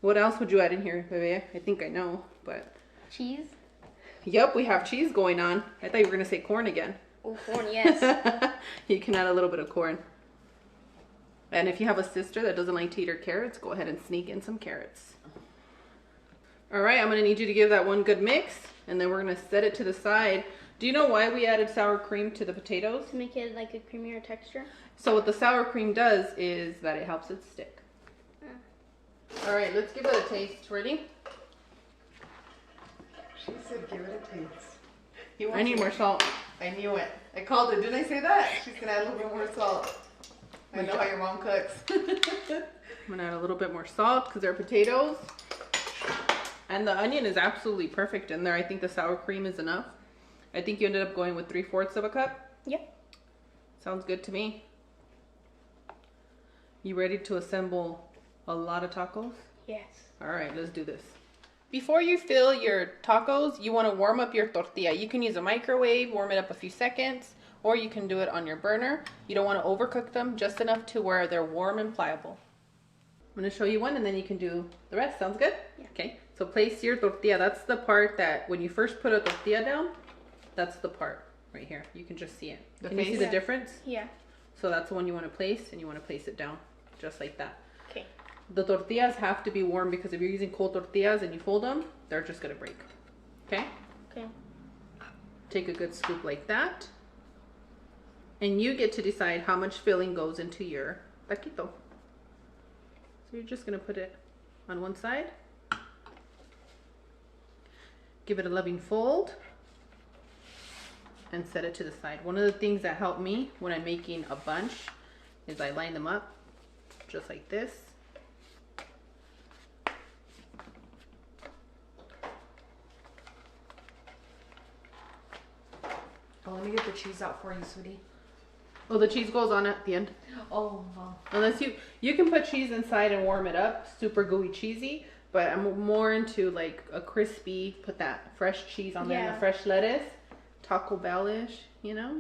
Speaker 1: What else would you add in here, Bebe? I think I know, but...
Speaker 5: Cheese.
Speaker 1: Yep, we have cheese going on. I thought you were going to say corn again.
Speaker 5: Oh, corn, yes.
Speaker 1: You can add a little bit of corn. And if you have a sister that doesn't like to eat her carrots, go ahead and sneak in some carrots. All right, I'm going to need you to give that one good mix, and then we're going to set it to the side. Do you know why we added sour cream to the potatoes?
Speaker 5: To make it like a creamier texture.
Speaker 1: So what the sour cream does is that it helps it stick. All right, let's give it a taste. Ready?
Speaker 2: She said give it a taste.
Speaker 1: I need more salt.
Speaker 2: I knew it. I called her. Didn't I say that? She's going to add a little bit more salt. I know how your mom cooks.
Speaker 1: I'm gonna add a little bit more salt because they're potatoes. And the onion is absolutely perfect in there. I think the sour cream is enough. I think you ended up going with 3/4 of a cup.
Speaker 5: Yep.
Speaker 1: Sounds good to me. You ready to assemble a lot of tacos?
Speaker 5: Yes.
Speaker 1: All right, let's do this. Before you fill your tacos, you want to warm up your tortilla. You can use a microwave, warm it up a few seconds, or you can do it on your burner. You don't want to overcook them, just enough to where they're warm and pliable. I'm going to show you one and then you can do the rest. Sounds good?
Speaker 5: Yeah.
Speaker 1: Okay, so place your tortilla. That's the part that when you first put a tortilla down, that's the part right here. You can just see it. Can you see the difference?
Speaker 5: Yeah.
Speaker 1: So that's the one you want to place, and you want to place it down just like that.
Speaker 5: Okay.
Speaker 1: The tortillas have to be warm because if you're using cold tortillas and you fold them, they're just going to break. Okay?
Speaker 5: Okay.
Speaker 1: Take a good scoop like that. And you get to decide how much filling goes into your taquito. So you're just going to put it on one side. Give it a loving fold. And set it to the side. One of the things that helped me when I'm making a bunch is I line them up just like this.
Speaker 4: Oh, let me get the cheese out for you, sweetie.
Speaker 1: Oh, the cheese goes on at the end.
Speaker 4: Oh, wow.
Speaker 1: Unless you can put cheese inside and warm it up, super gooey cheesy, but I'm more into like a crispy, put that fresh cheese on there and the fresh lettuce, Taco Bell-ish, you know?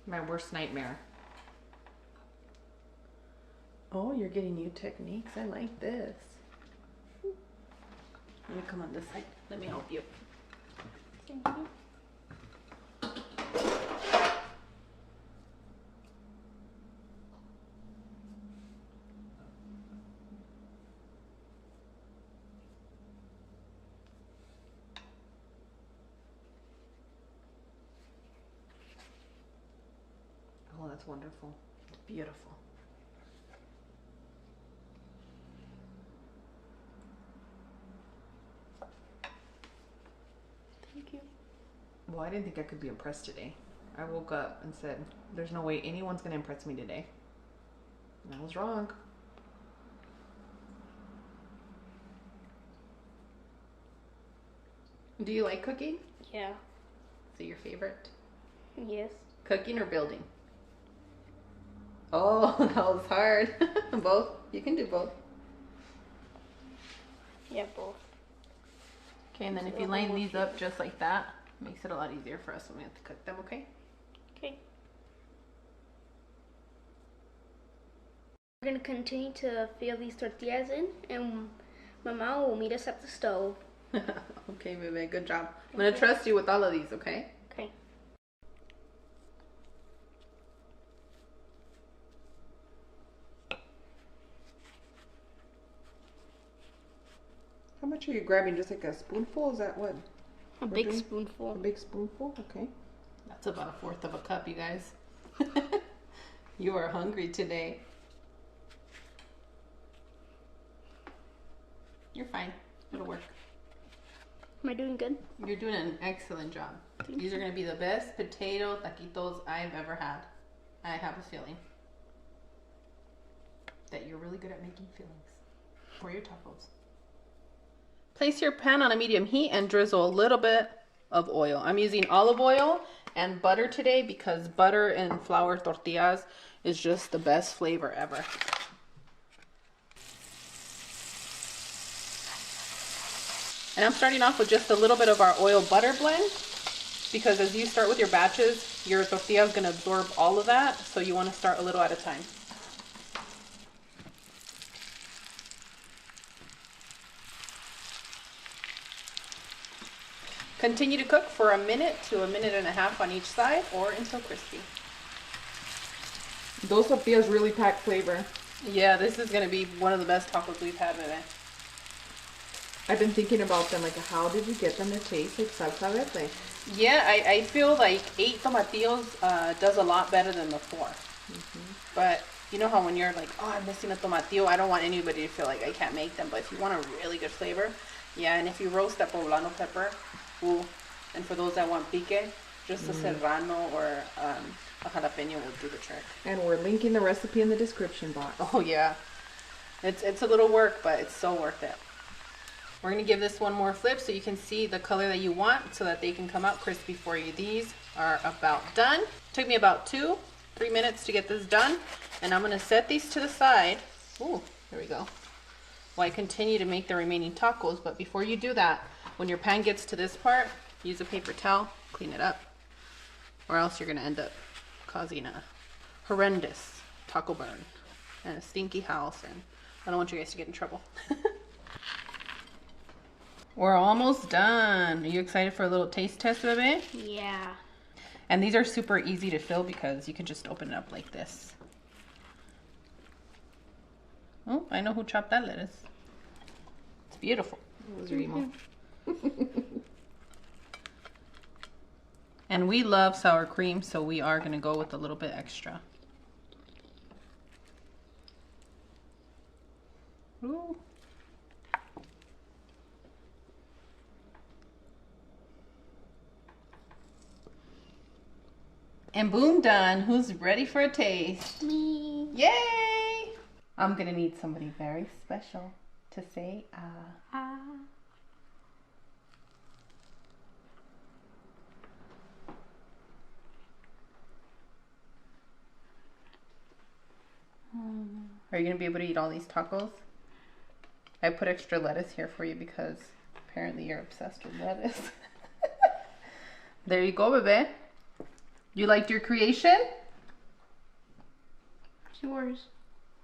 Speaker 4: My worst nightmare.
Speaker 1: Oh, you're getting new techniques. I like this. Let me come on this side. Let me help you.
Speaker 5: Thank you.
Speaker 4: Oh, that's wonderful.
Speaker 1: Beautiful.
Speaker 5: Thank you.
Speaker 4: Well, I didn't think I could be impressed today. I woke up and said, there's no way anyone's going to impress me today. And I was wrong.
Speaker 1: Do you like cooking?
Speaker 5: Yeah.
Speaker 1: Is it your favorite?
Speaker 5: Yes.
Speaker 1: Cooking or building? Oh, that was hard. Both? You can do both.
Speaker 5: Yeah, both.
Speaker 1: Okay, and then if you line these up just like that, makes it a lot easier for us when we have to cook them, okay?
Speaker 5: Okay. We're gonna continue to fill these tortillas in, and my mom will meet us at the stove.
Speaker 1: Okay, Bebe, good job. I'm gonna trust you with all of these, okay?
Speaker 5: Okay.
Speaker 4: How much are you grabbing? Just like a spoonful? Is that what?
Speaker 5: A
Speaker 4: we're
Speaker 5: big
Speaker 4: doing?
Speaker 5: spoonful.
Speaker 4: A big spoonful? Okay.
Speaker 1: That's about 1/4 of a cup, you guys. You are hungry today. You're fine. It'll work.
Speaker 5: Am I doing good?
Speaker 1: You're doing an excellent job. These are going to be the best potato taquitos I've ever had. I have a feeling that you're really good at making fillings for your tacos. Place your pan on a medium heat and drizzle a little bit of oil. I'm using olive oil and butter today because butter and flour tortillas is just the best flavor ever. And I'm starting off with just a little bit of our oil butter blend, because as you start with your batches, your tortilla is going to absorb all of that, so you want to start a little at a time. Continue to cook for a minute to a minute and a half on each side, or until crispy.
Speaker 4: Those tortillas really pack flavor.
Speaker 1: Yeah, this is going to be one of the best tacos we've had today.
Speaker 4: I've been thinking about them, like, how did you get them to taste like salsa verde?
Speaker 1: Yeah, I feel like 8 tomatillos does a lot better than the 4. But you know how when you're like, oh, I'm missing a tomatillo, I don't want anybody to feel like I can't make them. But if you want a really good flavor, yeah, and if you roast that poblano pepper, ooh, and for those that want pique, just a serrano or a jalapeno will do the trick.
Speaker 4: And we're linking the recipe in the description box.
Speaker 1: Oh yeah, it's a little work, but it's so worth it. We're gonna give this one more flip so you can see the color that you want, so that they can come out crispy for you. These are about done. Took me about 2-3 minutes to get this done, and I'm gonna set these to the side. Ooh, there we go. While I continue to make the remaining tacos, but before you do that, when your pan gets to this part, use a paper towel, clean it up, or else you're gonna end up causing a horrendous taco burn and a stinky house, and I don't want you guys to get in trouble. We're almost done. Are you excited for a little taste test, Bebe?
Speaker 5: Yeah.
Speaker 1: And these are super easy to fill because you can just open it up like this. Oh, I know who chopped that lettuce. It's beautiful.
Speaker 4: It was Remo.
Speaker 1: And we love sour cream, so we are going to go with a little bit extra. Ooh. And boom, done. Who's ready for a taste?
Speaker 5: Me.
Speaker 1: Yay! I'm gonna need somebody very special to say ah. Are you gonna be able to eat all these tacos? I put extra lettuce here for you because apparently you're obsessed with lettuce. There you go, Bebe. You liked your creation?
Speaker 5: It's yours.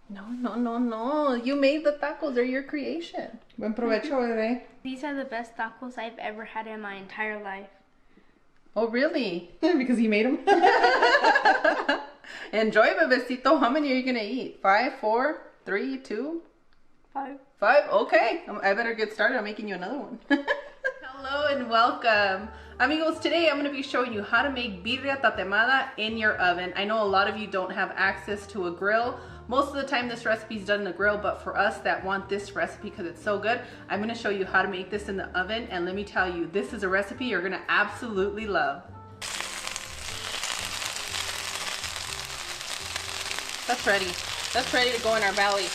Speaker 1: No. You made the tacos. They're your creation.
Speaker 4: Buen provecho, Bebe.
Speaker 5: These are the best tacos I've ever had in my entire life.
Speaker 1: Oh, really?
Speaker 4: Because he made them.
Speaker 1: Enjoy, Bebecito. How many are you going to eat? 5, 4, 3, 2?
Speaker 5: 5.
Speaker 1: 5? Okay. I better get started on making you another one. Hello and welcome. Amigos, today I'm going to be showing you how to make birria tatemada in your oven. I know a lot of you don't have access to a grill. Most of the time this recipe is done in the grill, but for us that want this recipe because it's so good, I'm going to show you how to make this in the oven. And let me tell you, this is a recipe you're going to absolutely love. That's ready. That's ready to go in our belly.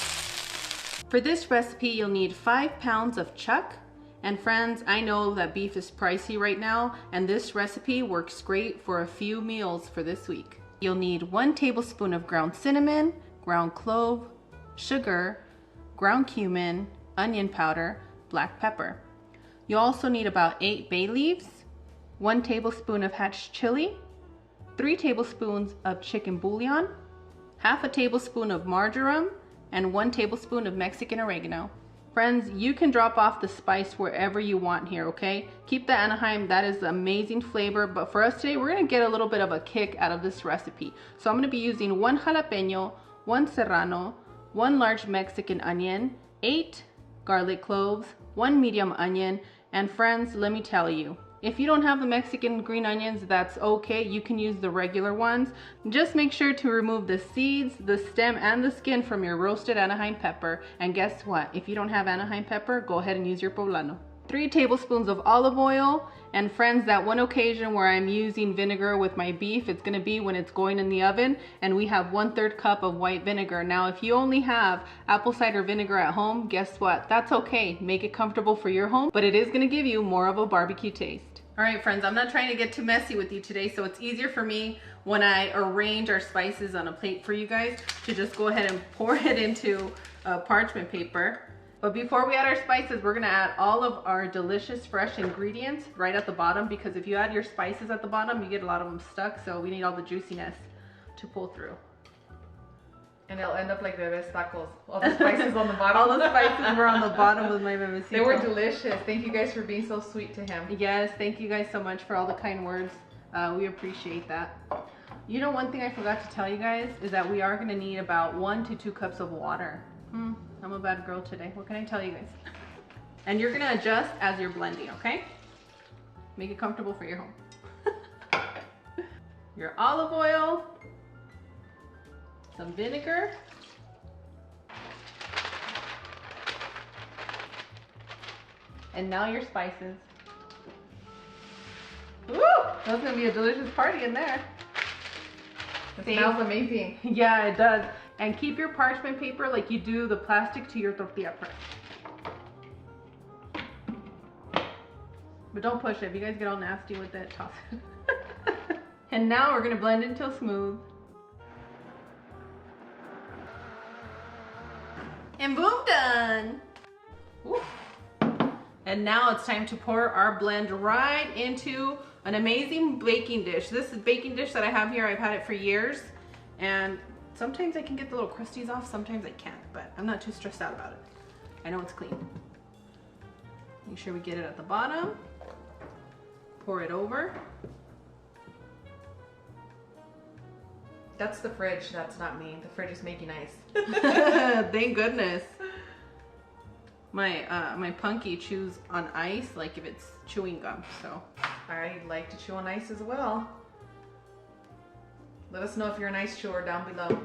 Speaker 1: For this recipe, you'll need 5 pounds of chuck. And friends, I know that beef is pricey right now, and this recipe works great for a few meals for this week. You'll need 1 tablespoon of ground cinnamon, ground clove, sugar, ground cumin, onion powder, black pepper. You'll also need about 8 bay leaves, 1 tablespoon of hatch chili, 3 tablespoons of chicken bouillon, half a tablespoon of marjoram, and 1 tablespoon of Mexican oregano. Friends, you can drop off the spice wherever you want here, okay? Keep the Anaheim, that is amazing flavor, but for us today, we're gonna get a little bit of a kick out of this recipe. So I'm gonna be using 1 jalapeno, 1 serrano, 1 large Mexican onion, 8 garlic cloves, 1 medium onion, and friends, let me tell you, if you don't have the Mexican green onions, that's okay. You can use the regular ones. Just make sure to remove the seeds, the stem, and the skin from your roasted Anaheim pepper. And guess what? If you don't have Anaheim pepper, go ahead and use your poblano. 3 tablespoons of olive oil. And friends, that one occasion where I'm using vinegar with my beef, it's gonna be when it's going in the oven, and we have 1/3 cup of white vinegar. Now, if you only have apple cider vinegar at home, guess what? That's okay. Make it comfortable for your home, but it is gonna give you more of a barbecue taste. All right, friends, I'm not trying to get too messy with you today, so it's easier for me when I arrange our spices on a plate for you guys to just go ahead and pour it into parchment paper. But before we add our spices, we're gonna add all of our delicious fresh ingredients right at the bottom, because if you add your spices at the bottom, you get a lot of them stuck, so we need all the juiciness to pull through.
Speaker 2: And it'll end up like Bebe's tacos. All the spices on the bottom.
Speaker 1: All the spices were on the bottom with my Bebecito.
Speaker 2: They were delicious. Thank you guys for being so sweet to him.
Speaker 1: Yes, thank you guys so much for all the kind words. We appreciate that. You know, one thing I forgot to tell you guys is that we are gonna need about 1 to 2 cups of water. I'm a bad girl today. What can I tell you guys? And you're gonna adjust as you're blending, okay? Make it comfortable for your home. Your olive oil, some vinegar, and now your spices. Woo! That's gonna be a delicious party in there.
Speaker 2: It smells amazing.
Speaker 1: Yeah, it does. And keep your parchment paper like you do the plastic to your tortilla press. But don't push it. If you guys get all nasty with it, toss it. And now we're gonna blend until smooth. And boom, done. Woo. And now it's time to pour our blend right into an amazing baking dish. This is baking dish that I have here. I've had it for years. And sometimes I can get the little crusties off, sometimes I can't, but I'm not too stressed out about it. I know it's clean. Make sure we get it at the bottom. Pour it over.
Speaker 2: That's the fridge, that's not me. The fridge is making ice.
Speaker 1: Thank goodness. My punky chews on ice like if it's chewing gum, so.
Speaker 2: I like to chew on ice as well. Let us know if you're an ice chewer down below.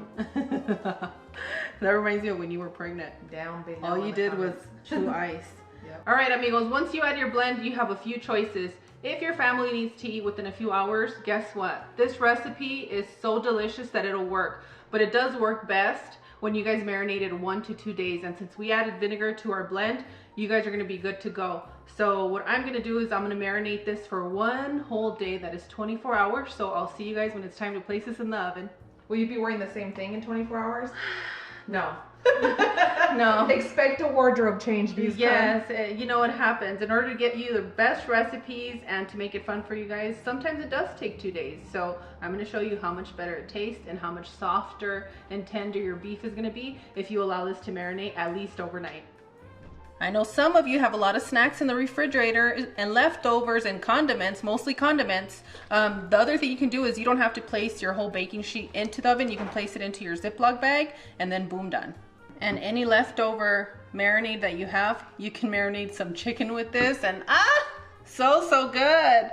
Speaker 1: That reminds me of when you were pregnant.
Speaker 2: Down below.
Speaker 1: All you did was chew ice.
Speaker 2: Yep.
Speaker 1: All right, amigos, once you add your blend, you have a few choices. If your family needs to eat within a few hours, guess what? This recipe is so delicious that it'll work. But it does work best when you guys marinate it 1 to 2 days. And since we added vinegar to our blend, you guys are gonna be good to go. So what I'm gonna do is I'm gonna marinate this for 1 whole day, that is 24 hours. So I'll see you guys when it's time to place this in the oven.
Speaker 2: Will you be wearing the same thing in 24 hours? No.
Speaker 1: No.
Speaker 2: Expect a wardrobe change, these
Speaker 1: Yes, you know what happens. In order to get you the best recipes and to make it fun for you guys, sometimes it does take 2 days. So I'm going to show you how much better it tastes and how much softer and tender your beef is going to be if you allow this to marinate at least overnight. I know some of you have a lot of snacks in the refrigerator and leftovers and condiments, mostly condiments. The other thing you can do is you don't have to place your whole baking sheet into the oven. You can place it into your Ziploc bag and then boom, done. And any leftover marinade that you have, you can marinate some chicken with this and so good.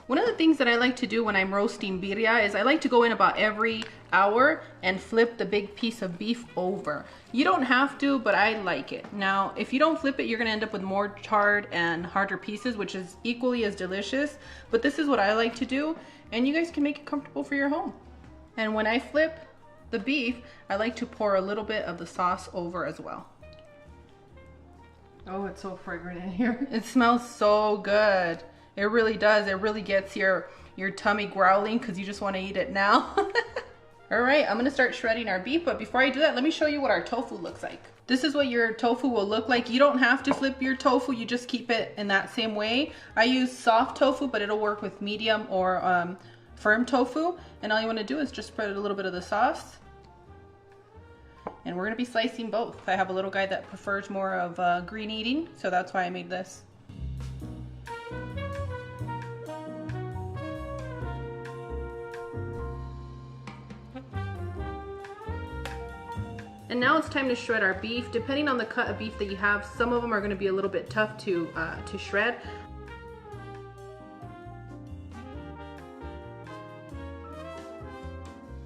Speaker 1: One of the things that I like to do when I'm roasting birria is I like to go in about every hour and flip the big piece of beef over. You don't have to, but I like it. Now, if you don't flip it, you're gonna end up with more charred and harder pieces, which is equally as delicious, but this is what I like to do, and you guys can make it comfortable for your home. And when I flip the beef, I like to pour a little bit of the sauce over as well. Oh, it's so fragrant in here. It smells so good. It really does. It really gets your tummy growling because you just want to eat it now. All right, I'm gonna start shredding our beef, but before I do that, let me show you what our tofu looks like. This is what your tofu will look like. You don't have to flip your tofu, you just keep it in that same way. I use soft tofu, but it'll work with medium or firm tofu. And all you wanna do is just spread a little bit of the sauce. And we're gonna be slicing both. I have a little guy that prefers more of green eating, so that's why I made this. And now it's time to shred our beef. Depending on the cut of beef that you have, some of them are going to be a little bit tough to shred.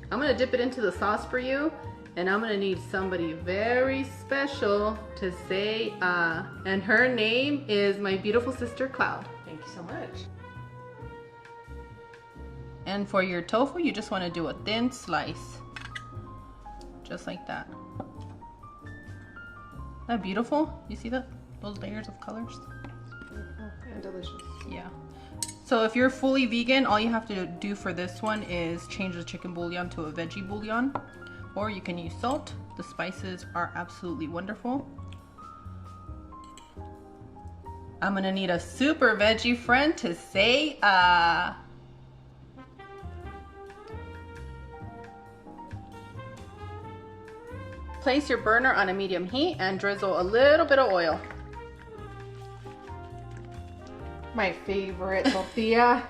Speaker 1: I'm going to dip it into the sauce for you, and I'm going to need somebody very special to say and her name is my beautiful sister Cloud.
Speaker 2: Thank you so much.
Speaker 1: And for your tofu, you just want to do a thin slice, just like that. that beautiful? You see that? Those layers of colors?
Speaker 4: And delicious.
Speaker 1: Yeah. So if you're fully vegan, all you have to do for this one is change the chicken bouillon to a veggie bouillon. Or you can use salt. The spices are absolutely wonderful. I'm gonna need a super veggie friend to say Place your burner on a medium heat and drizzle a little bit of oil.
Speaker 4: My favorite tortilla.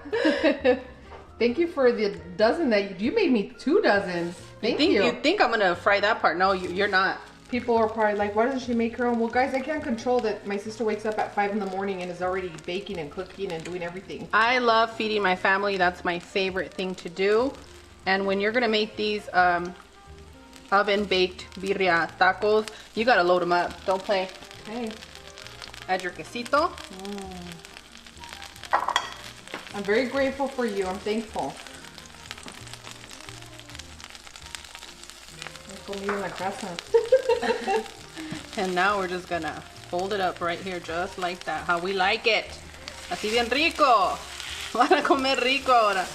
Speaker 4: Thank you for the dozen that you made me 2 dozens. Thank you.
Speaker 1: You think I'm gonna fry that part? No, you're not.
Speaker 4: People are probably like, why doesn't she make her own? Well, guys, I can't control that my sister wakes up at 5 in the morning and is already baking and cooking and doing everything.
Speaker 1: I love feeding my family. That's my favorite thing to do. And when you're gonna make these oven baked birria tacos, you gotta load them up. Don't play.
Speaker 4: Okay.
Speaker 1: Add your quesito.
Speaker 4: I'm very grateful for you. I'm thankful.
Speaker 1: And now we're just gonna fold it up right here, just like that, how we like it. Así bien rico. Van a comer rico ahora.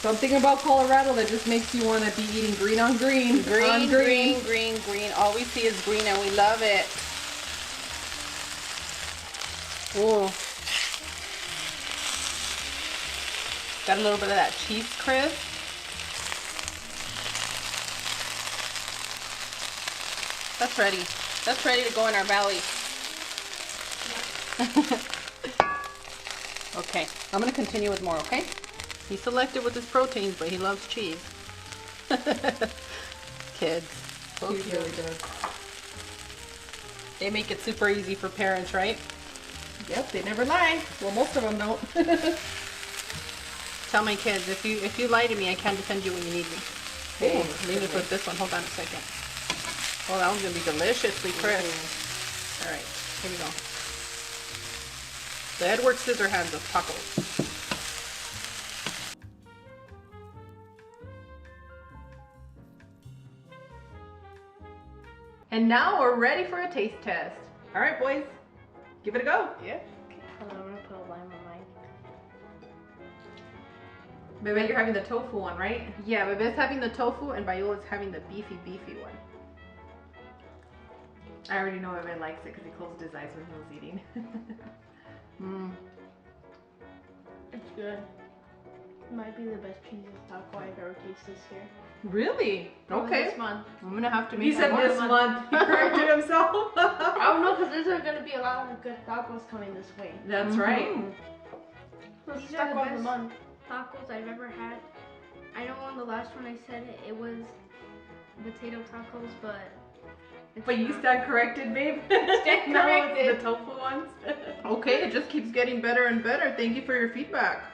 Speaker 4: Something about Colorado that just makes you want to be eating green on green.
Speaker 1: Green. All we see is green and we love it. Ooh. Got a little bit of that cheese crisp. That's ready. That's ready to go in our belly. Okay, I'm gonna continue with more, okay? He's selective with his proteins, but he loves cheese. Kids. So
Speaker 4: He
Speaker 1: cute.
Speaker 4: really does.
Speaker 1: They make it super easy for parents, right?
Speaker 4: Yep, they never lie. Well, most of them don't.
Speaker 1: Tell my kids, if you lie to me, I can defend you when you need me.
Speaker 4: Hey,
Speaker 1: Let me put this one. Hold on a second. Oh, that one's gonna be deliciously crisp. All right, here we go. The Edward Scissorhands of tacos. And now we're ready for a taste test. All right, boys, give it a go.
Speaker 3: Yeah. Hold on, I'm gonna put a lime on mine.
Speaker 4: Bebe, you're having the tofu one, right?
Speaker 1: Yeah, Bebe's having the tofu and Viola's having the beefy one.
Speaker 4: I already know Bebe likes it because he closed his eyes when he was eating.
Speaker 3: It's good. Might be the best cheesiest taco I've ever tasted this year.
Speaker 1: Really? Okay.
Speaker 3: This month.
Speaker 1: I'm gonna have to make
Speaker 4: He said
Speaker 1: more.
Speaker 4: this month. He corrected himself.
Speaker 3: I don't know, because there's gonna be a lot of good tacos coming this way.
Speaker 4: That's right.
Speaker 3: Let's
Speaker 5: These are
Speaker 3: talk
Speaker 5: the
Speaker 3: about the
Speaker 5: best
Speaker 3: month.
Speaker 5: tacos I've ever had. I know on the last one I said it was potato tacos, but it's
Speaker 4: But you
Speaker 5: not.
Speaker 4: stand corrected, babe.
Speaker 3: Stand
Speaker 4: Now it's
Speaker 3: corrected.
Speaker 4: the tofu ones.
Speaker 1: Okay, it just keeps getting better and better. Thank you for your feedback.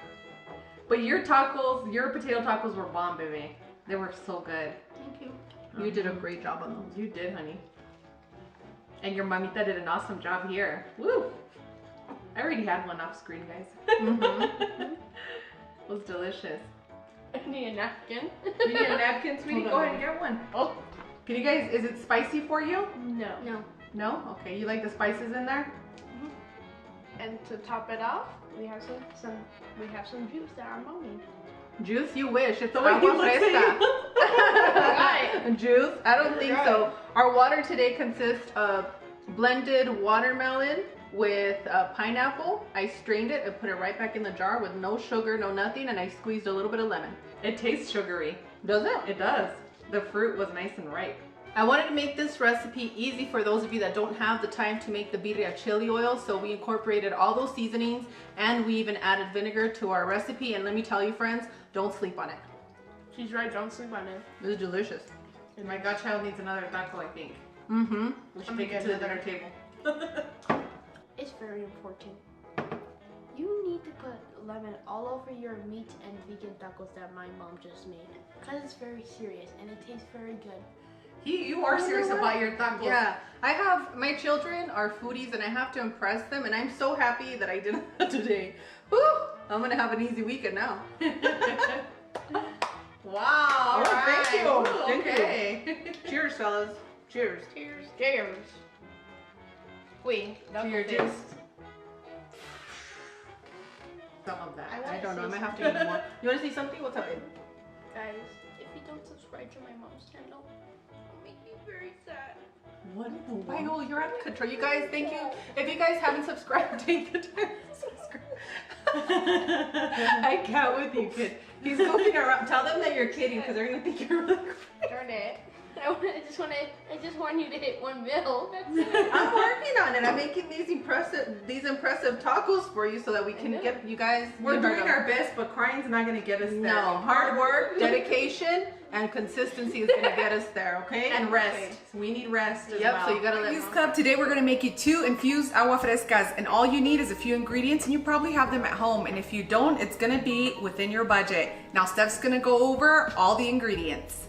Speaker 4: But your tacos, your potato tacos were bomb, baby. They were so good.
Speaker 5: Thank you.
Speaker 1: You did a great job on those.
Speaker 4: You did, honey. And your mamita did an awesome job here. Woo! I already had one off screen, guys. It was delicious.
Speaker 3: I need a napkin.
Speaker 4: You need a napkin, sweetie?
Speaker 3: Hold
Speaker 4: Go
Speaker 3: on,
Speaker 4: ahead and get one.
Speaker 3: Oh,
Speaker 4: Can you guys, is it spicy for you?
Speaker 3: no.
Speaker 5: No.
Speaker 4: No? Okay, you like the spices in there?
Speaker 3: And to top it off, we have some juice that our mom made.
Speaker 1: Juice, you wish. It's
Speaker 4: The way he
Speaker 1: agua
Speaker 4: looks at
Speaker 1: fresca.
Speaker 3: Right.
Speaker 1: Juice? I don't think so.
Speaker 3: Right.
Speaker 1: Our water today consists of blended watermelon with pineapple. I strained it and put it right back in the jar with no sugar, no nothing, and I squeezed a little bit of lemon.
Speaker 4: It tastes sugary.
Speaker 1: Does it?
Speaker 4: It does. The fruit was nice and ripe.
Speaker 1: I wanted to make this recipe easy for those of you that don't have the time to make the birria chili oil, so we incorporated all those seasonings and we even added vinegar to our recipe. And let me tell you, friends, don't sleep on it.
Speaker 3: She's right, don't sleep on it.
Speaker 1: This is delicious.
Speaker 4: And my godchild needs another taco, I think.
Speaker 1: Mm-hmm.
Speaker 4: We should take it to the dinner table.
Speaker 3: It's very important. You need to put lemon all over your meat and vegan tacos that my mom just made. Because it's very serious and it tastes very good.
Speaker 4: You are serious about your tacos.
Speaker 1: Yeah, I have, my children are foodies and I have to impress them, and I'm so happy that I did that today. Woo! I'm gonna have an easy weekend now.
Speaker 4: Wow.
Speaker 1: Oh, thank you.
Speaker 4: Ooh,
Speaker 1: Thank you.
Speaker 4: okay.
Speaker 1: Cheers, fellas. Cheers.
Speaker 3: Cheers.
Speaker 1: Cheers. Wait,
Speaker 2: Cheers.
Speaker 1: some of that.
Speaker 3: I
Speaker 1: I don't know. I
Speaker 3: wanna
Speaker 1: might
Speaker 3: say
Speaker 1: have to eat more. You want to see something? What's up, babe?
Speaker 3: Guys, if you don't subscribe to my mom's channel, it'll make me very sad.
Speaker 1: What? I know you're out of control. You guys, thank you. If you guys haven't subscribed, take the time to subscribe. I can't with you, kid. He's goofing around. Tell them that you're kidding because they're gonna think you're really crazy.
Speaker 3: Darn it. I just want you to hit 1 mil. That's it.
Speaker 1: I'm working on it. I'm making these impressive tacos for you so that we can get you guys.
Speaker 2: We're doing our best, but crying's not gonna get us there.
Speaker 1: No, hard work, dedication, and consistency is gonna get us there. Okay.
Speaker 2: And rest.
Speaker 1: Okay.
Speaker 2: We need rest as
Speaker 1: Yep.
Speaker 2: well.
Speaker 1: So you gotta let.
Speaker 4: Infused
Speaker 1: Mom-
Speaker 4: Club, today we're gonna make you 2 infused agua frescas, and all you need is a few ingredients, and you probably have them at home, and if you don't, it's gonna be within your budget. Now Steph's gonna go over all the ingredients.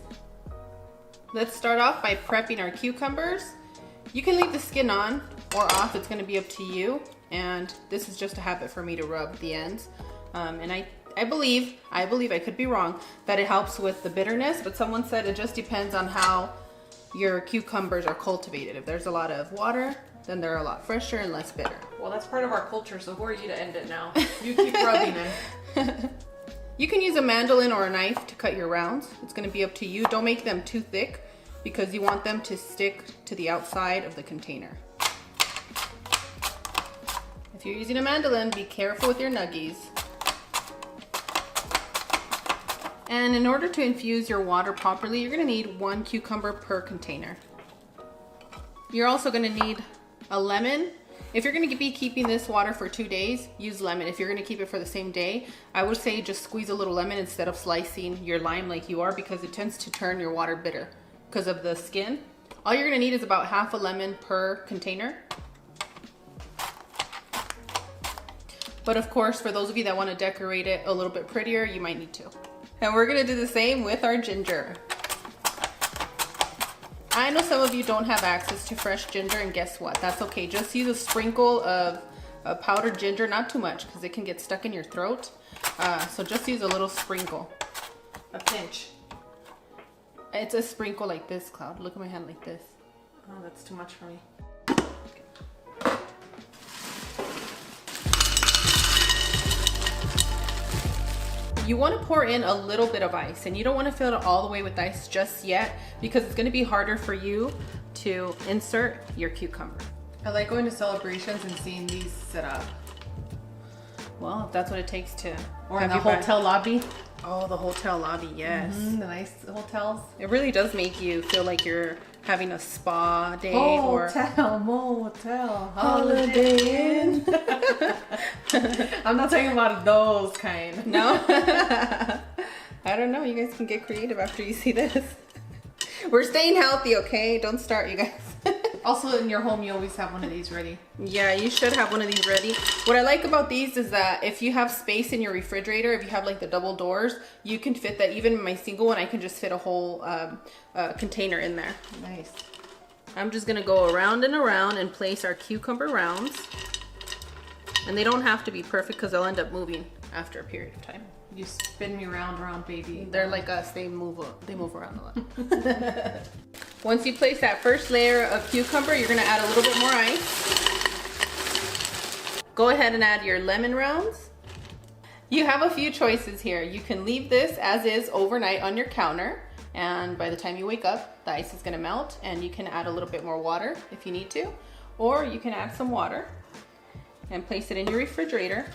Speaker 1: Let's start off by prepping our cucumbers. You can leave the skin on or off. It's going to be up to you. And this is just a habit for me to rub the ends. And I believe, I could be wrong, that it helps with the bitterness. But someone said it just depends on how your cucumbers are cultivated. If there's a lot of water, then they're a lot fresher and less bitter.
Speaker 2: Well, that's part of our culture, so who are you to end it now? You keep rubbing them.
Speaker 1: You can use a mandolin or a knife to cut your rounds. It's going to be up to you. Don't make them too thick because you want them to stick to the outside of the container. If you're using a mandolin, be careful with your nuggies. And in order to infuse your water properly, you're going to need 1 cucumber per container. You're also going to need a lemon. If you're going to be keeping this water for 2 days, use lemon. If you're going to keep it for the same day, I would say just squeeze a little lemon instead of slicing your lime like you are, because it tends to turn your water bitter because of the skin. All you're going to need is about half a lemon per container. But of course, for those of you that want to decorate it a little bit prettier, you might need to. And we're going to do the same with our ginger. I know some of you don't have access to fresh ginger, and guess what? That's okay. Just use a sprinkle of powdered ginger, not too much because it can get stuck in your throat. So just use a little sprinkle.
Speaker 2: A pinch.
Speaker 1: It's a sprinkle like this, Cloud. Look at my hand like this.
Speaker 2: Oh, that's too much for me.
Speaker 1: You want to pour in a little bit of ice, and you don't want to fill it all the way with ice just yet because it's going to be harder for you to insert your cucumber.
Speaker 2: I like going to celebrations and seeing these set up.
Speaker 1: Well, if that's what it takes to
Speaker 2: Or in
Speaker 1: have
Speaker 2: the
Speaker 1: you
Speaker 2: hotel lobby.
Speaker 1: Oh, the hotel lobby, yes.
Speaker 2: The nice hotels.
Speaker 1: It really does make you feel like you're having a spa day or
Speaker 2: Hotel, motel, holiday inn. I'm not talking about those kind.
Speaker 1: no. I don't know. You guys can get creative after you see this. We're staying healthy, okay? Don't start, you guys.
Speaker 2: Also, in your home, you always have one of these ready.
Speaker 1: Yeah, you should have one of these ready. What I like about these is that if you have space in your refrigerator, if you have like the double doors, you can fit that. Even in my single one, I can just fit a whole container in there.
Speaker 2: Nice.
Speaker 1: I'm just gonna go around and around and place our cucumber rounds. And they don't have to be perfect because they'll end up moving after a period of time.
Speaker 2: You spin me round, baby.
Speaker 1: They're like us, they move around a lot. Once you place that first layer of cucumber, you're gonna add a little bit more ice. Go ahead and add your lemon rounds. You have a few choices here. You can leave this as is overnight on your counter, and by the time you wake up, the ice is gonna melt, and you can add a little bit more water if you need to, or you can add some water and place it in your refrigerator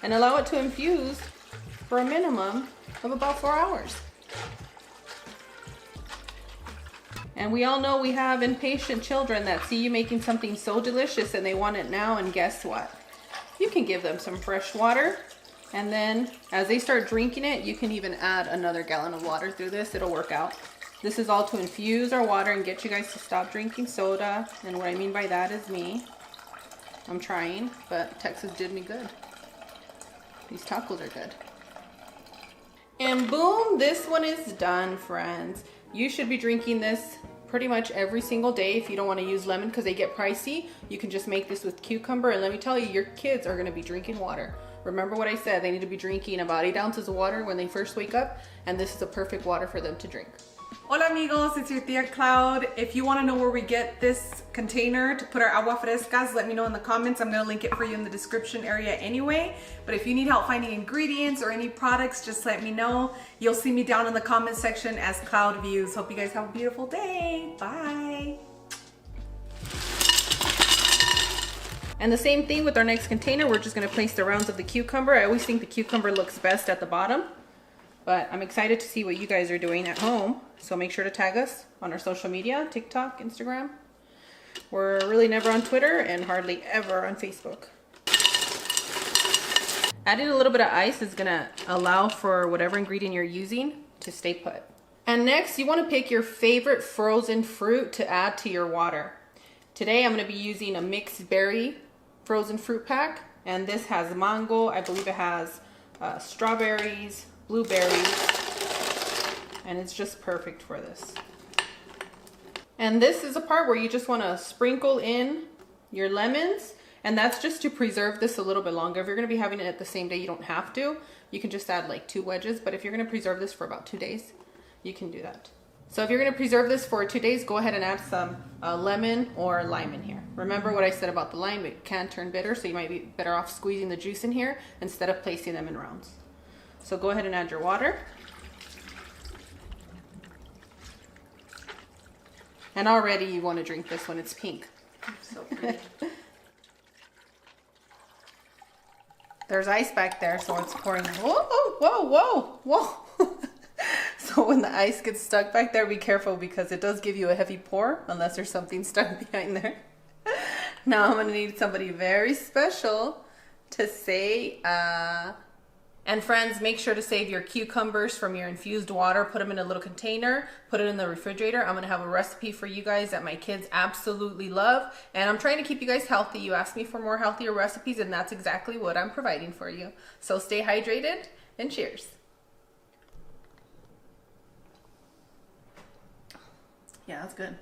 Speaker 1: and allow it to infuse for a minimum of about 4 hours. And we all know we have impatient children that see you making something so delicious and they want it now, and guess what? You can give them some fresh water, and then as they start drinking it, you can even add another gallon of water through this. It'll work out. This is all to infuse our water and get you guys to stop drinking soda. And what I mean by that is me. I'm trying, but Texas did me good. These tacos are good. And boom, this one is done, friends. You should be drinking this pretty much every single day. If you don't want to use lemon because they get pricey, you can just make this with cucumber. And let me tell you, your kids are going to be drinking water. Remember what I said, they need to be drinking about 8 ounces of water when they first wake up, and this is a perfect water for them to drink.
Speaker 4: Hola amigos, it's your Tia Cloud. If you want to know where we get this container to put our agua frescas, let me know in the comments. I'm going to link it for you in the description area anyway. But if you need help finding ingredients or any products, just let me know. You'll see me down in the comment section as Cloud Views. Hope you guys have a beautiful day. Bye.
Speaker 1: And the same thing with our next container. We're just going to place the rounds of the cucumber. I always think the cucumber looks best at the bottom. But I'm excited to see what you guys are doing at home. So make sure to tag us on our social media, TikTok, Instagram. We're really never on Twitter and hardly ever on Facebook. Adding a little bit of ice is gonna allow for whatever ingredient you're using to stay put. And next, you wanna pick your favorite frozen fruit to add to your water. Today, I'm gonna be using a mixed berry frozen fruit pack. And this has mango, I believe it has strawberries, blueberries, and it's just perfect for this. And this is a part where you just want to sprinkle in your lemons, and that's just to preserve this a little bit longer. If you're going to be having it the same day, you don't have to. You can just add like 2 wedges, but if you're going to preserve this for about 2 days, you can do that. So if you're going to preserve this for 2 days, go ahead and add some lemon or lime in here. Remember what I said about the lime, it can turn bitter, so you might be better off squeezing the juice in here instead of placing them in rounds. So go ahead and add your water. And already you want to drink this when it's pink. So pretty. There's ice back there, so it's pouring. Whoa, whoa, whoa, whoa. So when the ice gets stuck back there, be careful because it does give you a heavy pour unless there's something stuck behind there. Now I'm going to need somebody very special to say, and friends, make sure to save your cucumbers from your infused water. Put them in a little container, put it in the refrigerator. I'm gonna have a recipe for you guys that my kids absolutely love. And I'm trying to keep you guys healthy. You asked me for more healthier recipes, and that's exactly what I'm providing for you. So stay hydrated, and cheers. Yeah, that's good.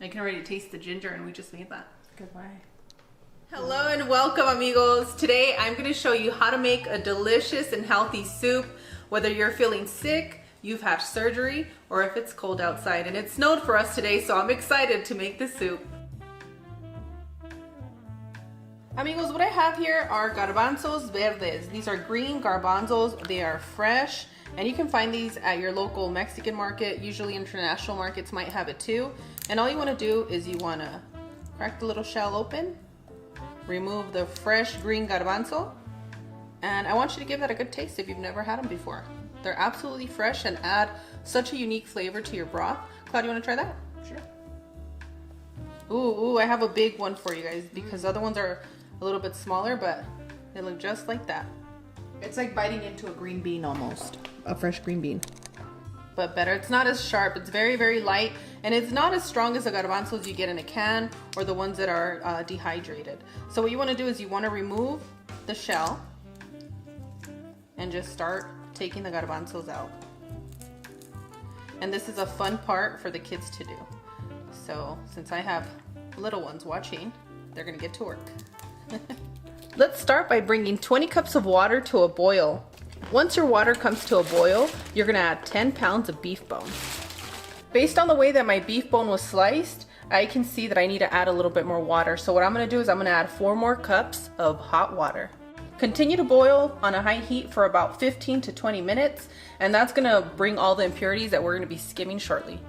Speaker 1: I can already taste the ginger, and we just made that.
Speaker 4: Goodbye.
Speaker 1: Hello and welcome amigos. Today I'm going to show you how to make a delicious and healthy soup, whether you're feeling sick, you've had surgery, or if it's cold outside. And it snowed for us today, so I'm excited to make this soup. Amigos, what I have here are garbanzos verdes. These are green garbanzos. They are fresh, and you can find these at your local Mexican market. Usually international markets might have it too. And all you want to do is you want to crack the little shell open, remove the fresh green garbanzo, and I want you to give that a good taste if you've never had them before. They're absolutely fresh and add such a unique flavor to your broth. Claudia, you want to try that?
Speaker 4: Sure.
Speaker 1: Ooh, I have a big one for you guys because other ones are a little bit smaller, but they look just like that.
Speaker 4: It's like biting into a green bean almost. A fresh green bean.
Speaker 1: But better. It's not as sharp. It's very, very light, and it's not as strong as the garbanzos you get in a can or the ones that are dehydrated. So what you want to do is you want to remove the shell and just start taking the garbanzos out. And this is a fun part for the kids to do. So since I have little ones watching, they're gonna get to work. Let's start by bringing 20 cups of water to a boil. Once your water comes to a boil, you're gonna add 10 pounds of beef bone. Based on the way that my beef bone was sliced, I can see that I need to add a little bit more water. So what I'm gonna do is I'm gonna add 4 more cups of hot water. Continue to boil on a high heat for about 15 to 20 minutes, and that's gonna bring all the impurities that we're gonna be skimming shortly.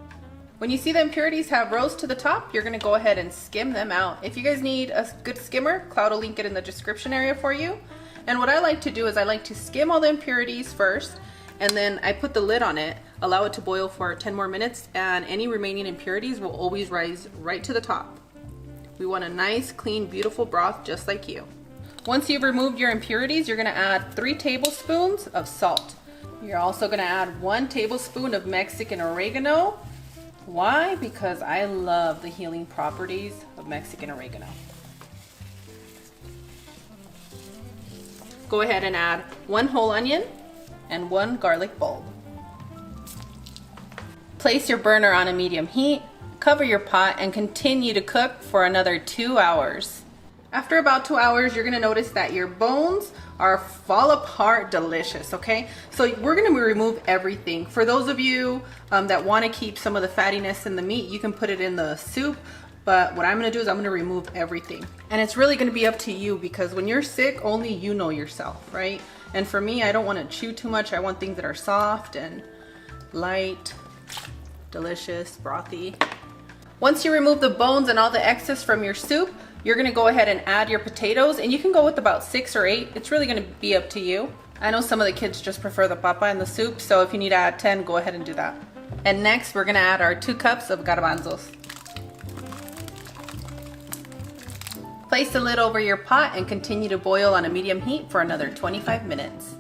Speaker 1: When you see the impurities have rose to the top, you're gonna go ahead and skim them out. If you guys need a good skimmer, Cloud will link it in the description area for you. And what I like to do is I like to skim all the impurities first, and then I put the lid on it, allow it to boil for 10 more minutes, and any remaining impurities will always rise right to the top. We want a nice, clean, beautiful broth just like you. Once you've removed your impurities, you're gonna add 3 tablespoons of salt. You're also gonna add 1 tablespoon of Mexican oregano. Why? Because I love the healing properties of Mexican oregano. Go ahead and add 1 whole onion and 1 garlic bulb. Place your burner on a medium heat, cover your pot, and continue to cook for another 2 hours. After about 2 hours, you're gonna notice that your bones are fall apart delicious, okay? So we're gonna remove everything. For those of you that wanna keep some of the fattiness in the meat, you can put it in the soup, but what I'm gonna do is I'm gonna remove everything. And it's really gonna be up to you because when you're sick, only you know yourself, right? And for me, I don't wanna chew too much. I want things that are soft and light, delicious, brothy. Once you remove the bones and all the excess from your soup, you're gonna go ahead and add your potatoes, and you can go with about 6 or 8. It's really gonna be up to you. I know some of the kids just prefer the papa in the soup, so if you need to add 10, go ahead and do that. And next, we're gonna add our 2 cups of garbanzos. Place the lid over your pot and continue to boil on a medium heat for another 25 minutes.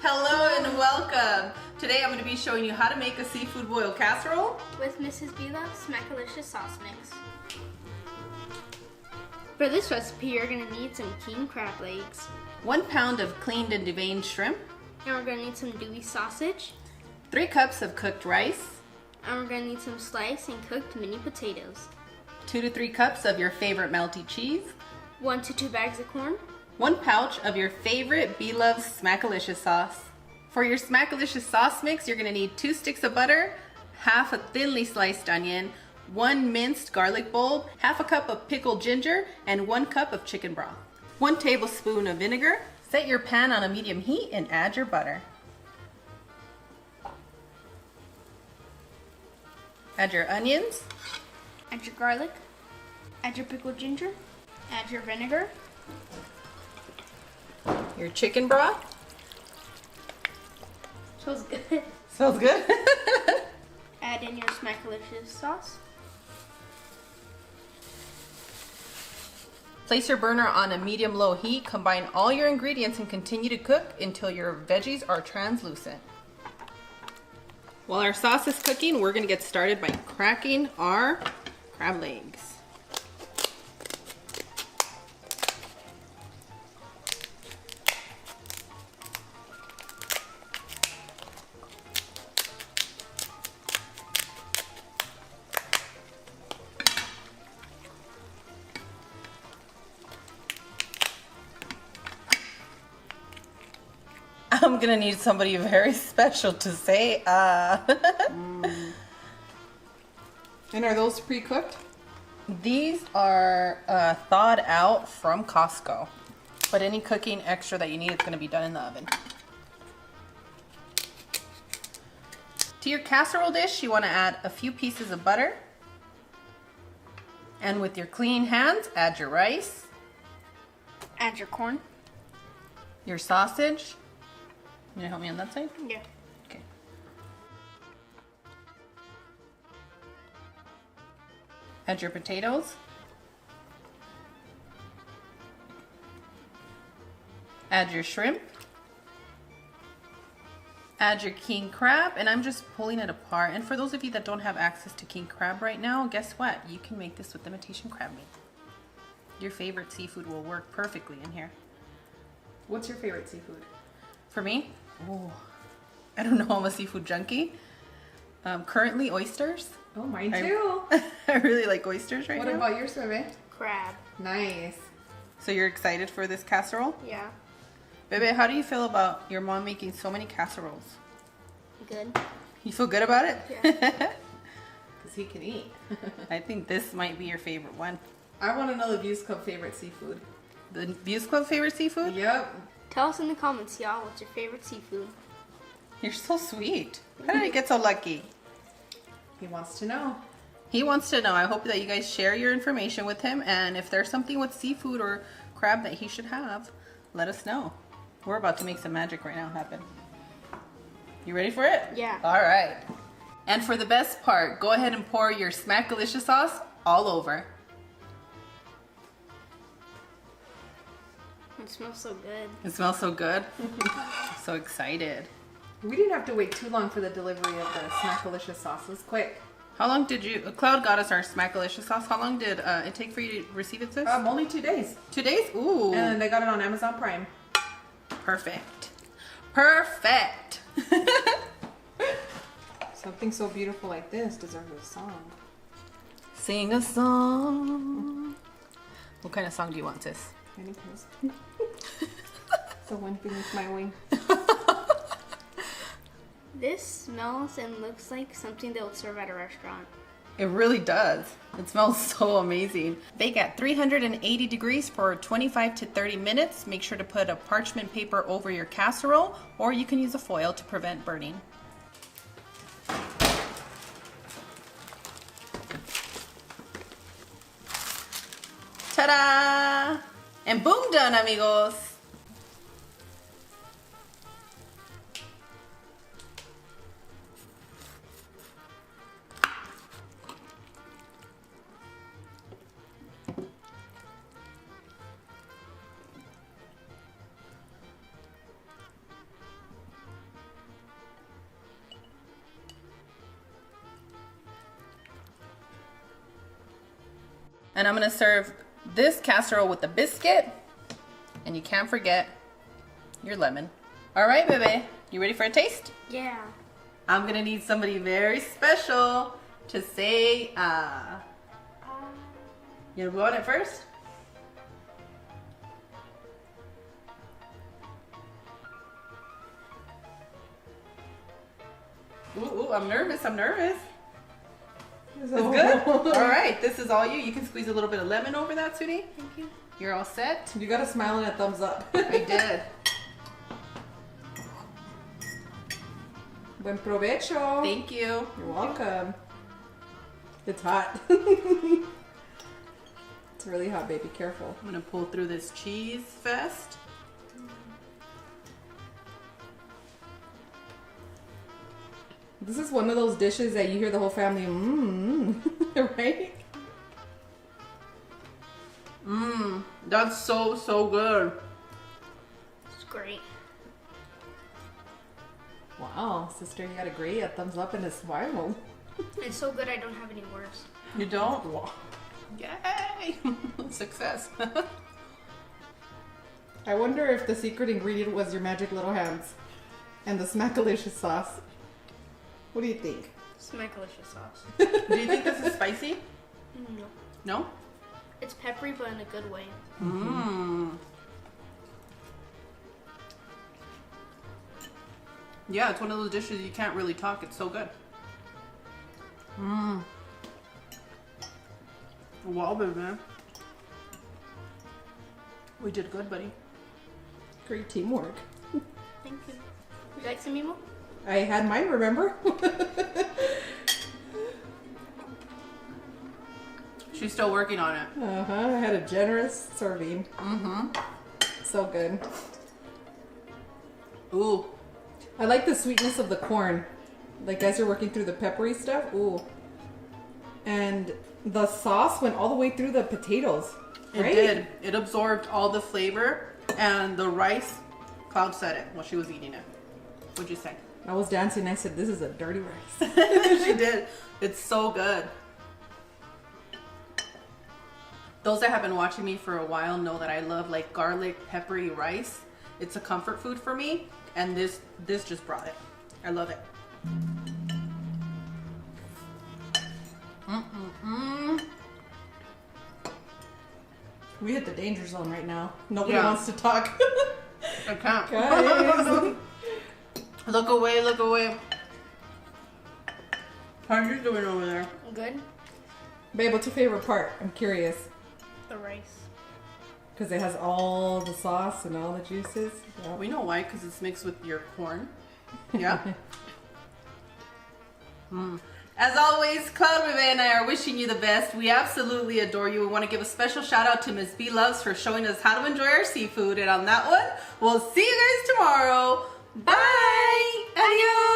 Speaker 1: Hello and welcome! Today I'm going to be showing you how to make a seafood boil casserole
Speaker 5: with Mrs. Bila's Smackalicious sauce mix. For this recipe, you're going to need some king crab legs.
Speaker 1: 1 pound of cleaned and deveined shrimp.
Speaker 5: And we're going to need some Dewey sausage.
Speaker 1: 3 cups of cooked rice.
Speaker 5: And we're going to need some sliced and cooked mini potatoes.
Speaker 1: 2 to 3 cups of your favorite melty cheese.
Speaker 5: 1 to 2 bags of corn.
Speaker 1: 1 pouch of your favorite Belove's Smackalicious sauce. For your Smackalicious sauce mix, you're gonna need 2 sticks of butter, half a thinly sliced onion, 1 minced garlic bulb, half a cup of pickled ginger, and 1 cup of chicken broth. 1 tablespoon of vinegar. Set your pan on a medium heat and add your butter. Add your onions.
Speaker 5: Add your garlic. Add your pickled ginger. Add your vinegar.
Speaker 1: Your chicken broth.
Speaker 5: Smells good.
Speaker 1: Smells good.
Speaker 5: Add in your Smackalicious sauce.
Speaker 1: Place your burner on a medium-low heat. Combine all your ingredients and continue to cook until your veggies are translucent. While our sauce is cooking, we're going to get started by cracking our crab legs. I'm gonna need somebody very special to say And are those pre-cooked? These are thawed out from Costco, but any cooking extra that you need is gonna be done in the oven. To your casserole dish, you wanna add a few pieces of butter. And with your clean hands, add your rice.
Speaker 5: Add your corn.
Speaker 1: Your sausage. You gonna help me on that side?
Speaker 5: Yeah.
Speaker 1: Okay. Add your potatoes. Add your shrimp. Add your king crab, and I'm just pulling it apart. And for those of you that don't have access to king crab right now, guess what? You can make this with imitation crab meat. Your favorite seafood will work perfectly in here.
Speaker 4: What's your favorite seafood?
Speaker 1: For me, oh, I don't know, I'm a seafood junkie. Currently oysters.
Speaker 4: Oh, mine too.
Speaker 1: I really like oysters right now.
Speaker 4: What about yours, Bebe?
Speaker 5: Crab.
Speaker 4: Nice.
Speaker 1: So you're excited for this casserole?
Speaker 5: Yeah.
Speaker 1: Bebe, how do you feel about your mom making so many casseroles?
Speaker 5: Good.
Speaker 1: You feel good about it?
Speaker 5: Yeah.
Speaker 4: Because he can eat.
Speaker 1: I think this might be your favorite one.
Speaker 4: I want to know the Views Club favorite seafood.
Speaker 1: The Views Club favorite seafood?
Speaker 4: Yep.
Speaker 5: Tell us in the comments, y'all, what's your favorite seafood?
Speaker 1: You're so sweet. How did I get so lucky?
Speaker 4: He wants to know.
Speaker 1: He wants to know. I hope that you guys share your information with him, and if there's something with seafood or crab that he should have, let us know. We're about to make some magic right now happen. You ready for it?
Speaker 5: Yeah.
Speaker 1: All right. And for the best part, go ahead and pour your Smackalicious sauce all over.
Speaker 5: It smells so good.
Speaker 1: It smells so good. I'm so excited.
Speaker 4: We didn't have to wait too long for the delivery of the Smackalicious sauce. It was quick.
Speaker 1: How long did you, Cloud got us our Smackalicious sauce. How long did it take for you to receive it, sis?
Speaker 4: Only 2 days.
Speaker 1: 2 days? Ooh.
Speaker 4: And I got it on Amazon Prime.
Speaker 1: Perfect. Perfect.
Speaker 4: Something so beautiful like this deserves a song.
Speaker 1: Sing a song. What kind of song do you want, sis?
Speaker 4: Any place. The wind beneath my wing.
Speaker 5: This smells and looks like something they would serve at a restaurant.
Speaker 1: It really does. It smells so amazing. Bake at 380 degrees for 25 to 30 minutes. Make sure to put a parchment paper over your casserole, or you can use a foil to prevent burning. Ta-da! And boom, done, amigos. And I'm gonna serve this casserole with the biscuit, and you can't forget your lemon. All right, Bebe, you ready for a taste?
Speaker 5: Yeah.
Speaker 1: I'm gonna need somebody very special to say, you want it first? Ooh, I'm nervous, It's good. All right, this is all you. You can squeeze a little bit of lemon over that, sweetie.
Speaker 5: Thank you.
Speaker 1: You're all set.
Speaker 4: You got a smile and a thumbs up.
Speaker 1: I did.
Speaker 4: Buen provecho.
Speaker 1: Thank you.
Speaker 4: You're welcome. It's hot. It's really hot, baby. Careful.
Speaker 1: I'm gonna pull through this cheese fest.
Speaker 4: This is one of those dishes that you hear the whole family, right?
Speaker 1: That's so good.
Speaker 5: It's great.
Speaker 4: Wow, sister, you got a thumbs up and a smile.
Speaker 5: It's so good I don't have any words.
Speaker 1: You don't? Yay! Success.
Speaker 4: I wonder if the secret ingredient was your magic little hands and the Smackalicious sauce. What do you think?
Speaker 5: Smackalicious sauce.
Speaker 1: Do you think this is spicy?
Speaker 5: No.
Speaker 1: No?
Speaker 5: It's peppery, but in a good way.
Speaker 1: Yeah, it's one of those dishes you can't really talk. It's so good. Wow, baby. We did good, buddy.
Speaker 4: Great teamwork.
Speaker 5: Thank you. Would you like some Mimo?
Speaker 4: I had mine, remember?
Speaker 1: She's still working on it.
Speaker 4: I had a generous serving. So good.
Speaker 1: Ooh.
Speaker 4: I like the sweetness of the corn. Like as you're working through the peppery stuff. Ooh. And the sauce went all the way through the potatoes.
Speaker 1: It
Speaker 4: right?
Speaker 1: did. It absorbed all the flavor, and the rice, Cloud said it while she was eating it. What'd you say?
Speaker 4: I was dancing. I said, this is a dirty rice.
Speaker 1: She did. It's so good. Those that have been watching me for a while know that I love like garlic peppery rice. It's a comfort food for me, and this just brought it. I love it.
Speaker 4: We hit the danger zone right now. Nobody
Speaker 1: Yeah.
Speaker 4: wants to talk.
Speaker 1: I can't.
Speaker 4: Guys.
Speaker 1: Look away, look away. How are you doing over there?
Speaker 5: Good.
Speaker 4: Babe, what's your favorite part? I'm curious.
Speaker 5: The rice.
Speaker 4: Because it has all the sauce and all the juices. Yeah.
Speaker 1: We know why, because it's mixed with your corn. Yeah. As always, Cloud, Bebe, and I are wishing you the best. We absolutely adore you. We want to give a special shout out to Miss B Loves for showing us how to enjoy our seafood. And on that one, we'll see you guys tomorrow. Bye. Adios.